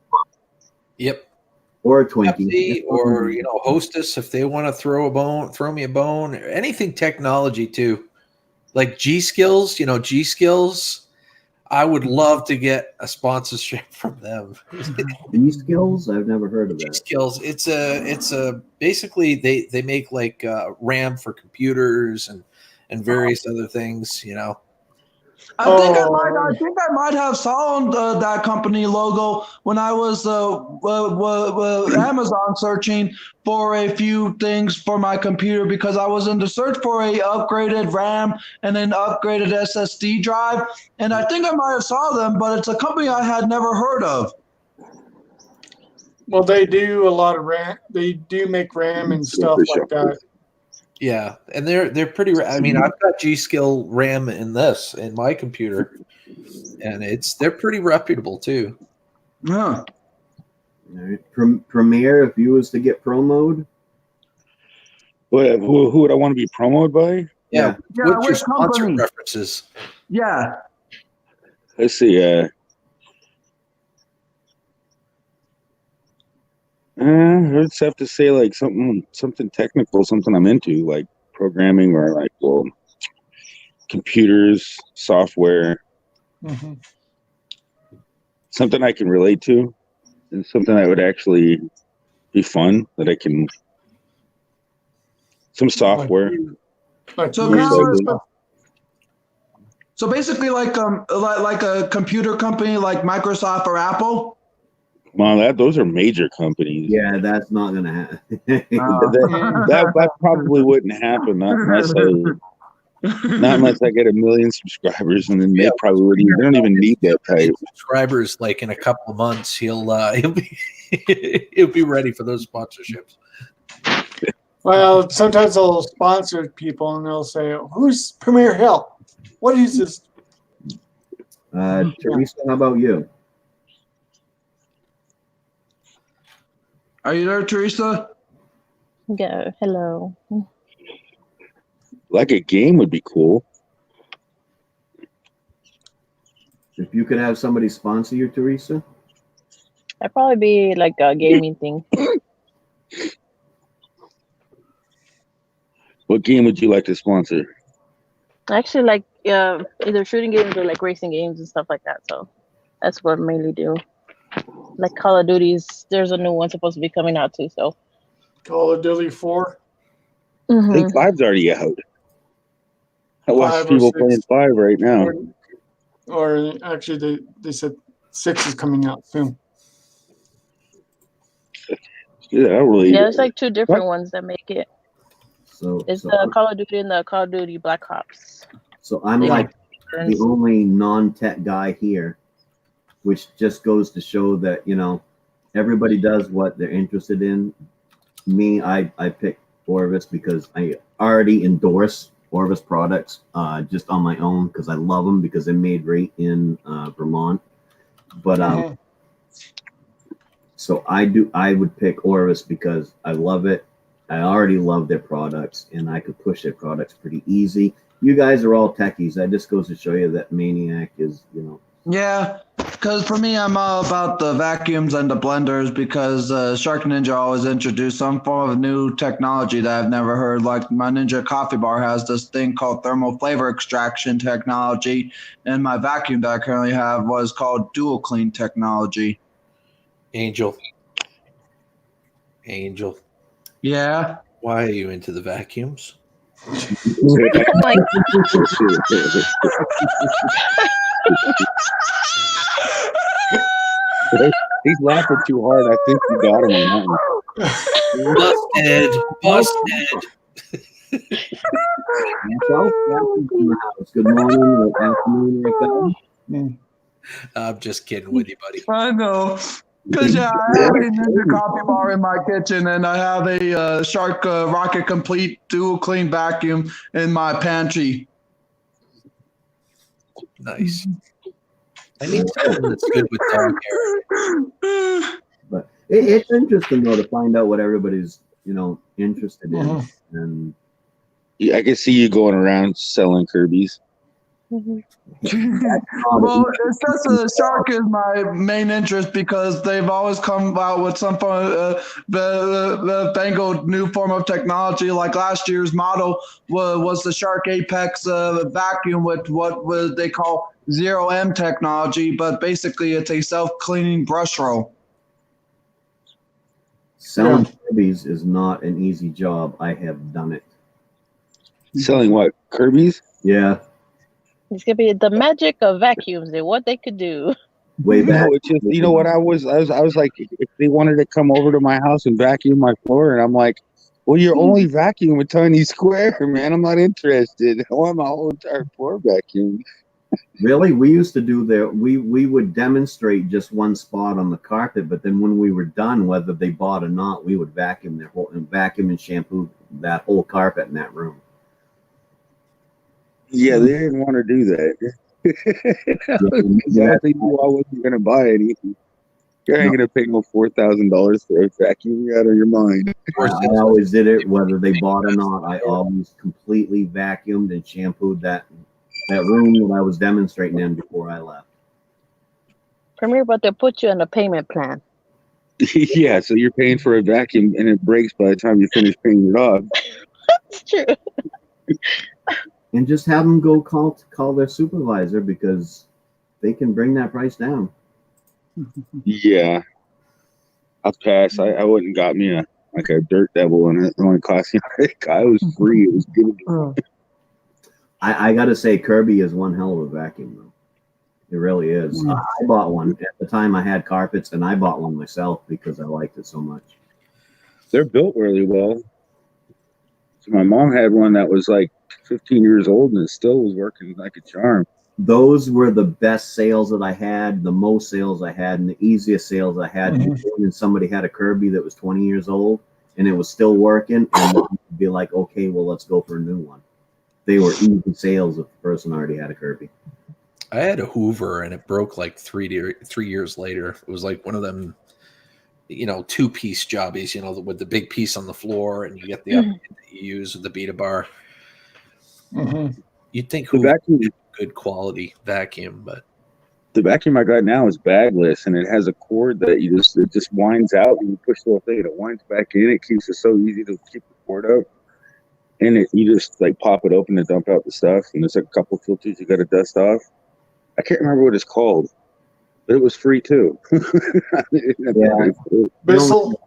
S2: Yep.
S1: Or a Twinkie.
S2: Pepsi, or Hostess, if they want to throw me a bone, anything technology too, like G Skills. G Skills. I would love to get a sponsorship from them.
S1: G Skills? I've never heard of that.
S2: G Skills. It's a basically they make like RAM for computers and various other things.
S8: I think I might have saw that company logo when I was Amazon searching for a few things for my computer, because I was in the search for a upgraded RAM and an upgraded SSD drive, and I think I might have saw them, but it's a company I had never heard of.
S4: Well, they do a lot of RAM. They do make RAM and stuff like that.
S2: Yeah, and they're pretty. I mean, I've got G Skill RAM in my computer, and they're pretty reputable too.
S8: Yeah.
S1: All right. Premiere, if you was to get promoted,
S10: who would I want to be promoted by?
S2: Yeah. What's your sponsor preferences?
S8: Yeah.
S10: Let's see. I just have to say like something technical, something I'm into, like programming or like computers, software, something I can relate to, and something that would actually be fun that I can. Some software.
S8: So basically, like a computer company like Microsoft or Apple.
S10: Well, those are major companies.
S1: Yeah, that's not gonna happen.
S10: that probably wouldn't happen not unless I get 1 million subscribers, and then they probably wouldn't. They don't even need that type.
S2: Subscribers, like in a couple of months, he'll be ready for those sponsorships.
S4: Well, sometimes they'll sponsor people and they'll say, "Who's Premier Hill? What is this?"
S1: Teresa, how about you?
S8: Are you there, Teresa?
S9: Yeah, hello.
S10: Like a game would be cool.
S1: If you could have somebody sponsor you, Teresa?
S9: That'd probably be like a gaming thing.
S10: What game would you like to sponsor?
S9: I actually like either shooting games or like racing games and stuff like that. So that's what I mainly do. Like Call of Duty's, there's a new one supposed to be coming out too. So
S4: Call of Duty 4.
S10: I think 5's already out. I watch
S4: 5 or
S10: people
S4: 6.
S10: playing 5 right now.
S4: Or actually, they said 6 is coming out soon.
S10: Yeah, I really.
S9: yeah, there's like two different ones that make it.
S1: So
S9: It's
S1: so,
S9: the Call of Duty and the Call of Duty Black Ops.
S1: so I'm
S9: They
S1: like
S9: make
S1: the
S9: turns.
S1: only non-tech guy here, which just goes to show that, you know, everybody does what they're interested in. Me, I picked Orvis because I already endorse Orvis products just on my own because I love them because they're made right in Vermont. But so I would pick Orvis because I love it. I already love their products and I could push their products pretty easy. You guys are all techies. That just goes to show you that Maine-iac is, you know.
S8: Yeah, because for me, I'm all about the vacuums and the blenders because Shark Ninja always introduced some form of new technology that I've never heard. Like my Ninja coffee bar has this thing called thermal flavor extraction technology, and my vacuum that I currently have was called dual clean technology.
S2: Angel.
S8: Yeah.
S2: Why are you into the vacuums?
S9: Like,
S10: He's laughing too hard. I think you got him on that one.
S2: Busted.
S1: Myself, vacuums in the house. Good morning, good afternoon, like that.
S2: I'm just kidding with you, buddy.
S8: I know. Because, yeah, I have a Ninja coffee bar in my kitchen, and I have a Shark Rocket Complete dual clean vacuum in my pantry.
S2: Nice. I need something that's good with dog hair.
S1: But it's interesting though to find out what everybody's, you know, interested in. And
S10: Yeah, I can see you going around selling Kirby's.
S8: Well, it's just Shark is my main interest because they've always come out with some form of the fangled new form of technology. Like last year's model was the Shark Apex vacuum with what they call 0M technology, but basically it's a self-cleaning brush roll.
S1: selling Kirby's is not an easy job. I have done it.
S10: Selling what? Kirby's?
S1: Yeah.
S9: it's gonna be the magic of vacuums and what they could do.
S1: Way back.
S10: No, it's just, you know what, I was like, if they wanted to come over to my house and vacuum my floor, and I'm like, well, you're only vacuuming a tiny square, man. I'm not interested. I want my whole entire floor vacuumed.
S1: Really? We used to do we would demonstrate just one spot on the carpet, but then when we were done, whether they bought or not, we would vacuum and shampoo that whole carpet in that room.
S10: Yeah, they didn't want to do that. Because I think I wasn't going to buy anything. You ain't going to pay no $4,000 for a vacuum. You're out of your mind.
S1: I always did it, whether they bought or not. I always completely vacuumed and shampooed that room that I was demonstrating in before I left.
S9: Premier, but they put you on a payment plan.
S10: Yeah, so you're paying for a vacuum and it breaks by the time you finish paying it off.
S9: That's true.
S1: And just have them go call their supervisor because they can bring that price down.
S10: Yeah, I'll pass. I wouldn't got me a dirt devil, and it only cost me. I was free. It was good.
S1: I got to say, Kirby is one hell of a vacuum, though. It really is. I bought one at the time. I had carpets, and I bought one myself because I liked it so much.
S10: They're built really well. So my mom had one that was like 15 years old, and it still was working like a charm.
S1: Those were the best sales that I had, the most sales I had, and the easiest sales I had. And somebody had a Kirby that was 20 years old, and it was still working, and you'd be like, okay, well, let's go for a new one. They were easy sales if the person already had a Kirby.
S2: I had a Hoover, and it broke like 3 years later. It was like one of them, two-piece jobbies, with the big piece on the floor, and you get the upper that you use with the Beta bar. You'd think Hoover would be a good quality vacuum, but
S10: the vacuum I got now is bagless, and it has a cord that it just winds out, and you push the little thing, and it winds back in. It keeps it so easy to keep the cord out. and you just like pop it open and dump out the stuff, and there's like a couple filters you got to dust off. I can't remember what it's called, but it was free too.
S1: Yeah.
S4: Bissell.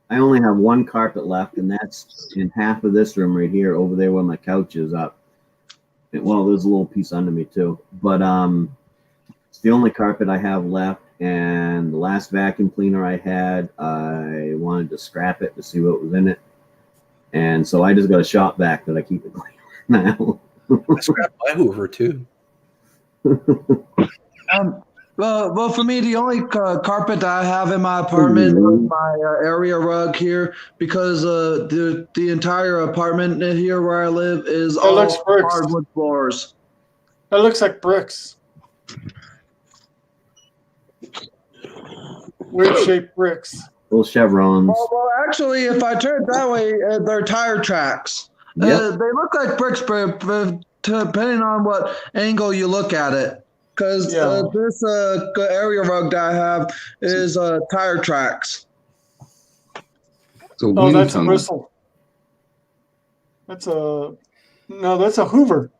S1: I only have one carpet left, and that's in half of this room right here, over there where my couch is up. Well, there's a little piece under me too, but it's the only carpet I have left. And the last vacuum cleaner I had, I wanted to scrap it to see what was in it, and so I just got a shop vac that I keep it clean now.
S2: I scrapped my Hoover too.
S8: Well, for me, the only carpet that I have in my apartment is my area rug here, because the entire apartment here where I live is all
S4: looks bricks.
S8: hardwood floors.
S4: That looks like bricks. Weird shaped bricks.
S1: Little chevrons.
S8: Well, actually, if I turn it that way, they're tire tracks.
S1: Yep.
S8: They look like bricks, but depending on what angle you look at it. Because this area rug that I have is tire tracks.
S10: So
S4: oh, that's a bristle. That's a Hoover.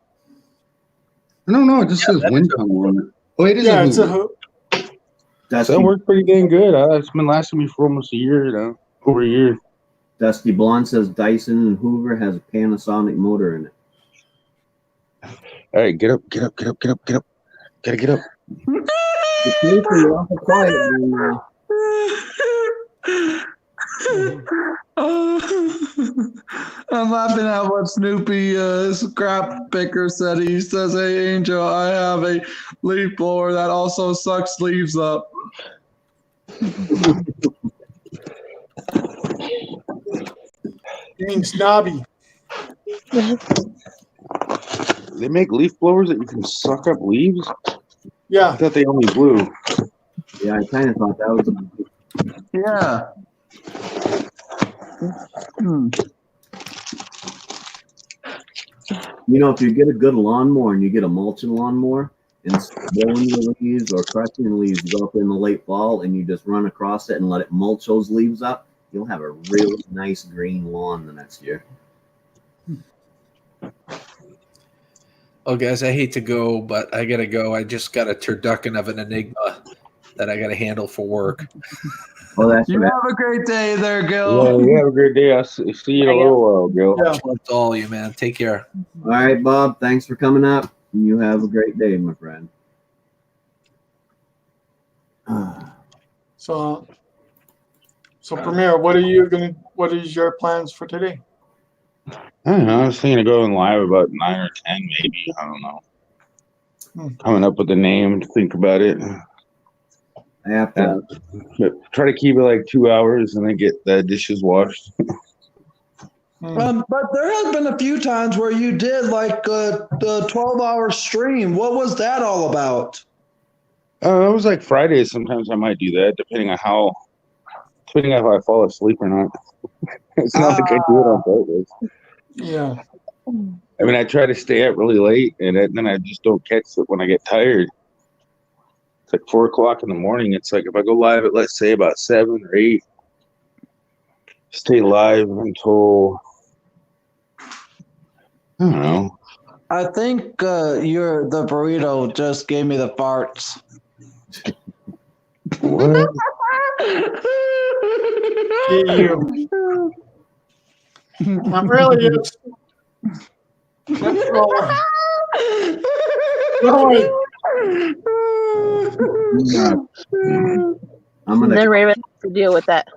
S10: No, it just says wind tunnel on it. Oh, it is
S4: yeah,
S10: a Hoover.
S4: It's a Hoover.
S10: That worked pretty dang good. It's been lasting me for almost a year now. Over a year.
S1: Dusty Blonde says Dyson and Hoover has a Panasonic motor in it.
S10: All right, get up. Gotta get up.
S1: You're awful quiet now.
S8: I'm laughing at what Snoopy scrap picker said. He says, "Hey Angel, I have a leaf blower that also sucks leaves up."
S4: You mean snobby?
S10: They make leaf blowers that you can suck up leaves?
S4: Yeah.
S10: I thought they only blew.
S1: Yeah, I kind of thought that was
S8: Yeah.
S1: You know, if you get a good lawnmower and you get a mulching lawnmower, and blowing the leaves or crushing the leaves, you go up in the late fall and you just run across it and let it mulch those leaves up, you'll have a really nice green lawn the next year.
S2: Oh, guys, I hate to go, but I gotta go. I just got a turducken of an enigma that I gotta handle for work.
S1: Oh, that's
S8: You
S1: right.
S8: have a great day there, Gil.
S10: Yeah, you have a great day. I'll see you in a little while, Gil.
S4: Yeah.
S2: Much love to all you, man. Take care.
S1: All right, Bob, thanks for coming up. You have a great day, my friend.
S4: So Premier, what is your plans for today?
S10: I don't know. I was thinking of going live about 9 or 10, maybe. I don't know. Coming up with a name to think about it.
S1: I have to
S10: try to keep it like 2 hours and then get the dishes washed.
S8: But there has been a few times where you did like the 12-hour stream. What was that all about?
S10: It was like Fridays. Sometimes I might do that, depending on if I fall asleep or not. It's not like I do it on purpose.
S4: Yeah.
S10: I mean, I try to stay up really late, and then I just don't catch it when I get tired. It's like 4 o'clock in the morning. It's like if I go live at, let's say, about 7 or 8, stay live until, I don't know.
S8: I think the burrito just gave me the farts.
S10: What?
S4: You. I'm really is.
S9: Then Raven has to deal with that.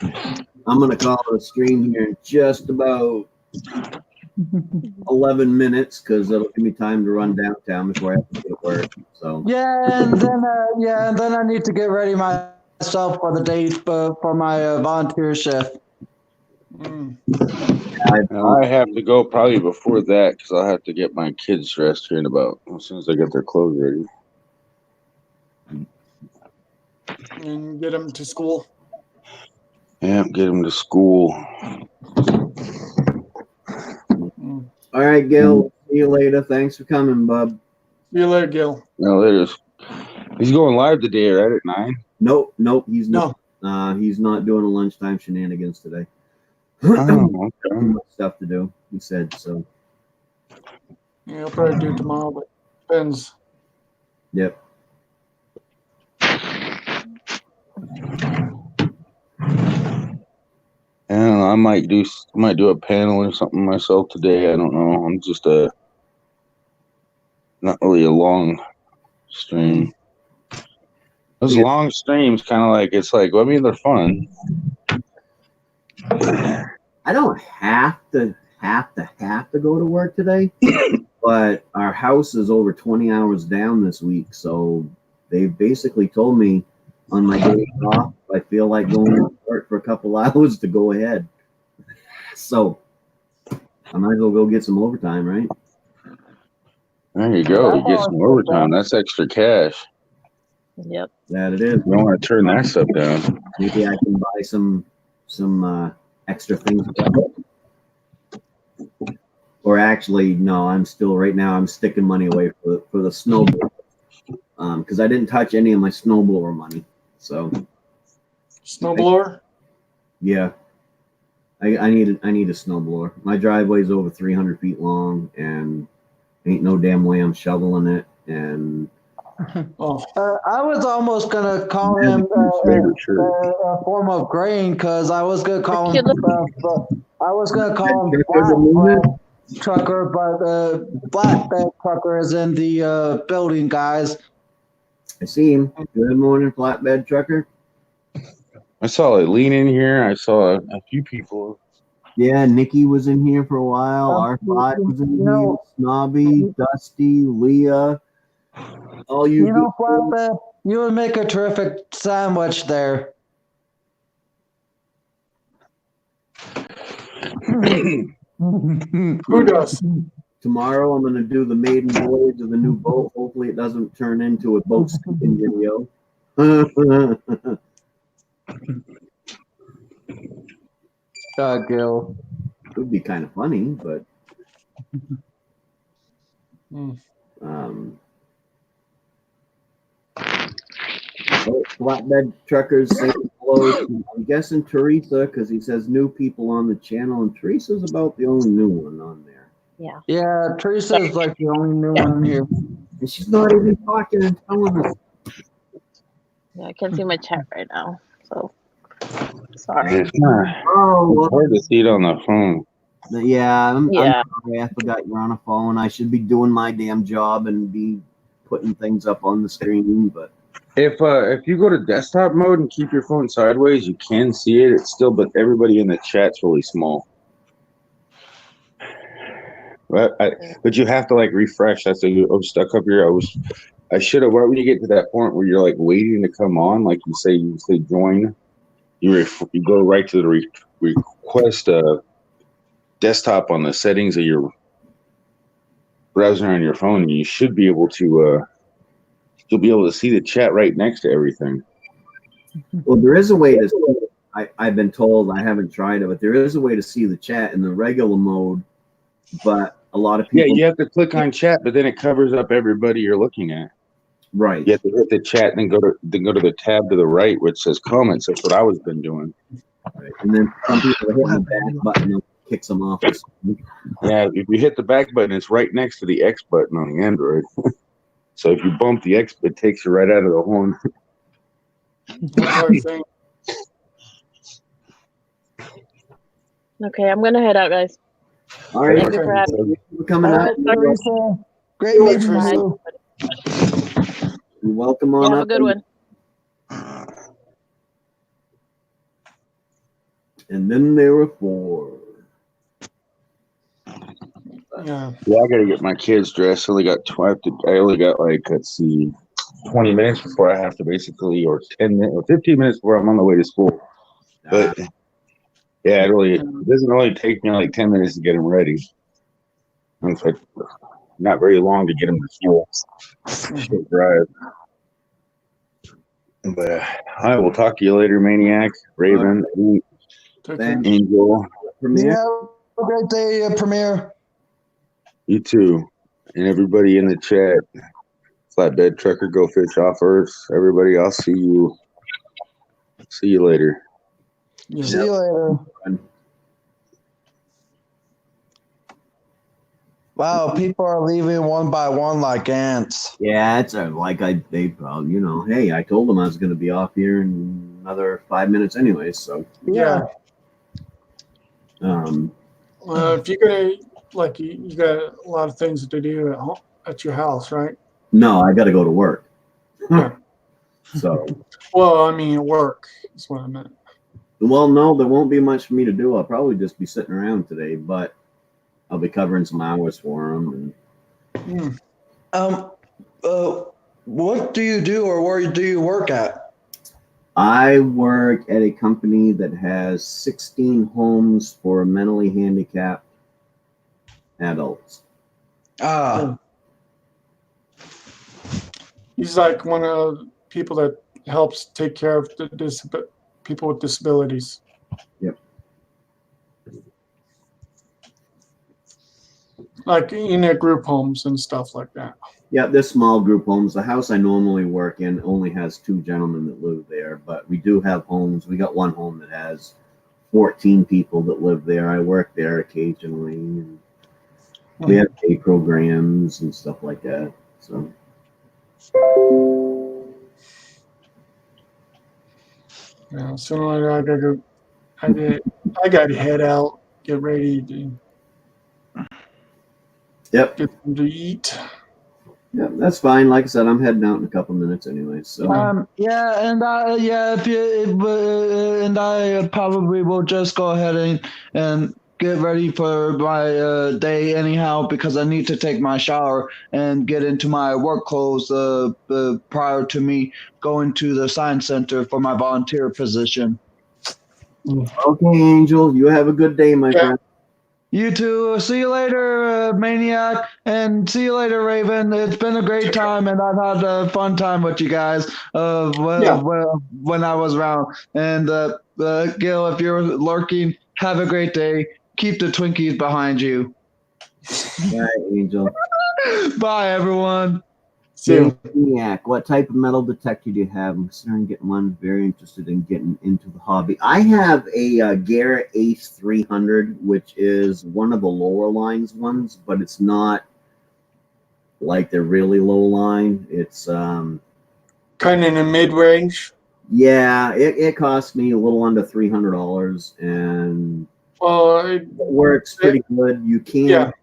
S1: I'm gonna call it a stream here in just about 11 minutes because it'll give me time to run downtown before I have to go to work. So
S8: and then I need to get ready myself for the day for my volunteer shift.
S10: I have to go probably before that because I'll have to get my kids dressed here in about as soon as they get their clothes ready.
S4: And get them to school.
S10: Yeah, get them to school.
S1: all right, Gil. See you later. Thanks for coming, bub.
S4: See you later, Gil.
S10: No, there's. He's going live today, right at 9.
S1: Nope, he's not. He's not doing a lunchtime shenanigans today.
S10: Oh,
S1: Too
S10: okay.
S1: much stuff to do, he said. So,
S4: Yeah, I'll probably do tomorrow, but depends.
S1: yep.
S10: I don't know. I might do a panel or something myself today. I don't know. I'm just not really a long stream. Those
S1: Yeah.
S10: long streams, kind of like I mean, they're fun.
S1: I don't have to go to work today, but our house is over 20 hours down this week, so they basically told me on my day off, if I feel like going to work for a couple hours to go ahead. So I might as well go get some overtime, right?
S10: There you go. You get some overtime. That's extra cash.
S9: Yep.
S1: That it is.
S10: You don't want to turn that stuff down.
S1: Maybe I can buy some extra things. Or actually, no, I'm sticking money away for the snowblower. Because I didn't touch any of my snowblower money. So
S4: Snowblower?
S1: yeah. I need a snowblower. My driveway's over 300 feet long, and ain't no damn way I'm shoveling it. And
S4: Oh,
S8: I was almost gonna call
S1: Yeah,
S8: him
S10: favorite shirt.
S8: a form of grain because I was gonna call him
S1: Trucker,
S8: flatbed trucker, but flatbed trucker is in the building, guys.
S1: I see him. Good morning, flatbed trucker.
S10: I saw it lean in here. I saw a few people.
S1: Yeah, Nikki was in here for a while. R5 was in here. Snobby, Dusty, Leah. All you
S8: Flatbed, you would make a terrific sandwich there.
S4: who does?
S1: Tomorrow I'm going to do the maiden voyage of the new boat. Hopefully it doesn't turn into a boat sinking video.
S8: God, Gil.
S1: It would be kind of funny, but
S4: Hmm.
S1: Flatbed truckers saying hello. I'm guessing Teresa, because he says new people on the channel, and Teresa's about the only new one on there.
S9: Yeah.
S8: Yeah, Teresa is like the only new one here.
S1: And she's not even talking and telling us.
S9: Yeah, I can't see my chat right now, so sorry.
S10: It's hard to see it on the phone.
S1: Yeah, I'm
S9: Yeah.
S1: sorry. I forgot you're on a phone. I should be doing my damn job and be putting things up on the screen, but
S10: If you go to desktop mode and keep your phone sideways, you can see it. It's still, but everybody in the chat's really small. But you have to like refresh. That's I'm stuck up here. I should have. Right when you get to that point where you're like waiting to come on, like you say join. You go right to the request desktop on the settings of your browser on your phone, and you should be able to. You'll be able to see the chat right next to everything.
S1: well, there is a way to see it. I've been told, I haven't tried it, but there is a way to see the chat in the regular mode. But a lot of people,
S10: Yeah, you have to click on chat, but then it covers up everybody you're looking at.
S1: right?
S10: You have to hit the chat, and then go to the tab to the right which says comments. That's what I was been doing.
S1: Right. And then some people are hitting the back button and kicks them off the screen.
S10: Yeah, if you hit the back button, it's right next to the X button on the Android. So if you bump the X, it takes you right out of the horn.
S4: That's what I think.
S9: Okay, I'm gonna head out, guys.
S1: All right,
S9: Thank you for having me.
S1: for coming
S9: Bye.
S1: out.
S8: Teresa, great meeting
S4: Bye.
S8: you.
S1: You're welcome on
S9: Yeah, have a
S1: up.
S9: good one.
S1: And then there were four.
S4: Yeah.
S10: Yeah, I gotta get my kids dressed. I only got like, let's see, 20 minutes before I have to basically, or 10 minutes, or 15 minutes before I'm on the way to school. But yeah, it doesn't really take me like 10 minutes to get them ready. It's like not very long to get them to school. Short drive. But I will talk to you later, Maine-iac, Raven,
S1: Thanks.
S10: Angel.
S1: Premier.
S8: Yeah, have a great day, Premier.
S10: You too. And everybody in the chat. Flatbed trucker, go fish off Earth. Everybody, I'll see you. See you later.
S4: Yeah.
S8: See you later. Wow, people are leaving one by one like ants.
S1: Yeah, it's they probably, hey, I told them I was going to be off here in another 5 minutes anyway. So,
S4: Yeah.
S1: um,
S4: If you're gonna you got a lot of things to do at home, at your house, right?
S1: no, I got to go to work.
S4: Yeah.
S1: So,
S4: Well, I mean, at work is what I meant.
S1: well, no, there won't be much for me to do. I'll probably just be sitting around today, but I'll be covering some hours for them. And
S8: Um, what do you do or where do you work at?
S1: I work at a company that has 16 homes for mentally handicapped adults.
S8: Ah,
S4: He's like one of the people that helps take care of the people with disabilities.
S1: Yep.
S4: Like in their group homes and stuff like that.
S1: Yeah, they're small group homes. The house I normally work in only has 2 gentlemen that live there, but we do have homes. We got one home that has 14 people that live there. I work there occasionally. And we have day programs and stuff like that. So.
S4: Yeah, so I gotta go. I gotta head out, get ready to
S1: Yep.
S4: get something to eat.
S1: Yeah, that's fine. Like I said, I'm heading out in a couple minutes anyway. So.
S8: yeah, and and I probably will just go ahead and get ready for my day anyhow because I need to take my shower and get into my work clothes prior to me going to the science center for my volunteer position.
S1: Okay, Angel, you have a good day, my friend.
S8: You too. See you later, Maniac, and see you later, Raven. It's been a great time, and I've had a fun time with you guys. When I was around, and Gil, if you're lurking, have a great day. Keep the Twinkies behind you.
S1: Bye, Angel.
S8: Bye, everyone.
S1: Maine-iac, what type of metal detector do you have? I'm considering getting one. Very interested in getting into the hobby. I have a Garrett Ace 300, which is one of the lower lines ones, but it's not like the really low line. It's
S4: kind of in the mid range.
S1: Yeah, it cost me a little under $300, and it works pretty good. You can't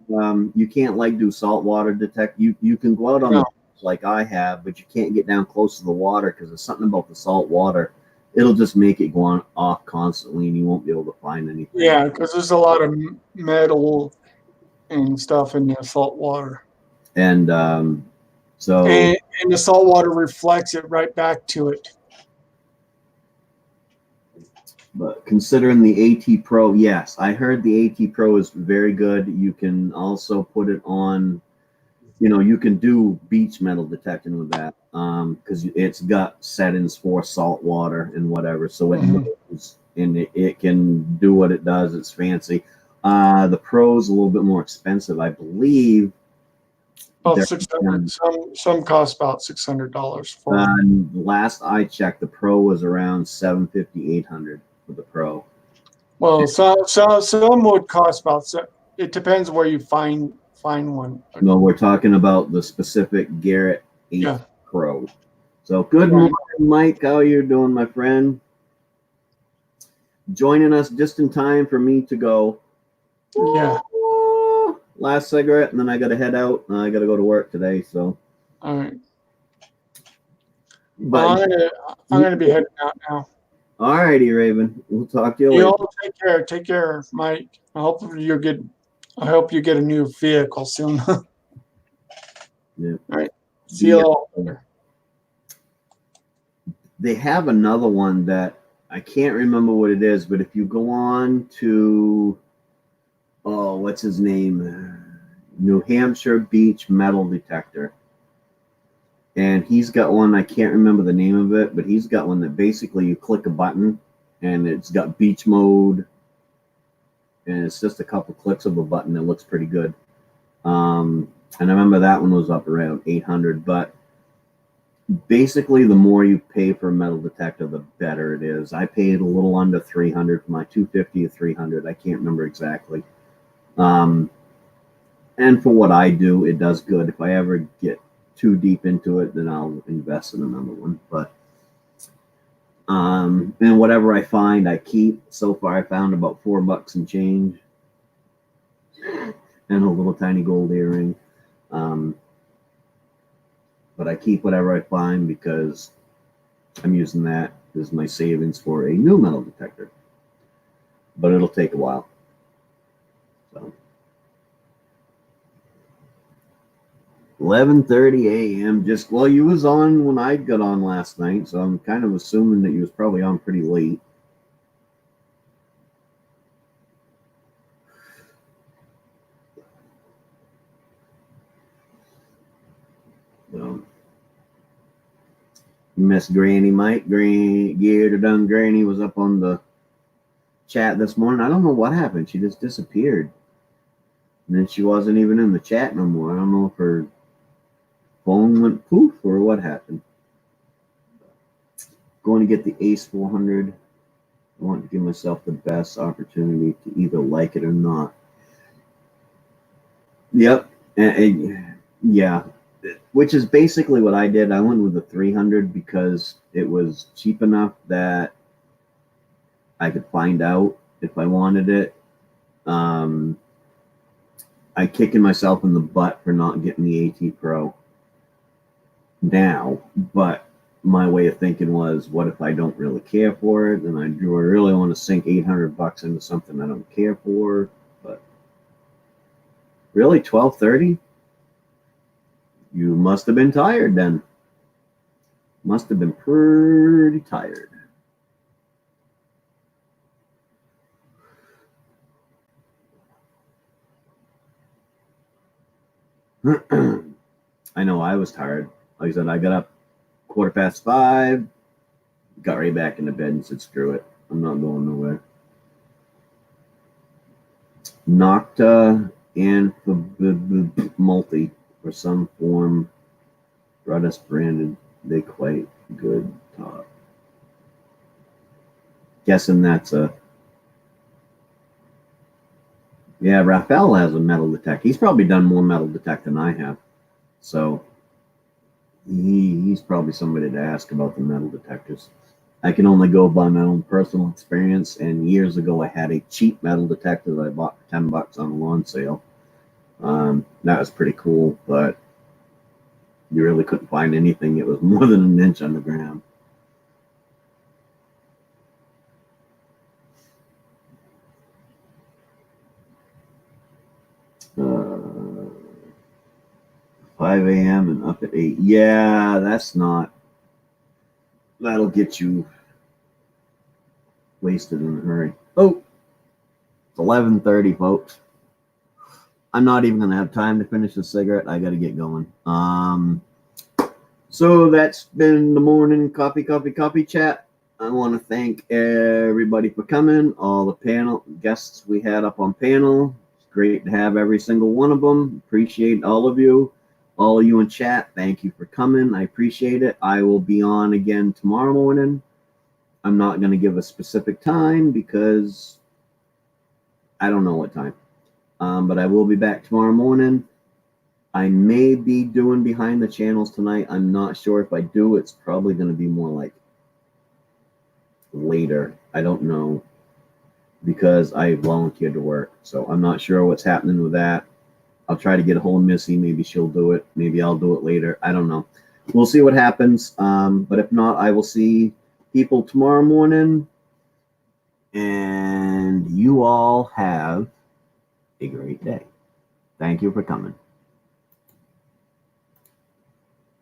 S1: like do saltwater detect. You can go out on the like I have, but you can't get down close to the water because there's something about the salt water. It'll just make it go on off constantly, and you won't be able to find anything.
S4: Yeah, because there's a lot of metal and stuff in the salt water.
S1: And so
S4: and the salt water reflects it right back to it.
S1: But considering the AT Pro, yes, I heard the AT Pro is very good. You can also put it on, you can do beach metal detecting with that because it's got settings for salt water and whatever. So it knows and it can do what it does. It's fancy. The Pro's a little bit more expensive, I believe.
S4: About $600. Some cost about $600 for.
S1: Last I checked, the Pro was around $750, $800 for the Pro.
S4: Well, some would cost about. It depends where you find one.
S1: No, we're talking about the specific Garrett 8 Pro. So good morning, Mike. How are you doing, my friend? Joining us just in time for me to go.
S4: Yeah.
S1: Last cigarette, and then I got to head out. I got to go to work today. So.
S4: All right. But I'm gonna be heading out now.
S1: All righty, Raven. We'll talk to you later.
S4: You all take care. Take care, Mike. I hope you get a new vehicle soon.
S1: Yeah.
S4: All right. See you all later.
S1: They have another one that I can't remember what it is, but if you go on to, what's his name? New Hampshire Beach Metal Detector. And he's got one, I can't remember the name of it, but he's got one that basically you click a button and it's got beach mode. And it's just a couple clicks of a button that looks pretty good. And I remember that one was up around 800, but basically the more you pay for a metal detector, the better it is. I paid a little under 300 for my 250 to 300. I can't remember exactly. And for what I do, it does good. If I ever get too deep into it, then I'll invest in another one. But and whatever I find, I keep. So far, I found about $4 and change, and a little tiny gold earring. But I keep whatever I find because I'm using that as my savings for a new metal detector. But it'll take a while. So 11:30 a.m. Just well, you was on when I got on last night, so I'm kind of assuming that you was probably on pretty late. Miss Granny Mike, Geared or Done Granny was up on the chat this morning. I don't know what happened. She just disappeared. And then she wasn't even in the chat no more. I don't know if her phone went poof or what happened. Going to get the Ace 400. I want to give myself the best opportunity to either like it or not. Yep. Yeah. Which is basically what I did. I went with the 300 because it was cheap enough that I could find out if I wanted it. I kicking myself in the butt for not getting the AT Pro now, but my way of thinking was, what if I don't really care for it? And do I really want to sink $800 into something I don't care for? But really, 12:30? You must have been tired then. Must have been pretty tired. I know I was tired. Like I said, I got up 5:15, got right back into bed and said, screw it. I'm not going nowhere. Nocta and multi or some form brought us branded. They quite good top. Guessing that's a. Yeah, Raphael has a metal detect. He's probably done more metal detect than I have. So he's probably somebody to ask about the metal detectors. I can only go by my own personal experience. And years ago, I had a cheap metal detector that I bought for $10 on a lawn sale. That was pretty cool, but you really couldn't find anything that was more than an inch on the ground. Uh, 5 a.m. and up at 8. Yeah, that's not. That'll get you wasted in a hurry. Oh, it's 11:30, folks. I'm not even going to have time to finish the cigarette. I got to get going. So that's been the morning coffee chat. I want to thank everybody for coming, all the panel guests we had up on panel. It's great to have every single one of them. Appreciate all of you in chat. Thank you for coming. I appreciate it. I will be on again tomorrow morning. I'm not going to give a specific time because I don't know what time. But I will be back tomorrow morning. I may be doing behind the channels tonight. I'm not sure if I do. It's probably going to be more like later. I don't know because I volunteered to work. So I'm not sure what's happening with that. I'll try to get a hold of Missy. Maybe she'll do it. Maybe I'll do it later. I don't know. We'll see what happens. But if not, I will see people tomorrow morning. And you all have a great day. Thank you for coming.